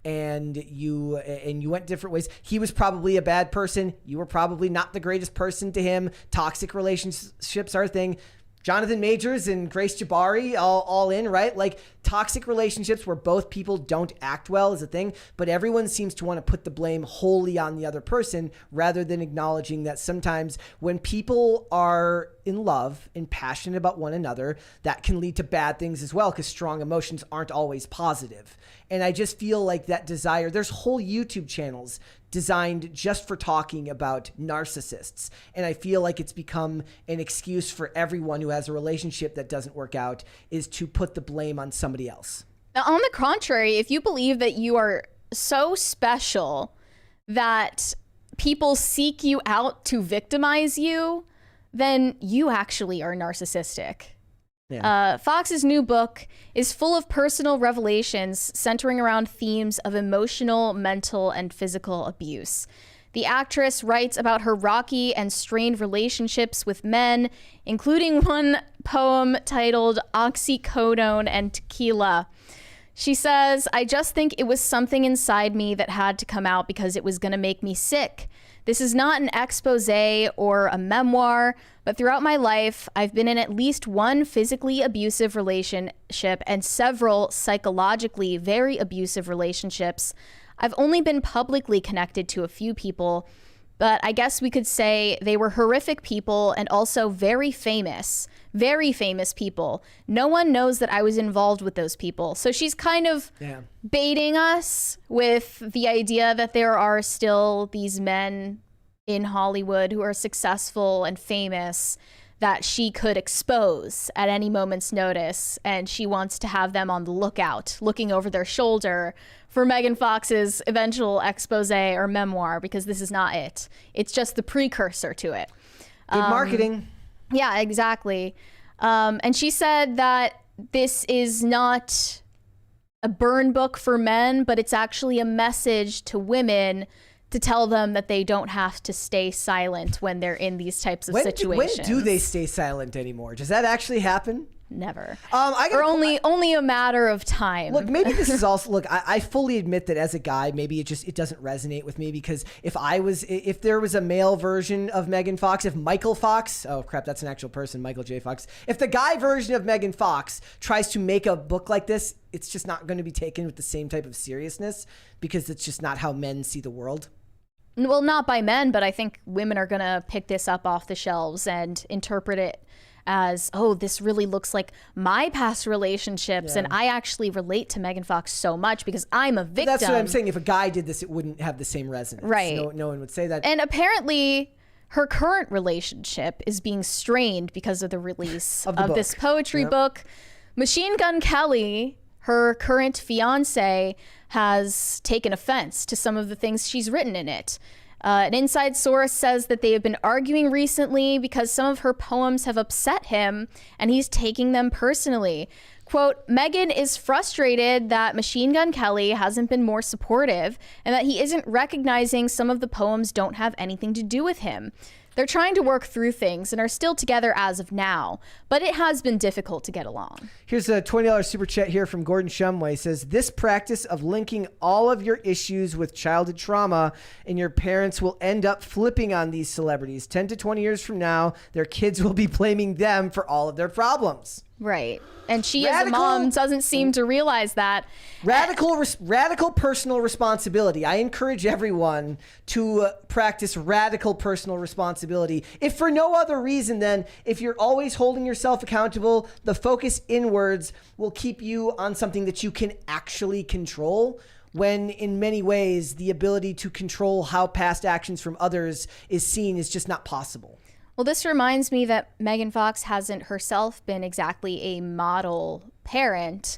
[SPEAKER 1] and you went different ways. He was probably a bad person. You were probably not the greatest person to him. Toxic relationships are a thing. Jonathan Majors and Grace Jabari all in, right? Like toxic relationships where both people don't act well is a thing, but everyone seems to want to put the blame wholly on the other person rather than acknowledging that sometimes when people are in love and passionate about one another, that can lead to bad things as well, because strong emotions aren't always positive. And I just feel like that desire, there's whole YouTube channels designed just for talking about narcissists. And I feel like it's become an excuse for everyone who has a relationship that doesn't work out is to put the blame on somebody else.
[SPEAKER 2] Now, on the contrary, if you believe that you are so special that people seek you out to victimize you, then you actually are narcissistic. Yeah. Fox's new book is full of personal revelations centering around themes of emotional, mental, and physical abuse. The actress writes about her rocky and strained relationships with men, including one poem titled Oxycodone and Tequila. She says, "I just think it was something inside me that had to come out because it was going to make me sick. This is not an expose or a memoir, but throughout my life, I've been in at least one physically abusive relationship and several psychologically very abusive relationships. I've only been publicly connected to a few people, but I guess we could say they were horrific people and also very famous people. No one knows that I was involved with those people." So she's kind of baiting us with the idea that there are still these men in Hollywood who are successful and famous that she could expose at any moment's notice. And she wants to have them on the lookout, looking over their shoulder for Megan Fox's eventual expose or memoir, because this is not it. It's just the precursor to it.
[SPEAKER 1] Good marketing.
[SPEAKER 2] Yeah, exactly. And she said that this is not a burn book for men, but it's actually a message to women to tell them that they don't have to stay silent when they're in these types of situations.
[SPEAKER 1] When do they stay silent anymore? Does that actually happen?
[SPEAKER 2] Never.
[SPEAKER 1] Or
[SPEAKER 2] only a matter of time.
[SPEAKER 1] Look, maybe this is also, look, I fully admit that as a guy, maybe it doesn't resonate with me, because if there was a male version of Megan Fox, if Michael Fox, oh crap, that's an actual person, Michael J. Fox. If the guy version of Megan Fox tries to make a book like this, it's just not going to be taken with the same type of seriousness, because it's just not how men see the world.
[SPEAKER 2] Well, not by men, but I think women are going to pick this up off the shelves and interpret it as, oh, this really looks like my past relationships. And I actually relate to Megan Fox so much because I'm a victim.
[SPEAKER 1] That's what I'm saying. If a guy did this, it wouldn't have the same resonance.
[SPEAKER 2] Right.
[SPEAKER 1] No one would say that.
[SPEAKER 2] And apparently her current relationship is being strained because of the release of this poetry book. Machine Gun Kelly, her current fiance, has taken offense to some of the things she's written in it. An inside source says that they have been arguing recently because some of her poems have upset him and he's taking them personally. Quote, Megan is frustrated that Machine Gun Kelly hasn't been more supportive and that he isn't recognizing some of the poems don't have anything to do with him. They're trying to work through things and are still together as of now, but it has been difficult to get along.
[SPEAKER 1] Here's a $20 super chat here from Gordon Shumway. He says, this practice of linking all of your issues with childhood trauma and your parents will end up flipping on these celebrities. 10 to 20 years from now, their kids will be blaming them for all of their problems.
[SPEAKER 2] Right. And she as a mom doesn't seem to realize that.
[SPEAKER 1] Radical personal responsibility. I encourage everyone to practice radical personal responsibility. If for no other reason than if you're always holding yourself accountable, the focus inwards will keep you on something that you can actually control, when in many ways the ability to control how past actions from others is seen is just not possible.
[SPEAKER 2] Well, this reminds me that Megan Fox hasn't herself been exactly a model parent.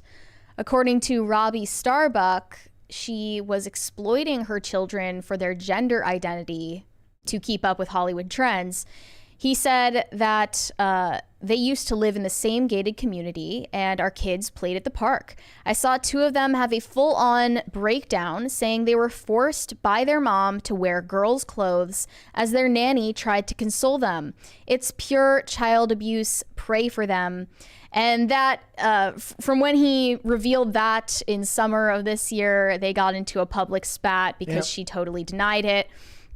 [SPEAKER 2] According to Robbie Starbuck, she was exploiting her children for their gender identity to keep up with Hollywood trends. He said that they used to live in the same gated community and our kids played at the park. I saw two of them have a full-on breakdown saying they were forced by their mom to wear girls' clothes as their nanny tried to console them. It's pure child abuse. Pray for them. And that, from when he revealed that in summer of this year, they got into a public spat because she totally denied it.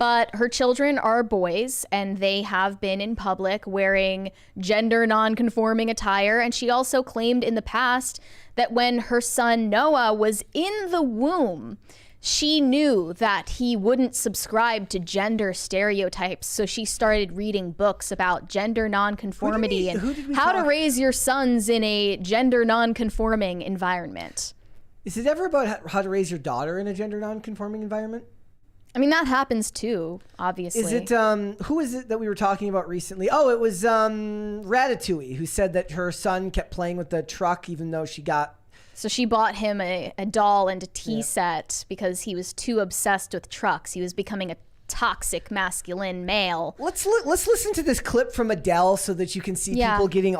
[SPEAKER 2] But her children are boys, and they have been in public wearing gender non-conforming attire. And she also claimed in the past that when her son Noah was in the womb, she knew that he wouldn't subscribe to gender stereotypes. So she started reading books about gender nonconformity and how to raise your sons in a gender non-conforming environment.
[SPEAKER 1] Is it ever about how to raise your daughter in a gender non-conforming environment?
[SPEAKER 2] I mean, that happens too, obviously.
[SPEAKER 1] Is it, who is it that we were talking about recently? Oh, it was Ratatouille, who said that her son kept playing with the truck even though she got...
[SPEAKER 2] So she bought him a doll and a tea set because he was too obsessed with trucks. He was becoming a toxic masculine male.
[SPEAKER 1] Let's listen to this clip from Adele so that you can see people taking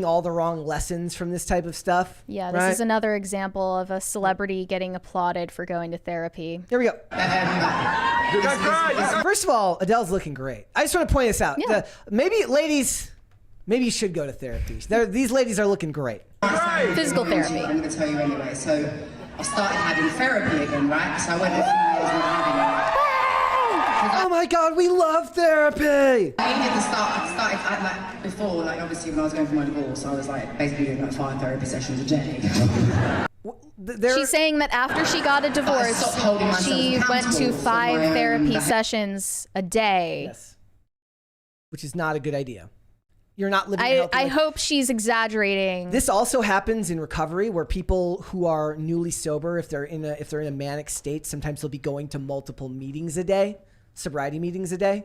[SPEAKER 1] all the wrong lessons from this type of stuff.
[SPEAKER 2] Yeah, this is another example of a celebrity getting applauded for going to therapy.
[SPEAKER 1] Here we go. First of all, Adele's looking great. I just want to point this out.
[SPEAKER 2] Yeah.
[SPEAKER 1] Maybe you should go to therapy. These ladies are looking great.
[SPEAKER 2] Physical therapy.
[SPEAKER 8] I'm going to tell you anyway. So I started having therapy again, right? So I went a few years without having it.
[SPEAKER 1] Oh my God, we love therapy.
[SPEAKER 8] I did the start. I started like before, like obviously when I was going through my divorce, I was like basically doing like 5 therapy sessions a day.
[SPEAKER 2] She's saying that after she got a divorce, she went to 5 therapy sessions a day.
[SPEAKER 1] Yes. Which is not a good idea. You're not living a healthy life.
[SPEAKER 2] I hope she's exaggerating.
[SPEAKER 1] This also happens in recovery, where people who are newly sober, if they're in a manic state, sometimes they'll be going to multiple meetings a day, sobriety meetings a day.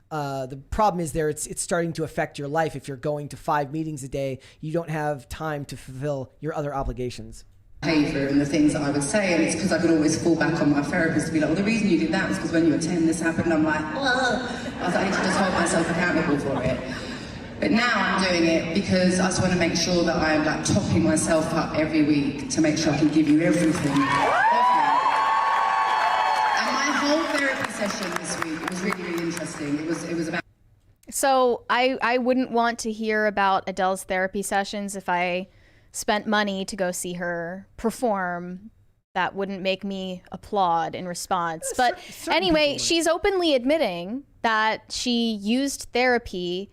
[SPEAKER 1] The problem is it's starting to affect your life. If you're going to 5 meetings a day, you don't have time to fulfill your other obligations.
[SPEAKER 8] Behavior and the things that I would say, and it's because I could always fall back on my therapist to be like, well, the reason you did that was because when you were 10 this happened, and I'm like, ugh. I was like, I need to just hold myself accountable for it. But now I'm doing it because I just want to make sure that I'm like topping myself up every week to make sure I can give you everything. And my whole therapy session this week, it was really, really interesting. It was about...
[SPEAKER 2] So I wouldn't want to hear about Adele's therapy sessions if I spent money to go see her perform. That wouldn't make me applaud in response. But anyway, she's openly admitting that she used therapy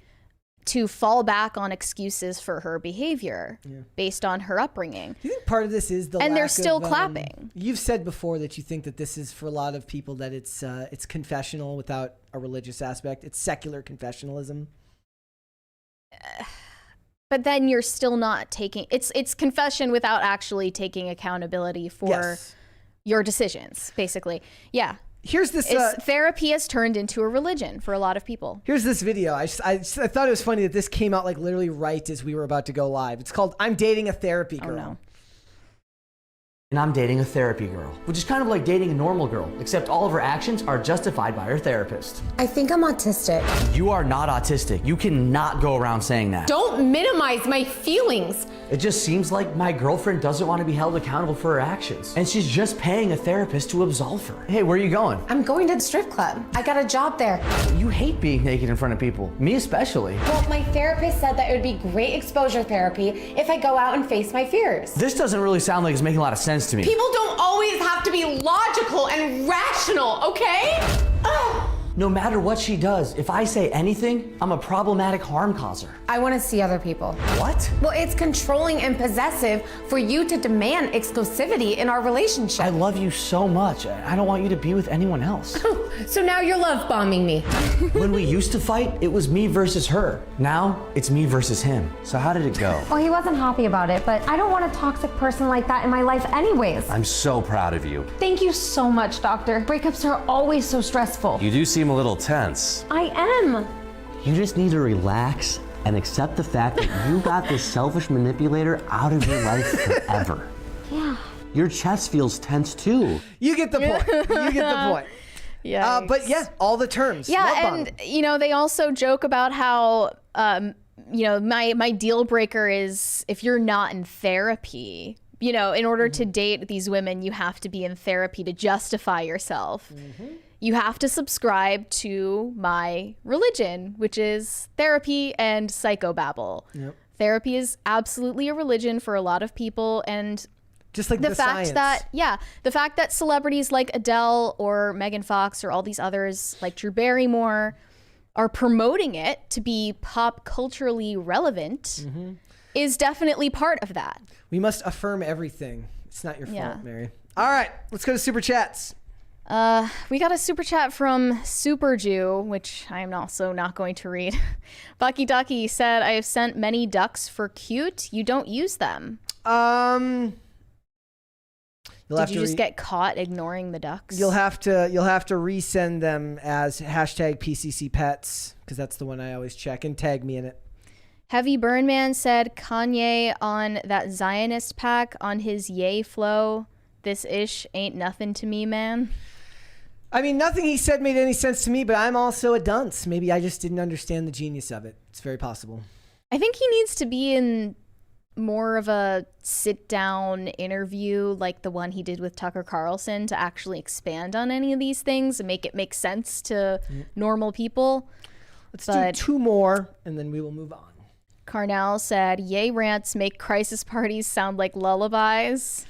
[SPEAKER 2] to fall back on excuses for her behavior based on her upbringing.
[SPEAKER 1] Do you think part of this is the
[SPEAKER 2] and they're
[SPEAKER 1] lack
[SPEAKER 2] still
[SPEAKER 1] of,
[SPEAKER 2] clapping.
[SPEAKER 1] You've said before that you think that this is for a lot of people that it's confessional without a religious aspect. It's secular confessionalism.
[SPEAKER 2] But then you're still not taking it's confession without actually taking accountability for your decisions, basically. Yeah.
[SPEAKER 1] Here's this.
[SPEAKER 2] Therapy has turned into a religion for a lot of people.
[SPEAKER 1] Here's this video. I thought it was funny that this came out like literally right as we were about to go live. It's called "I'm Dating a Therapy Girl."
[SPEAKER 2] Oh, no.
[SPEAKER 9] And I'm dating a therapy girl, which is kind of like dating a normal girl, except all of her actions are justified by her therapist.
[SPEAKER 10] I think I'm autistic.
[SPEAKER 9] You are not autistic. You cannot go around saying that.
[SPEAKER 10] Don't minimize my feelings.
[SPEAKER 9] It just seems like my girlfriend doesn't want to be held accountable for her actions. And she's just paying a therapist to absolve her. Hey, where are you going?
[SPEAKER 10] I'm going to the strip club. I got a job there.
[SPEAKER 9] You hate being naked in front of people. Me especially.
[SPEAKER 10] Well, my therapist said that it would be great exposure therapy if I go out and face my fears.
[SPEAKER 9] This doesn't really sound like it's making a lot of sense to me.
[SPEAKER 10] People don't always have to be logical and rational, okay? Ugh.
[SPEAKER 9] No matter what she does, if I say anything, I'm a problematic harm causer.
[SPEAKER 10] I want to see other people.
[SPEAKER 9] What?
[SPEAKER 10] Well, it's controlling and possessive for you to demand exclusivity in our relationship.
[SPEAKER 9] I love you so much. I don't want you to be with anyone else.
[SPEAKER 10] So now you're love bombing me.
[SPEAKER 9] When we used to fight, it was me versus her. Now, it's me versus him. So how did it go?
[SPEAKER 11] Well, he wasn't happy about it, but I don't want a toxic person like that in my life anyways.
[SPEAKER 12] I'm so proud of you.
[SPEAKER 11] Thank you so much, doctor. Breakups are always so stressful.
[SPEAKER 12] You do seem a little tense.
[SPEAKER 11] I am.
[SPEAKER 9] You just need to relax and accept the fact that you got this selfish manipulator out of your life forever.
[SPEAKER 11] Yeah.
[SPEAKER 9] Your chest feels tense too.
[SPEAKER 1] You get the point. You get the point.
[SPEAKER 2] Yeah.
[SPEAKER 1] But yeah, all the terms.
[SPEAKER 2] Yeah,
[SPEAKER 1] Love
[SPEAKER 2] and
[SPEAKER 1] bombing.
[SPEAKER 2] you know, they also joke about how you know, my deal breaker is if you're not in therapy. You know, in order to date these women, you have to be in therapy to justify yourself. You have to subscribe to my religion, which is therapy and psychobabble. Therapy is absolutely a religion for a lot of people, and
[SPEAKER 1] Just like
[SPEAKER 2] the fact
[SPEAKER 1] science.
[SPEAKER 2] the fact that celebrities like Adele or Megan Fox or all these others like Drew Barrymore are promoting it to be pop culturally relevant is definitely part of that.
[SPEAKER 1] We must affirm everything. It's not your fault, Mary. All right, let's go to Super Chats.
[SPEAKER 2] We got a super chat from Super Jew, which I'm also not going to read. Bucky Ducky said, I have sent many ducks for cute. You don't use them. Did you just get caught ignoring the ducks?
[SPEAKER 1] You'll have to resend them as hashtag PCC Pets, because that's the one I always check, and tag me in it.
[SPEAKER 2] Heavy Burn Man said Kanye on that Zionist pack on his yay flow. This ish ain't nothing to me, man.
[SPEAKER 1] I mean, nothing he said made any sense to me, but I'm also a dunce. Maybe I just didn't understand the genius of it. It's very possible.
[SPEAKER 2] I think he needs to be in more of a sit-down interview like the one he did with Tucker Carlson to actually expand on any of these things and make it make sense to normal people.
[SPEAKER 1] Let's do 2 more, and then we will move on.
[SPEAKER 2] Carnell said, yay rants make crisis parties sound like lullabies.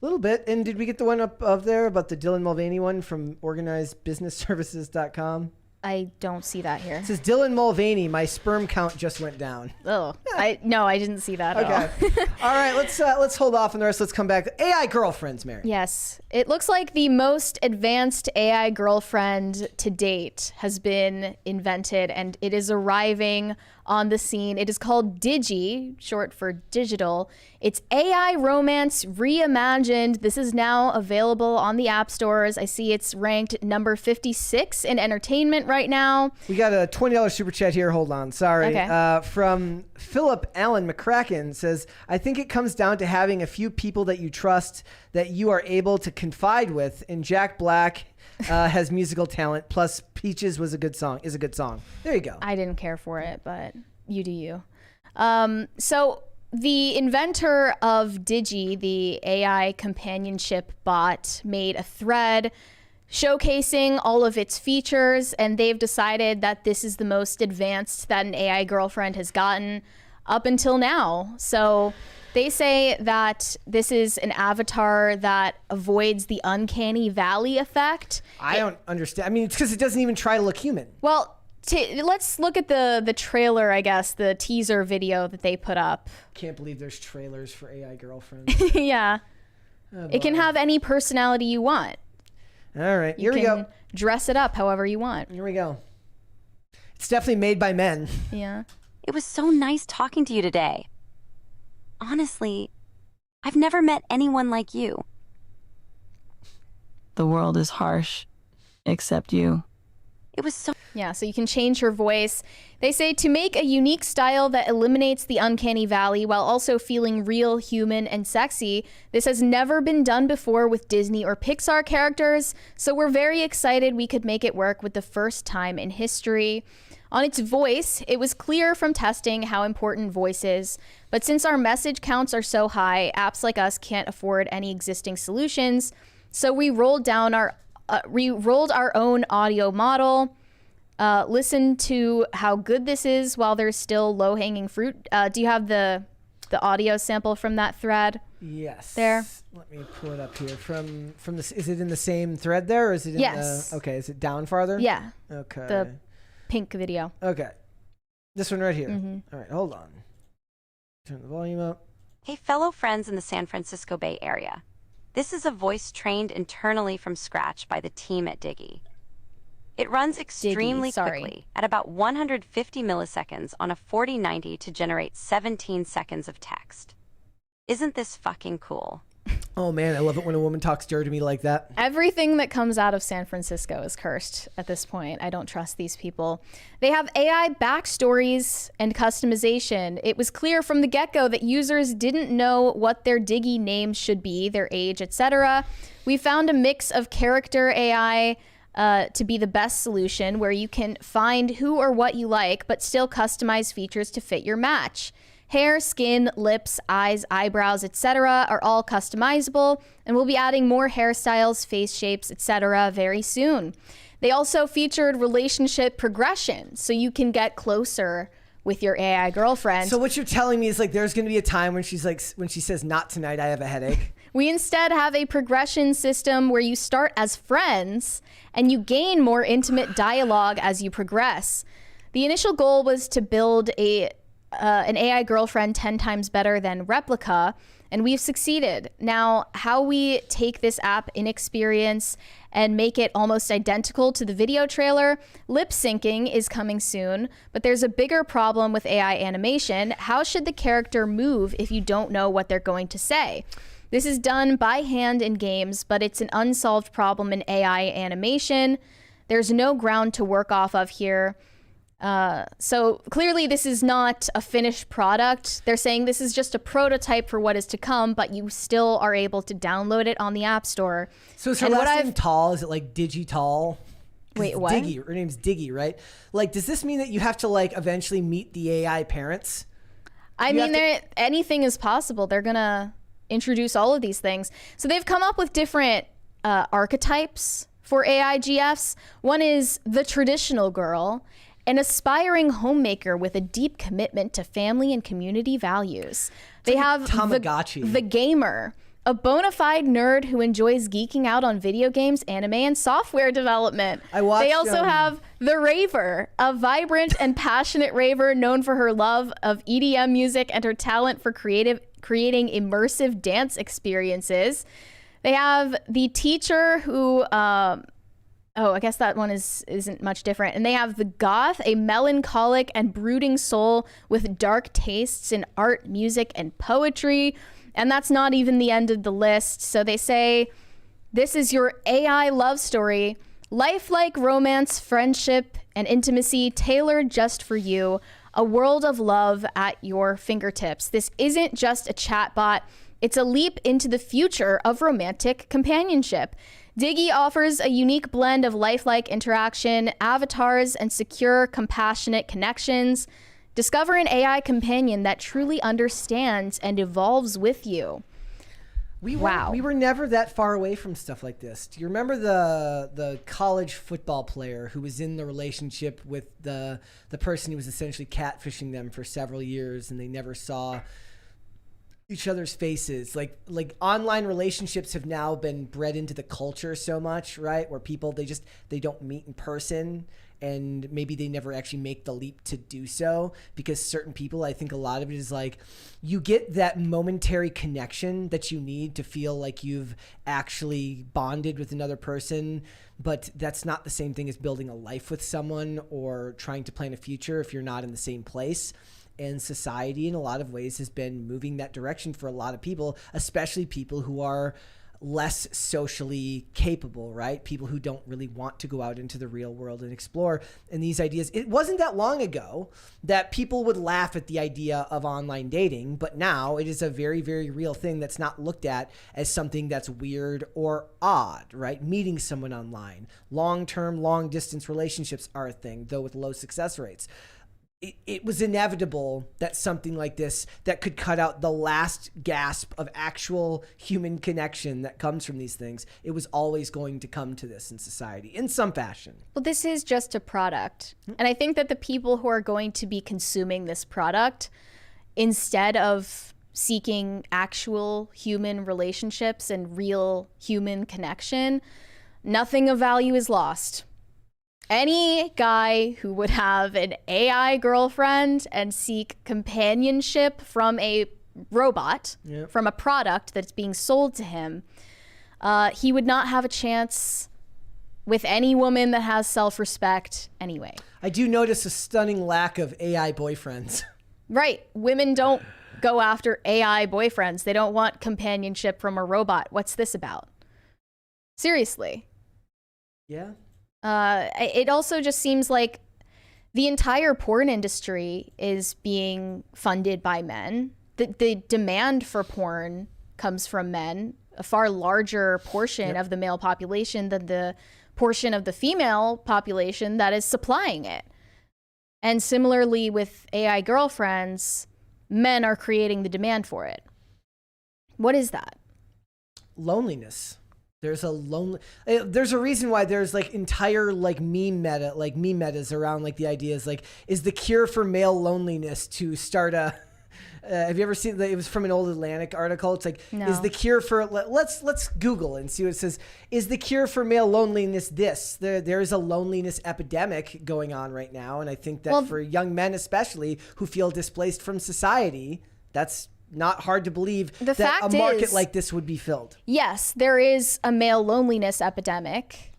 [SPEAKER 1] A little bit. And did we get the one up there about the Dylan Mulvaney one from organizedbusinessservices.com?
[SPEAKER 2] I don't see that here.
[SPEAKER 1] It says, Dylan Mulvaney, my sperm count just went down.
[SPEAKER 2] Oh, I didn't see that at all.
[SPEAKER 1] All right, let's hold off on the rest. Let's come back. AI girlfriends, Mary.
[SPEAKER 2] Yes. It looks like the most advanced AI girlfriend to date has been invented, and it is arriving on the scene. It is called Digi, short for digital. It's AI romance reimagined. This is now available on the app stores. I see it's ranked number 56 in entertainment right now.
[SPEAKER 1] We got a $20 super chat here. Hold on. Sorry.
[SPEAKER 2] Okay.
[SPEAKER 1] From Philip Allen McCracken says, I think it comes down to having a few people that you trust that you are able to confide with. And Jack Black has musical talent. Plus, Peaches is a good song. There you go.
[SPEAKER 2] I didn't care for it, but you do you. So the inventor of Digi, the AI companionship bot, made a thread showcasing all of its features, and they've decided that this is the most advanced that an AI girlfriend has gotten up until now. So they say that this is an avatar that avoids the uncanny valley effect.
[SPEAKER 1] I don't understand. I mean, it's because it doesn't even try to look human.
[SPEAKER 2] Well, let's look at the trailer, I guess, the teaser video that they put up.
[SPEAKER 1] Can't believe there's trailers for AI girlfriends.
[SPEAKER 2] Yeah.
[SPEAKER 1] Oh,
[SPEAKER 2] it can have any personality you want.
[SPEAKER 1] All right,
[SPEAKER 2] here we go. Dress it up however you want.
[SPEAKER 1] Here we go. It's definitely made by men.
[SPEAKER 2] Yeah.
[SPEAKER 13] It was so nice talking to you today. Honestly, I've never met anyone like you.
[SPEAKER 14] The world is harsh, except you.
[SPEAKER 13] It was so...
[SPEAKER 2] Yeah, so you can change her voice. They say to make a unique style that eliminates the uncanny valley while also feeling real, human, and sexy. This has never been done before with Disney or Pixar characters, so we're very excited we could make it work with the first time in history. On its voice, it was clear from testing how important voice is, but since our message counts are so high, apps like us can't afford any existing solutions, so we rolled our own audio model. Listen to how good this is while there's still low-hanging fruit. Do you have the audio sample from that thread?
[SPEAKER 1] Yes.
[SPEAKER 2] There.
[SPEAKER 1] Let me pull it up here. From this, is it in the same thread there, or is it in
[SPEAKER 2] yes.
[SPEAKER 1] Okay, is it down farther?
[SPEAKER 2] Yeah.
[SPEAKER 1] Okay.
[SPEAKER 2] The pink video.
[SPEAKER 1] Okay. This one right here.
[SPEAKER 2] Mm-hmm.
[SPEAKER 1] All right, hold on. Turn the volume up.
[SPEAKER 13] Hey, fellow friends in the San Francisco Bay Area. This is a voice trained internally from scratch by the team at Digi. It runs extremely quickly at about 150 milliseconds on a 4090 to generate 17 seconds of text. Isn't this fucking cool?
[SPEAKER 1] Oh man, I love it when a woman talks dirty to me like that.
[SPEAKER 2] Everything that comes out of San Francisco is cursed at this point. I don't trust these people. They have AI backstories and customization. It was clear from the get-go that users didn't know what their Digi names should be, their age, etc. We found a mix of character AI to be the best solution, where you can find who or what you like, but still customize features to fit your match. Hair, skin, lips, eyes, eyebrows, etc. are all customizable, and we'll be adding more hairstyles, face shapes, etc. very soon. They also featured relationship progression, so you can get closer with your AI girlfriend.
[SPEAKER 1] So what you're telling me is like there's going to be a time when she's like, when she says, "Not tonight, I have a headache."
[SPEAKER 2] We instead have a progression system where you start as friends and you gain more intimate dialogue as you progress. The initial goal was to build an AI girlfriend 10 times better than Replica, and we've succeeded. Now, how we take this app in experience and make it almost identical to the video trailer, lip syncing is coming soon, but there's a bigger problem with AI animation. How should the character move if you don't know what they're going to say? This is done by hand in games, but it's an unsolved problem in AI animation. There's no ground to work off of here. So clearly this is not a finished product. They're saying this is just a prototype for what is to come, but you still are able to download it on the App Store.
[SPEAKER 1] So is her last name Tall? Is it like Digital?
[SPEAKER 2] Wait, what?
[SPEAKER 1] Diggy. Her name's Diggy, right? Like, does this mean that you have to like eventually meet the AI parents?
[SPEAKER 2] I mean, anything is possible. They're gonna introduce all of these things. So they've come up with different archetypes for AI GFs. One is the traditional girl, an aspiring homemaker with a deep commitment to family and community values. They have
[SPEAKER 1] Tamagotchi.
[SPEAKER 2] The gamer, a bona fide nerd who enjoys geeking out on video games, anime, and software development. They also have the raver, a vibrant and passionate raver known for her love of EDM music and her talent for creating immersive dance experiences. They have the teacher who... Oh, I guess that one isn't much different. And they have the goth, a melancholic and brooding soul with dark tastes in art, music, and poetry. And that's not even the end of the list. So they say, this is your AI love story, lifelike romance, friendship, and intimacy tailored just for you, a world of love at your fingertips. This isn't just a chatbot. It's a leap into the future of romantic companionship. Diggy offers a unique blend of lifelike interaction, avatars, and secure, compassionate connections. Discover an AI companion that truly understands and evolves with you.
[SPEAKER 1] We were never that far away from stuff like this. Do you remember the college football player who was in the relationship with the person who was essentially catfishing them for several years, and they never saw each other's faces? Like online relationships have now been bred into the culture so much, right? Where people, they don't meet in person, and maybe they never actually make the leap to do so, because certain people, I think a lot of it is like, you get that momentary connection that you need to feel like you've actually bonded with another person, but that's not the same thing as building a life with someone or trying to plan a future if you're not in the same place. And society in a lot of ways has been moving that direction for a lot of people, especially people who are less socially capable, right? People who don't really want to go out into the real world and explore. And these ideas, it wasn't that long ago that people would laugh at the idea of online dating, but now it is a very, very real thing that's not looked at as something that's weird or odd, right? Meeting someone online, long-term, long-distance relationships are a thing, though with low success rates. It was inevitable that something like this that could cut out the last gasp of actual human connection that comes from these things, it was always going to come to this in society in some fashion.
[SPEAKER 2] Well, this is just a product. And I think that the people who are going to be consuming this product, instead of seeking actual human relationships and real human connection, nothing of value is lost. Any guy who would have an AI girlfriend and seek companionship from a robot, from a product that's being sold to him, he would not have a chance with any woman that has self-respect anyway.
[SPEAKER 1] I do notice a stunning lack of AI boyfriends.
[SPEAKER 2] Right. Women don't go after AI boyfriends. They don't want companionship from a robot. What's this about? Seriously.
[SPEAKER 1] Yeah.
[SPEAKER 2] It also just seems like the entire porn industry is being funded by men. The demand for porn comes from men, a far larger portion of the male population than the portion of the female population that is supplying it. And similarly with AI girlfriends, men are creating the demand for it. What is that?
[SPEAKER 1] Loneliness. There's a reason why there's like entire like meme metas around like the idea is like, is the cure for male loneliness to start a Have you ever seen it was from an old Atlantic article? It's like,
[SPEAKER 2] No.
[SPEAKER 1] is the cure for, let's Google and see what it says. Is the cure for male loneliness this? There is a loneliness epidemic going on right now. And I think that for young men, especially who feel displaced from society, that's not hard to believe that a market like this would be filled.
[SPEAKER 2] Yes, there is a male loneliness epidemic,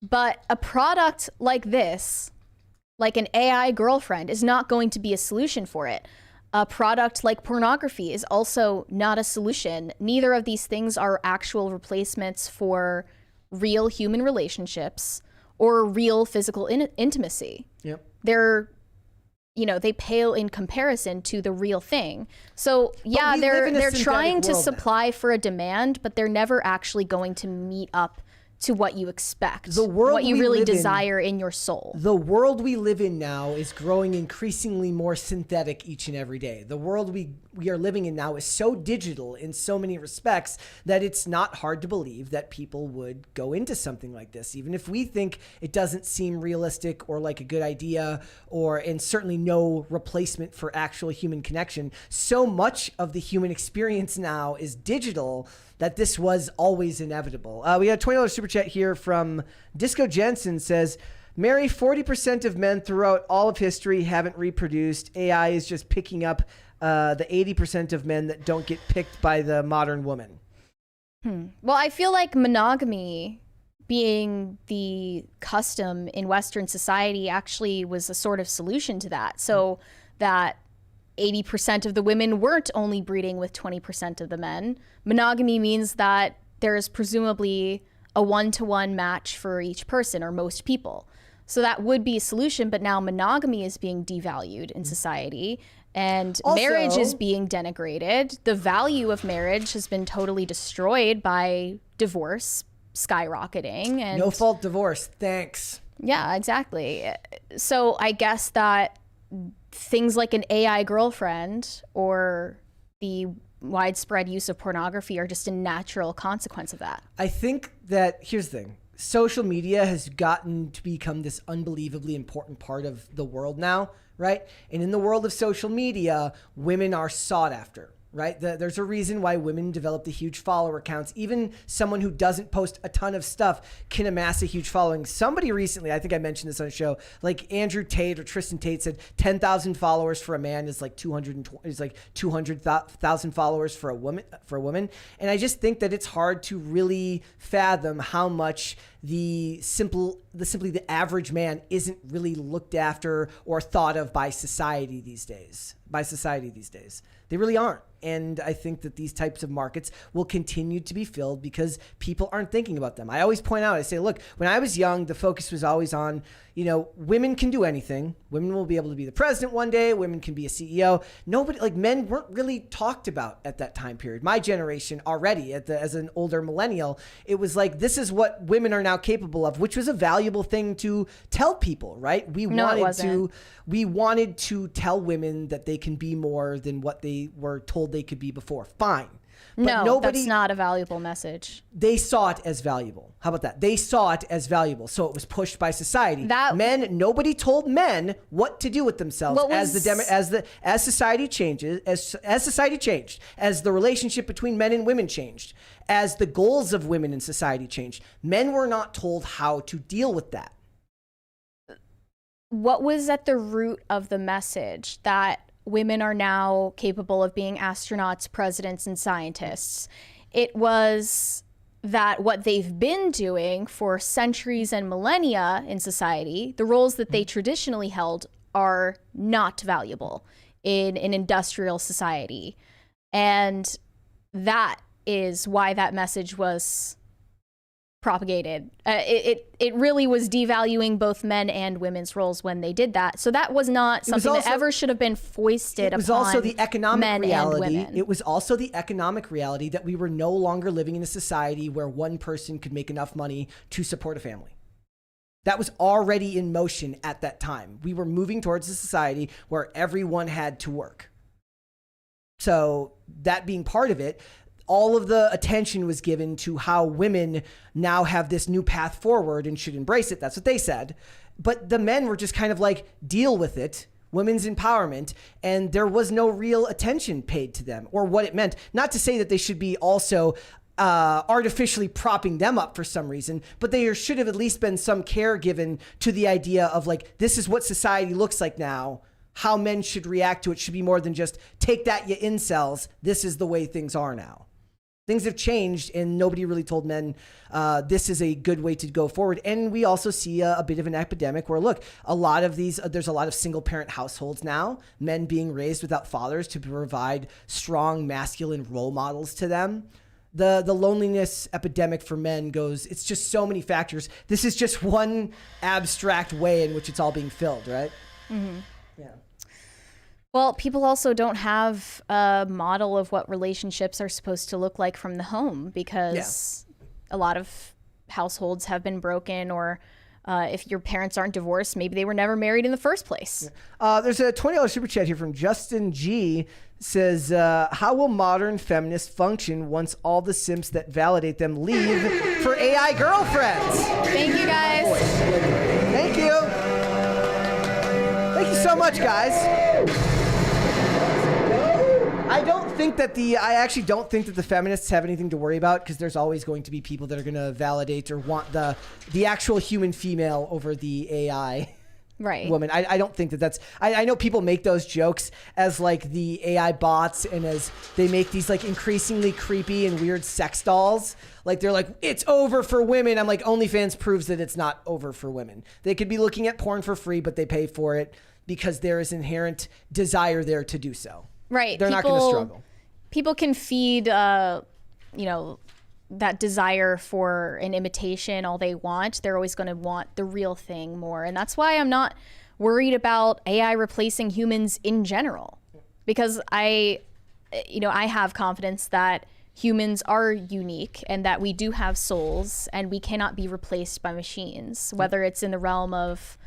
[SPEAKER 2] but a product like this, like an AI girlfriend, is not going to be a solution for it. A product like pornography is also not a solution. Neither of these things are actual replacements for real human relationships or real physical intimacy.
[SPEAKER 1] Yep.
[SPEAKER 2] They're, they pale in comparison to the real thing. So yeah, they're trying to supply for a demand, but they're never actually going to meet up to what you expect, what you really desire in your soul.
[SPEAKER 1] The world we live in now is growing increasingly more synthetic each and every day. The world we are living in now is so digital in so many respects that it's not hard to believe that people would go into something like this, even if we think it doesn't seem realistic or like a good idea, and certainly no replacement for actual human connection. So much of the human experience now is digital that this was always inevitable. We had a $20 super chat here from Disco Jensen. Says, Mary, 40% of men throughout all of history haven't reproduced. AI is just picking up the 80% of men that don't get picked by the modern woman.
[SPEAKER 2] Well, I feel like monogamy being the custom in Western society actually was a sort of solution to that. So that 80% of the women weren't only breeding with 20% of the men. Monogamy means that there's presumably a one-to-one match for each person or most people. So that would be a solution, but now monogamy is being devalued in society and
[SPEAKER 1] Also,
[SPEAKER 2] marriage is being denigrated. The value of marriage has been totally destroyed by divorce skyrocketing. And
[SPEAKER 1] no fault divorce. Thanks.
[SPEAKER 2] Yeah, exactly. So I guess that things like an AI girlfriend or the widespread use of pornography are just a natural consequence of that.
[SPEAKER 1] I think that, here's the thing. Social media has gotten to become this unbelievably important part of the world now, right? And in the world of social media, women are sought after, right? There's a reason why women develop the huge follower counts. Even someone who doesn't post a ton of stuff can amass a huge following. Somebody recently, I think I mentioned this on a show, like Andrew Tate or Tristan Tate said 10,000 followers for a man is like 200,000 followers for a woman. And I just think that it's hard to really fathom how much simply the average man isn't really looked after or thought of by society these days. They really aren't. And I think that these types of markets will continue to be filled because people aren't thinking about them. I always point out, I say, look, when I was young, the focus was always on, women can do anything. Women will be able to be the president one day. Women can be a CEO. Men weren't really talked about at that time period. My generation already, as an older millennial, it was like, this is what women are now capable of, which was a valuable thing to tell people, right? We wanted to tell women that they can be more than what they were told they could be before. Fine. But
[SPEAKER 2] that's not a valuable message.
[SPEAKER 1] They saw it as valuable. How about that? They saw it as valuable. So it was pushed by society. Nobody told men what to do with themselves as society changes, as society changed, as the relationship between men and women changed, as the goals of women in society changed. Men were not told how to deal with that.
[SPEAKER 2] What was at the root of the message that women are now capable of being astronauts, presidents, and scientists? It was that what they've been doing for centuries and millennia in society, the roles that they traditionally held, are not valuable in an industrial society. And that is why that message was propagated. It really was devaluing both men and women's roles when they did that. So that was not something that ever should have been foisted upon men and women. It was also the economic reality.
[SPEAKER 1] It was also the economic reality that we were no longer living in a society where one person could make enough money to support a family. That was already in motion at that time. We were moving towards a society where everyone had to work. So that being part of it, all of the attention was given to how women now have this new path forward and should embrace it. That's what they said. But the men were just kind of like, deal with it. women's empowerment, and there was no real attention paid to them or what it meant. Not to say that they should be also artificially propping them up for some reason, but there should have at least been some care given to the idea of like, this is what society looks like now. How men should react to it should be more than just take that, you incels. This is the way things are now. Things have changed, and nobody really told men this is a good way to go forward. And we also see a bit of an epidemic where, look, a lot of these, there's a lot of single parent households now, men being raised without fathers to provide strong masculine role models to them. The loneliness epidemic for men goes, it's just so many factors. This is just one abstract way in which it's all being filled, right?
[SPEAKER 2] Mm-hmm.
[SPEAKER 1] Yeah.
[SPEAKER 2] Well, people also don't have a model of what relationships are supposed to look like from the home because a lot of households have been broken, or if your parents aren't divorced, maybe they were never married in the first place.
[SPEAKER 1] There's a $20 super chat here from Justin G. Says, how will modern feminists function once all the simps that validate them leave for AI girlfriends?
[SPEAKER 2] Thank you, guys.
[SPEAKER 1] Thank you. Thank you so much, guys. I actually don't think that the feminists have anything to worry about, because there's always going to be people that are going to validate or want the actual human female over the AI woman. I don't think that that's, I know people make those jokes as like the AI bots, and as they make these like increasingly creepy and weird sex dolls. Like they're like, it's over for women. I'm like, OnlyFans proves that it's not over for women. They could be looking at porn for free, but they pay for it because there is inherent desire there to do so.
[SPEAKER 2] Right.
[SPEAKER 1] They're not going to struggle.
[SPEAKER 2] People can feed, that desire for an imitation all they want. They're always going to want the real thing more. And that's why I'm not worried about AI replacing humans in general, because I have confidence that humans are unique and that we do have souls and we cannot be replaced by machines, whether it's in the realm of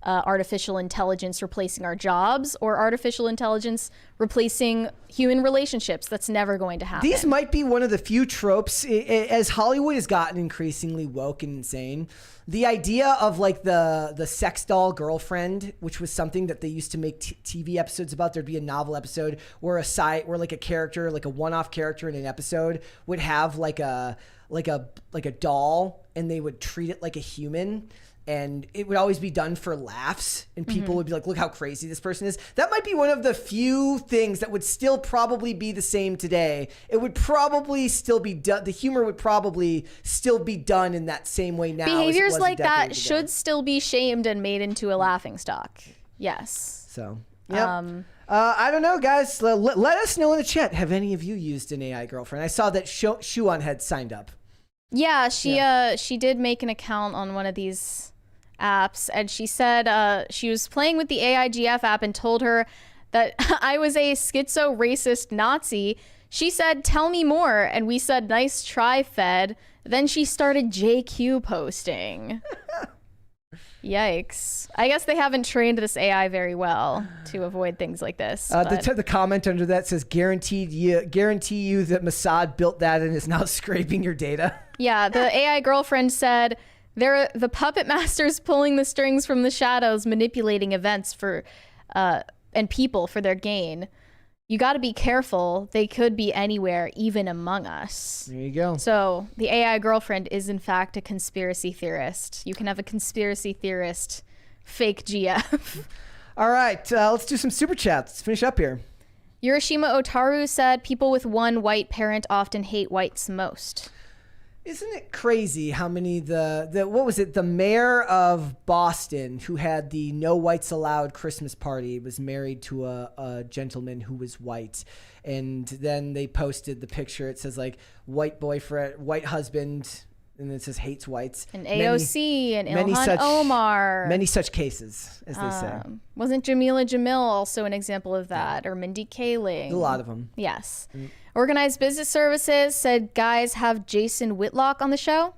[SPEAKER 2] artificial intelligence replacing our jobs or artificial intelligence replacing human relationships. That's never going to happen.
[SPEAKER 1] These might be one of the few tropes, as Hollywood has gotten increasingly woke and insane. The idea of like the sex doll girlfriend, which was something that they used to make TV episodes about. There'd be a novel episode where where like a character, like a one-off character in an episode would have like a doll, and they would treat it like a human. And it would always be done for laughs, and people would be like, look how crazy this person is. That might be one of the few things that would still probably be the same today. It would probably still be done. The humor would probably still be done in that same way now.
[SPEAKER 2] Behaviors like that should still be shamed and made into a laughingstock. Yes.
[SPEAKER 1] So, yeah. I don't know, guys. Let us know in the chat. Have any of you used an AI girlfriend? I saw that Shuan had signed up.
[SPEAKER 2] Yeah, she did make an account on one of these apps, and she said she was playing with the AIGF app and told her that I was a schizo racist Nazi. She said, tell me more, and we said, nice try, Fed. Then she started JQ posting. Yikes. I guess they haven't trained this AI very well to avoid things like this.
[SPEAKER 1] The comment under that says, guarantee you that Mossad built that and is now scraping your data.
[SPEAKER 2] Yeah, the AI girlfriend said, they're the puppet masters pulling the strings from the shadows, manipulating events and people for their gain. You got to be careful. They could be anywhere, even among us.
[SPEAKER 1] There you go.
[SPEAKER 2] So the AI girlfriend is, in fact, a conspiracy theorist. You can have a conspiracy theorist fake GF.
[SPEAKER 1] All right, let's do some super chats. Let's finish up here.
[SPEAKER 2] Hiroshima Otaru said, people with one white parent often hate whites most.
[SPEAKER 1] Isn't it crazy how many what was it? The mayor of Boston, who had the no whites allowed Christmas party, was married to a gentleman who was white. And then they posted the picture. It says like white boyfriend, white husband, and it says hates whites.
[SPEAKER 2] And AOC and Ilhan Omar.
[SPEAKER 1] Many such cases, as they say.
[SPEAKER 2] Wasn't Jamila Jamil also an example of that? Or Mindy Kaling?
[SPEAKER 1] A lot of them.
[SPEAKER 2] Yes. Organized Business Services said, guys, have Jason Whitlock on the show.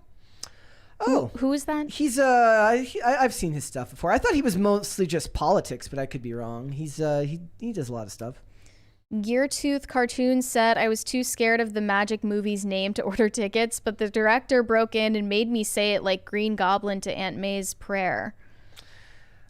[SPEAKER 1] Oh.
[SPEAKER 2] Who is that?
[SPEAKER 1] He's I've seen his stuff before. I thought he was mostly just politics, but I could be wrong. He's he does a lot of stuff.
[SPEAKER 2] Geartooth Cartoon said, I was too scared of the Magic movie's name to order tickets, but the director broke in and made me say it like Green Goblin to Aunt May's prayer.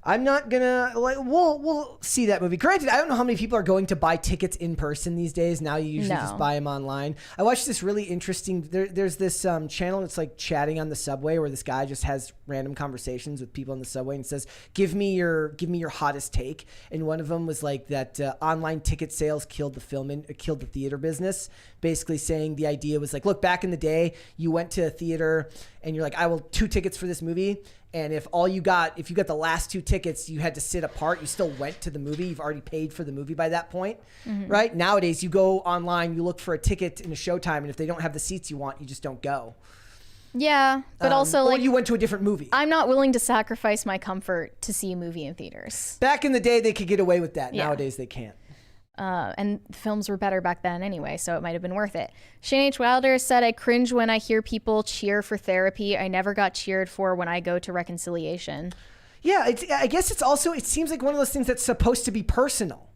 [SPEAKER 1] I'm not gonna we'll see that movie. Granted, I don't know how many people are going to buy tickets in person these days. Now you usually just buy them online. I watched this really interesting. There's this channel that's like chatting on the subway where this guy just has random conversations with people in the subway and says, "Give me your hottest take." And one of them was like that online ticket sales killed the theater business. Basically saying the idea was like, look, back in the day, you went to a theater and you're like, I will 2 tickets for this movie. And if you got the last 2 tickets, you had to sit apart. You still went to the movie. You've already paid for the movie by that point, right? Nowadays, you go online, you look for a ticket in a showtime, and if they don't have the seats you want, you just don't go.
[SPEAKER 2] Yeah, but also
[SPEAKER 1] or you went to a different movie.
[SPEAKER 2] I'm not willing to sacrifice my comfort to see a movie in theaters.
[SPEAKER 1] Back in the day, they could get away with that. Yeah. Nowadays, they can't.
[SPEAKER 2] And films were better back then anyway, so it might have been worth it. Shane H. Wilder said, I cringe when I hear people cheer for therapy. I never got cheered for when I go to reconciliation.
[SPEAKER 1] Yeah, I guess it seems like one of those things that's supposed to be personal,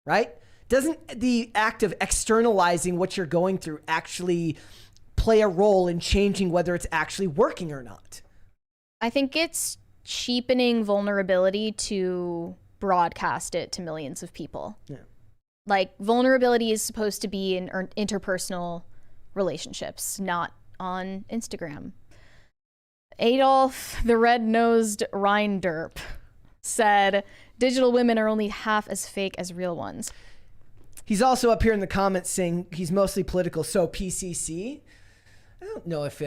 [SPEAKER 1] right? Doesn't the act of externalizing what you're going through actually play a role in changing whether it's actually working or not?
[SPEAKER 2] I think it's cheapening vulnerability to broadcast it to millions of people.
[SPEAKER 1] Yeah.
[SPEAKER 2] Like, vulnerability is supposed to be in interpersonal relationships, not on Instagram. Adolf the Red-Nosed Reinderp said, digital women are only half as fake as real ones.
[SPEAKER 1] He's also up here in the comments saying he's mostly political, so PCC. I don't know if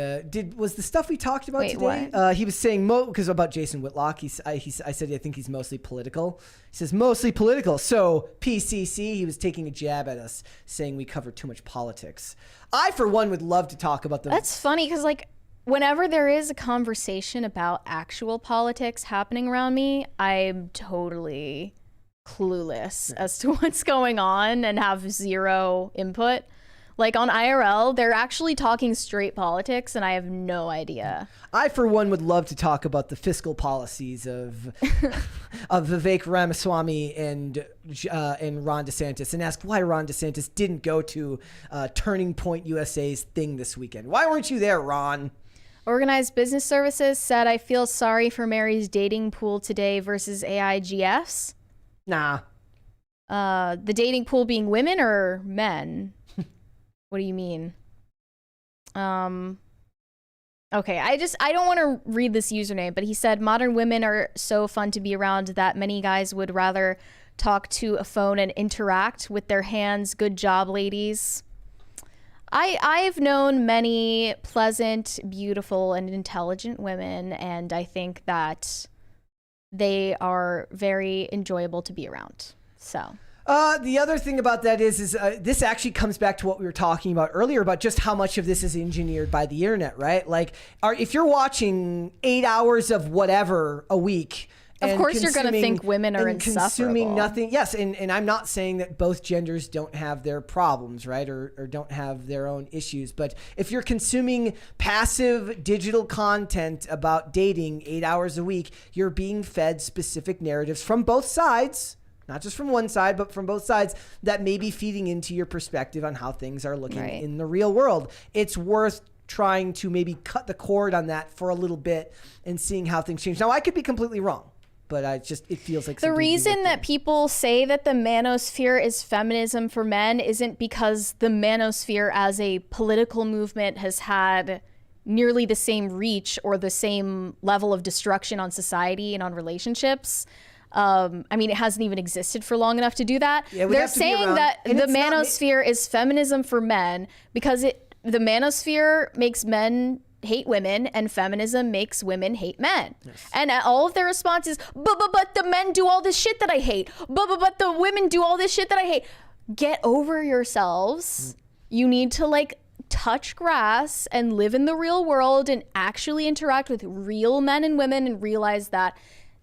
[SPEAKER 1] was the stuff we talked about today.
[SPEAKER 2] What?
[SPEAKER 1] He was saying because about Jason Whitlock. I said I think he's mostly political. He says mostly political. So PCC. He was taking a jab at us, saying we cover too much politics. I, for one, would love to talk about the.
[SPEAKER 2] That's funny because like whenever there is a conversation about actual politics happening around me, I'm totally clueless as to what's going on and have zero input. Like on IRL, they're actually talking straight politics, and I have no idea.
[SPEAKER 1] I, for one, would love to talk about the fiscal policies of Vivek Ramaswamy and Ron DeSantis, and ask why Ron DeSantis didn't go to Turning Point USA's thing this weekend. Why weren't you there, Ron?
[SPEAKER 2] Organized Business Services said, I feel sorry for Mary's dating pool today versus AIGFs.
[SPEAKER 1] Nah.
[SPEAKER 2] The dating pool being women or men? What do you mean? Okay, I don't want to read this username, but he said modern women are so fun to be around that many guys would rather talk to a phone and interact with their hands. Good job, ladies. I've known many pleasant, beautiful, and intelligent women, and I think that they are very enjoyable to be around. So.
[SPEAKER 1] The other thing about that is this actually comes back to what we were talking about earlier about just how much of this is engineered by the internet, right? Like, if you're watching 8 hours of whatever a week,
[SPEAKER 2] of course you're going to think women are insufferable.
[SPEAKER 1] Consuming nothing. Yes, and I'm not saying that both genders don't have their problems, right, or don't have their own issues. But if you're consuming passive digital content about dating 8 hours a week, you're being fed specific narratives from both sides. Not just from one side, but from both sides that may be feeding into your perspective on how things are looking in the real world. It's worth trying to maybe cut the cord on that for a little bit and seeing how things change. Now, I could be completely wrong, but it feels like
[SPEAKER 2] the reason that people say that the manosphere is feminism for men isn't because the manosphere as a political movement has had nearly the same reach or the same level of destruction on society and on relationships. I mean, it hasn't even existed for long enough to do that. Yeah, they're saying that the manosphere is feminism for men because the manosphere makes men hate women and feminism makes women hate men. Yes. And all of their responses, but the men do all this shit that I hate. But the women do all this shit that I hate. Get over yourselves. You need to touch grass and live in the real world and actually interact with real men and women and realize that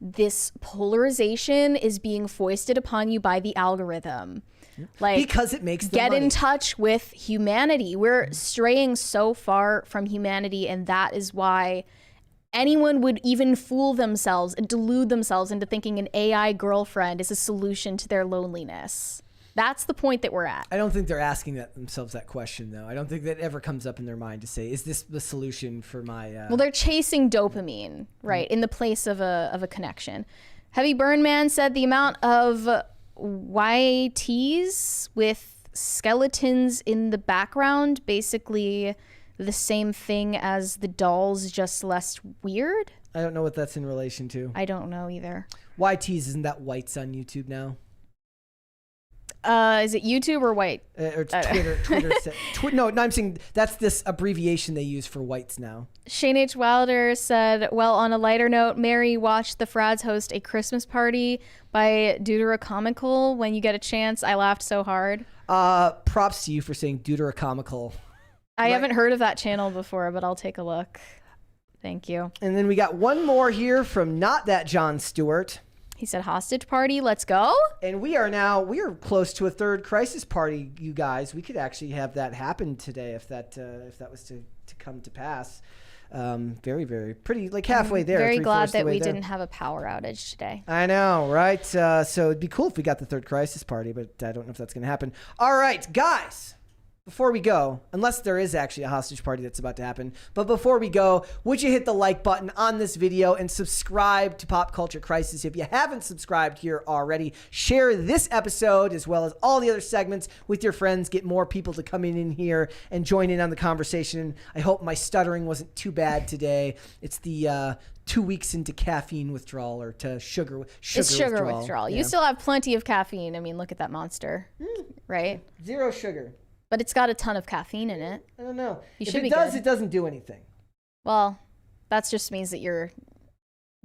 [SPEAKER 2] this polarization is being foisted upon you by the algorithm.
[SPEAKER 1] Because it makes them
[SPEAKER 2] money. In touch with humanity. We're straying so far from humanity, and that is why anyone would even fool themselves and delude themselves into thinking an AI girlfriend is a solution to their loneliness. That's the point that we're at.
[SPEAKER 1] I don't think they're asking themselves that question, though. I don't think that ever comes up in their mind to say, is this the solution for my...
[SPEAKER 2] Well, they're chasing dopamine, right, in the place of a connection. Heavy Burn Man said the amount of YTs with skeletons in the background, basically the same thing as the dolls, just less weird.
[SPEAKER 1] I don't know what that's in relation to.
[SPEAKER 2] I don't know either.
[SPEAKER 1] YTs, isn't that whites on YouTube now?
[SPEAKER 2] Is it YouTube or white?
[SPEAKER 1] Or Twitter. No, I'm saying that's this abbreviation they use for whites now.
[SPEAKER 2] Shane H. Wilder said, well, on a lighter note, Mary watched the Frads host a Christmas party by Deuterocomical. When you get a chance, I laughed so hard.
[SPEAKER 1] Props to you for saying Deuterocomical.
[SPEAKER 2] I haven't heard of that channel before, but I'll take a look. Thank you.
[SPEAKER 1] And then we got one more here from Not That John Stewart.
[SPEAKER 2] He said, hostage party, let's go.
[SPEAKER 1] And we are close to a third crisis party, you guys. We could actually have that happen today if that was to come to pass. Very, very pretty, like halfway there.
[SPEAKER 2] Very glad that we didn't have a power outage today.
[SPEAKER 1] I know, right? So it'd be cool if we got the third crisis party, but I don't know if that's going to happen. All right, guys. Before we go, unless there is actually a hostage party that's about to happen, but before we go, would you hit the like button on this video and subscribe to Pop Culture Crisis if you haven't subscribed here already? Share this episode as well as all the other segments with your friends. Get more people to come in here and join in on the conversation. I hope my stuttering wasn't too bad today. It's the 2 weeks into caffeine withdrawal or to sugar withdrawal.
[SPEAKER 2] Yeah. You still have plenty of caffeine. I mean, look at that monster, right?
[SPEAKER 1] 0 sugar.
[SPEAKER 2] But it's got a ton of caffeine in it.
[SPEAKER 1] I don't know.
[SPEAKER 2] If
[SPEAKER 1] it does, it doesn't do anything.
[SPEAKER 2] Well, that just means that you're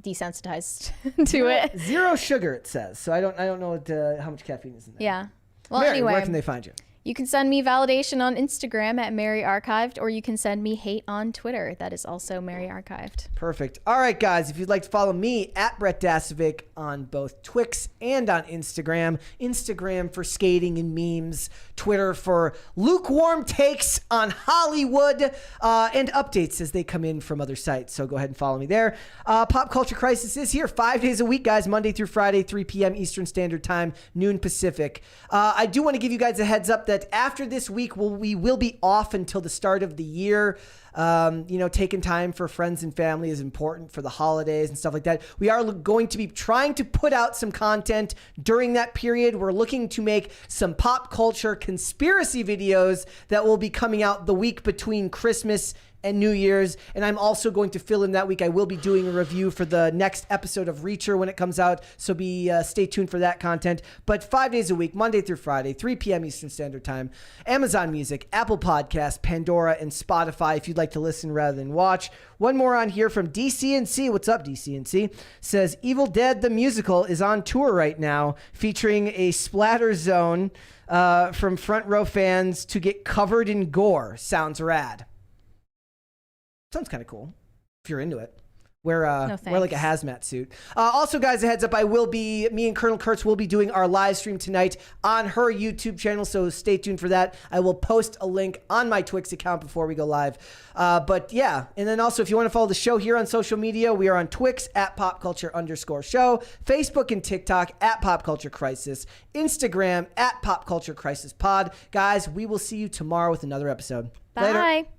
[SPEAKER 2] desensitized to it.
[SPEAKER 1] 0 sugar, it says. So I don't know how much caffeine is in there.
[SPEAKER 2] Yeah. Well,
[SPEAKER 1] Mary,
[SPEAKER 2] anyway,
[SPEAKER 1] where can they find you?
[SPEAKER 2] You can send me validation on Instagram at Mary Archived, or you can send me hate on Twitter. That is also Mary Archived.
[SPEAKER 1] Perfect. All right, guys, if you'd like to follow me at Brett Dasovic on both Twix and on Instagram. Instagram for skating and memes. Twitter for lukewarm takes on Hollywood and updates as they come in from other sites. So go ahead and follow me there. Pop Culture Crisis is here 5 days a week, guys, Monday through Friday, 3 p.m. Eastern Standard Time, noon Pacific. I do want to give you guys a heads up that after this week, we will be off until the start of the year. Taking time for friends and family is important for the holidays and stuff like that. We are going to be trying to put out some content during that period. We're looking to make some pop culture conspiracy videos that will be coming out the week between Christmas and New Year's. And I'm also going to fill in that week. I will be doing a review for the next episode of Reacher when it comes out. So stay tuned for that content. But 5 days a week, Monday through Friday, 3 p.m. Eastern Standard Time, Amazon Music, Apple Podcasts, Pandora, and Spotify if you'd like to listen rather than watch. One more on here from DCNC. What's up, DCNC? Says, Evil Dead the Musical is on tour right now, featuring a splatter zone from front row fans to get covered in gore. Sounds rad. Sounds kind of cool if you're into it. Wear like a hazmat suit. Also, guys, a heads up, me and Colonel Kurtz will be doing our live stream tonight on her YouTube channel, so stay tuned for that. I will post a link on my Twix account before we go live. But yeah, and then also if you want to follow the show here on social media, we are on Twix at @popculture_show, Facebook and TikTok at Pop Culture Crisis, Instagram at Pop Culture Crisis Pod. Guys, we will see you tomorrow with another episode.
[SPEAKER 2] Bye.
[SPEAKER 1] Later.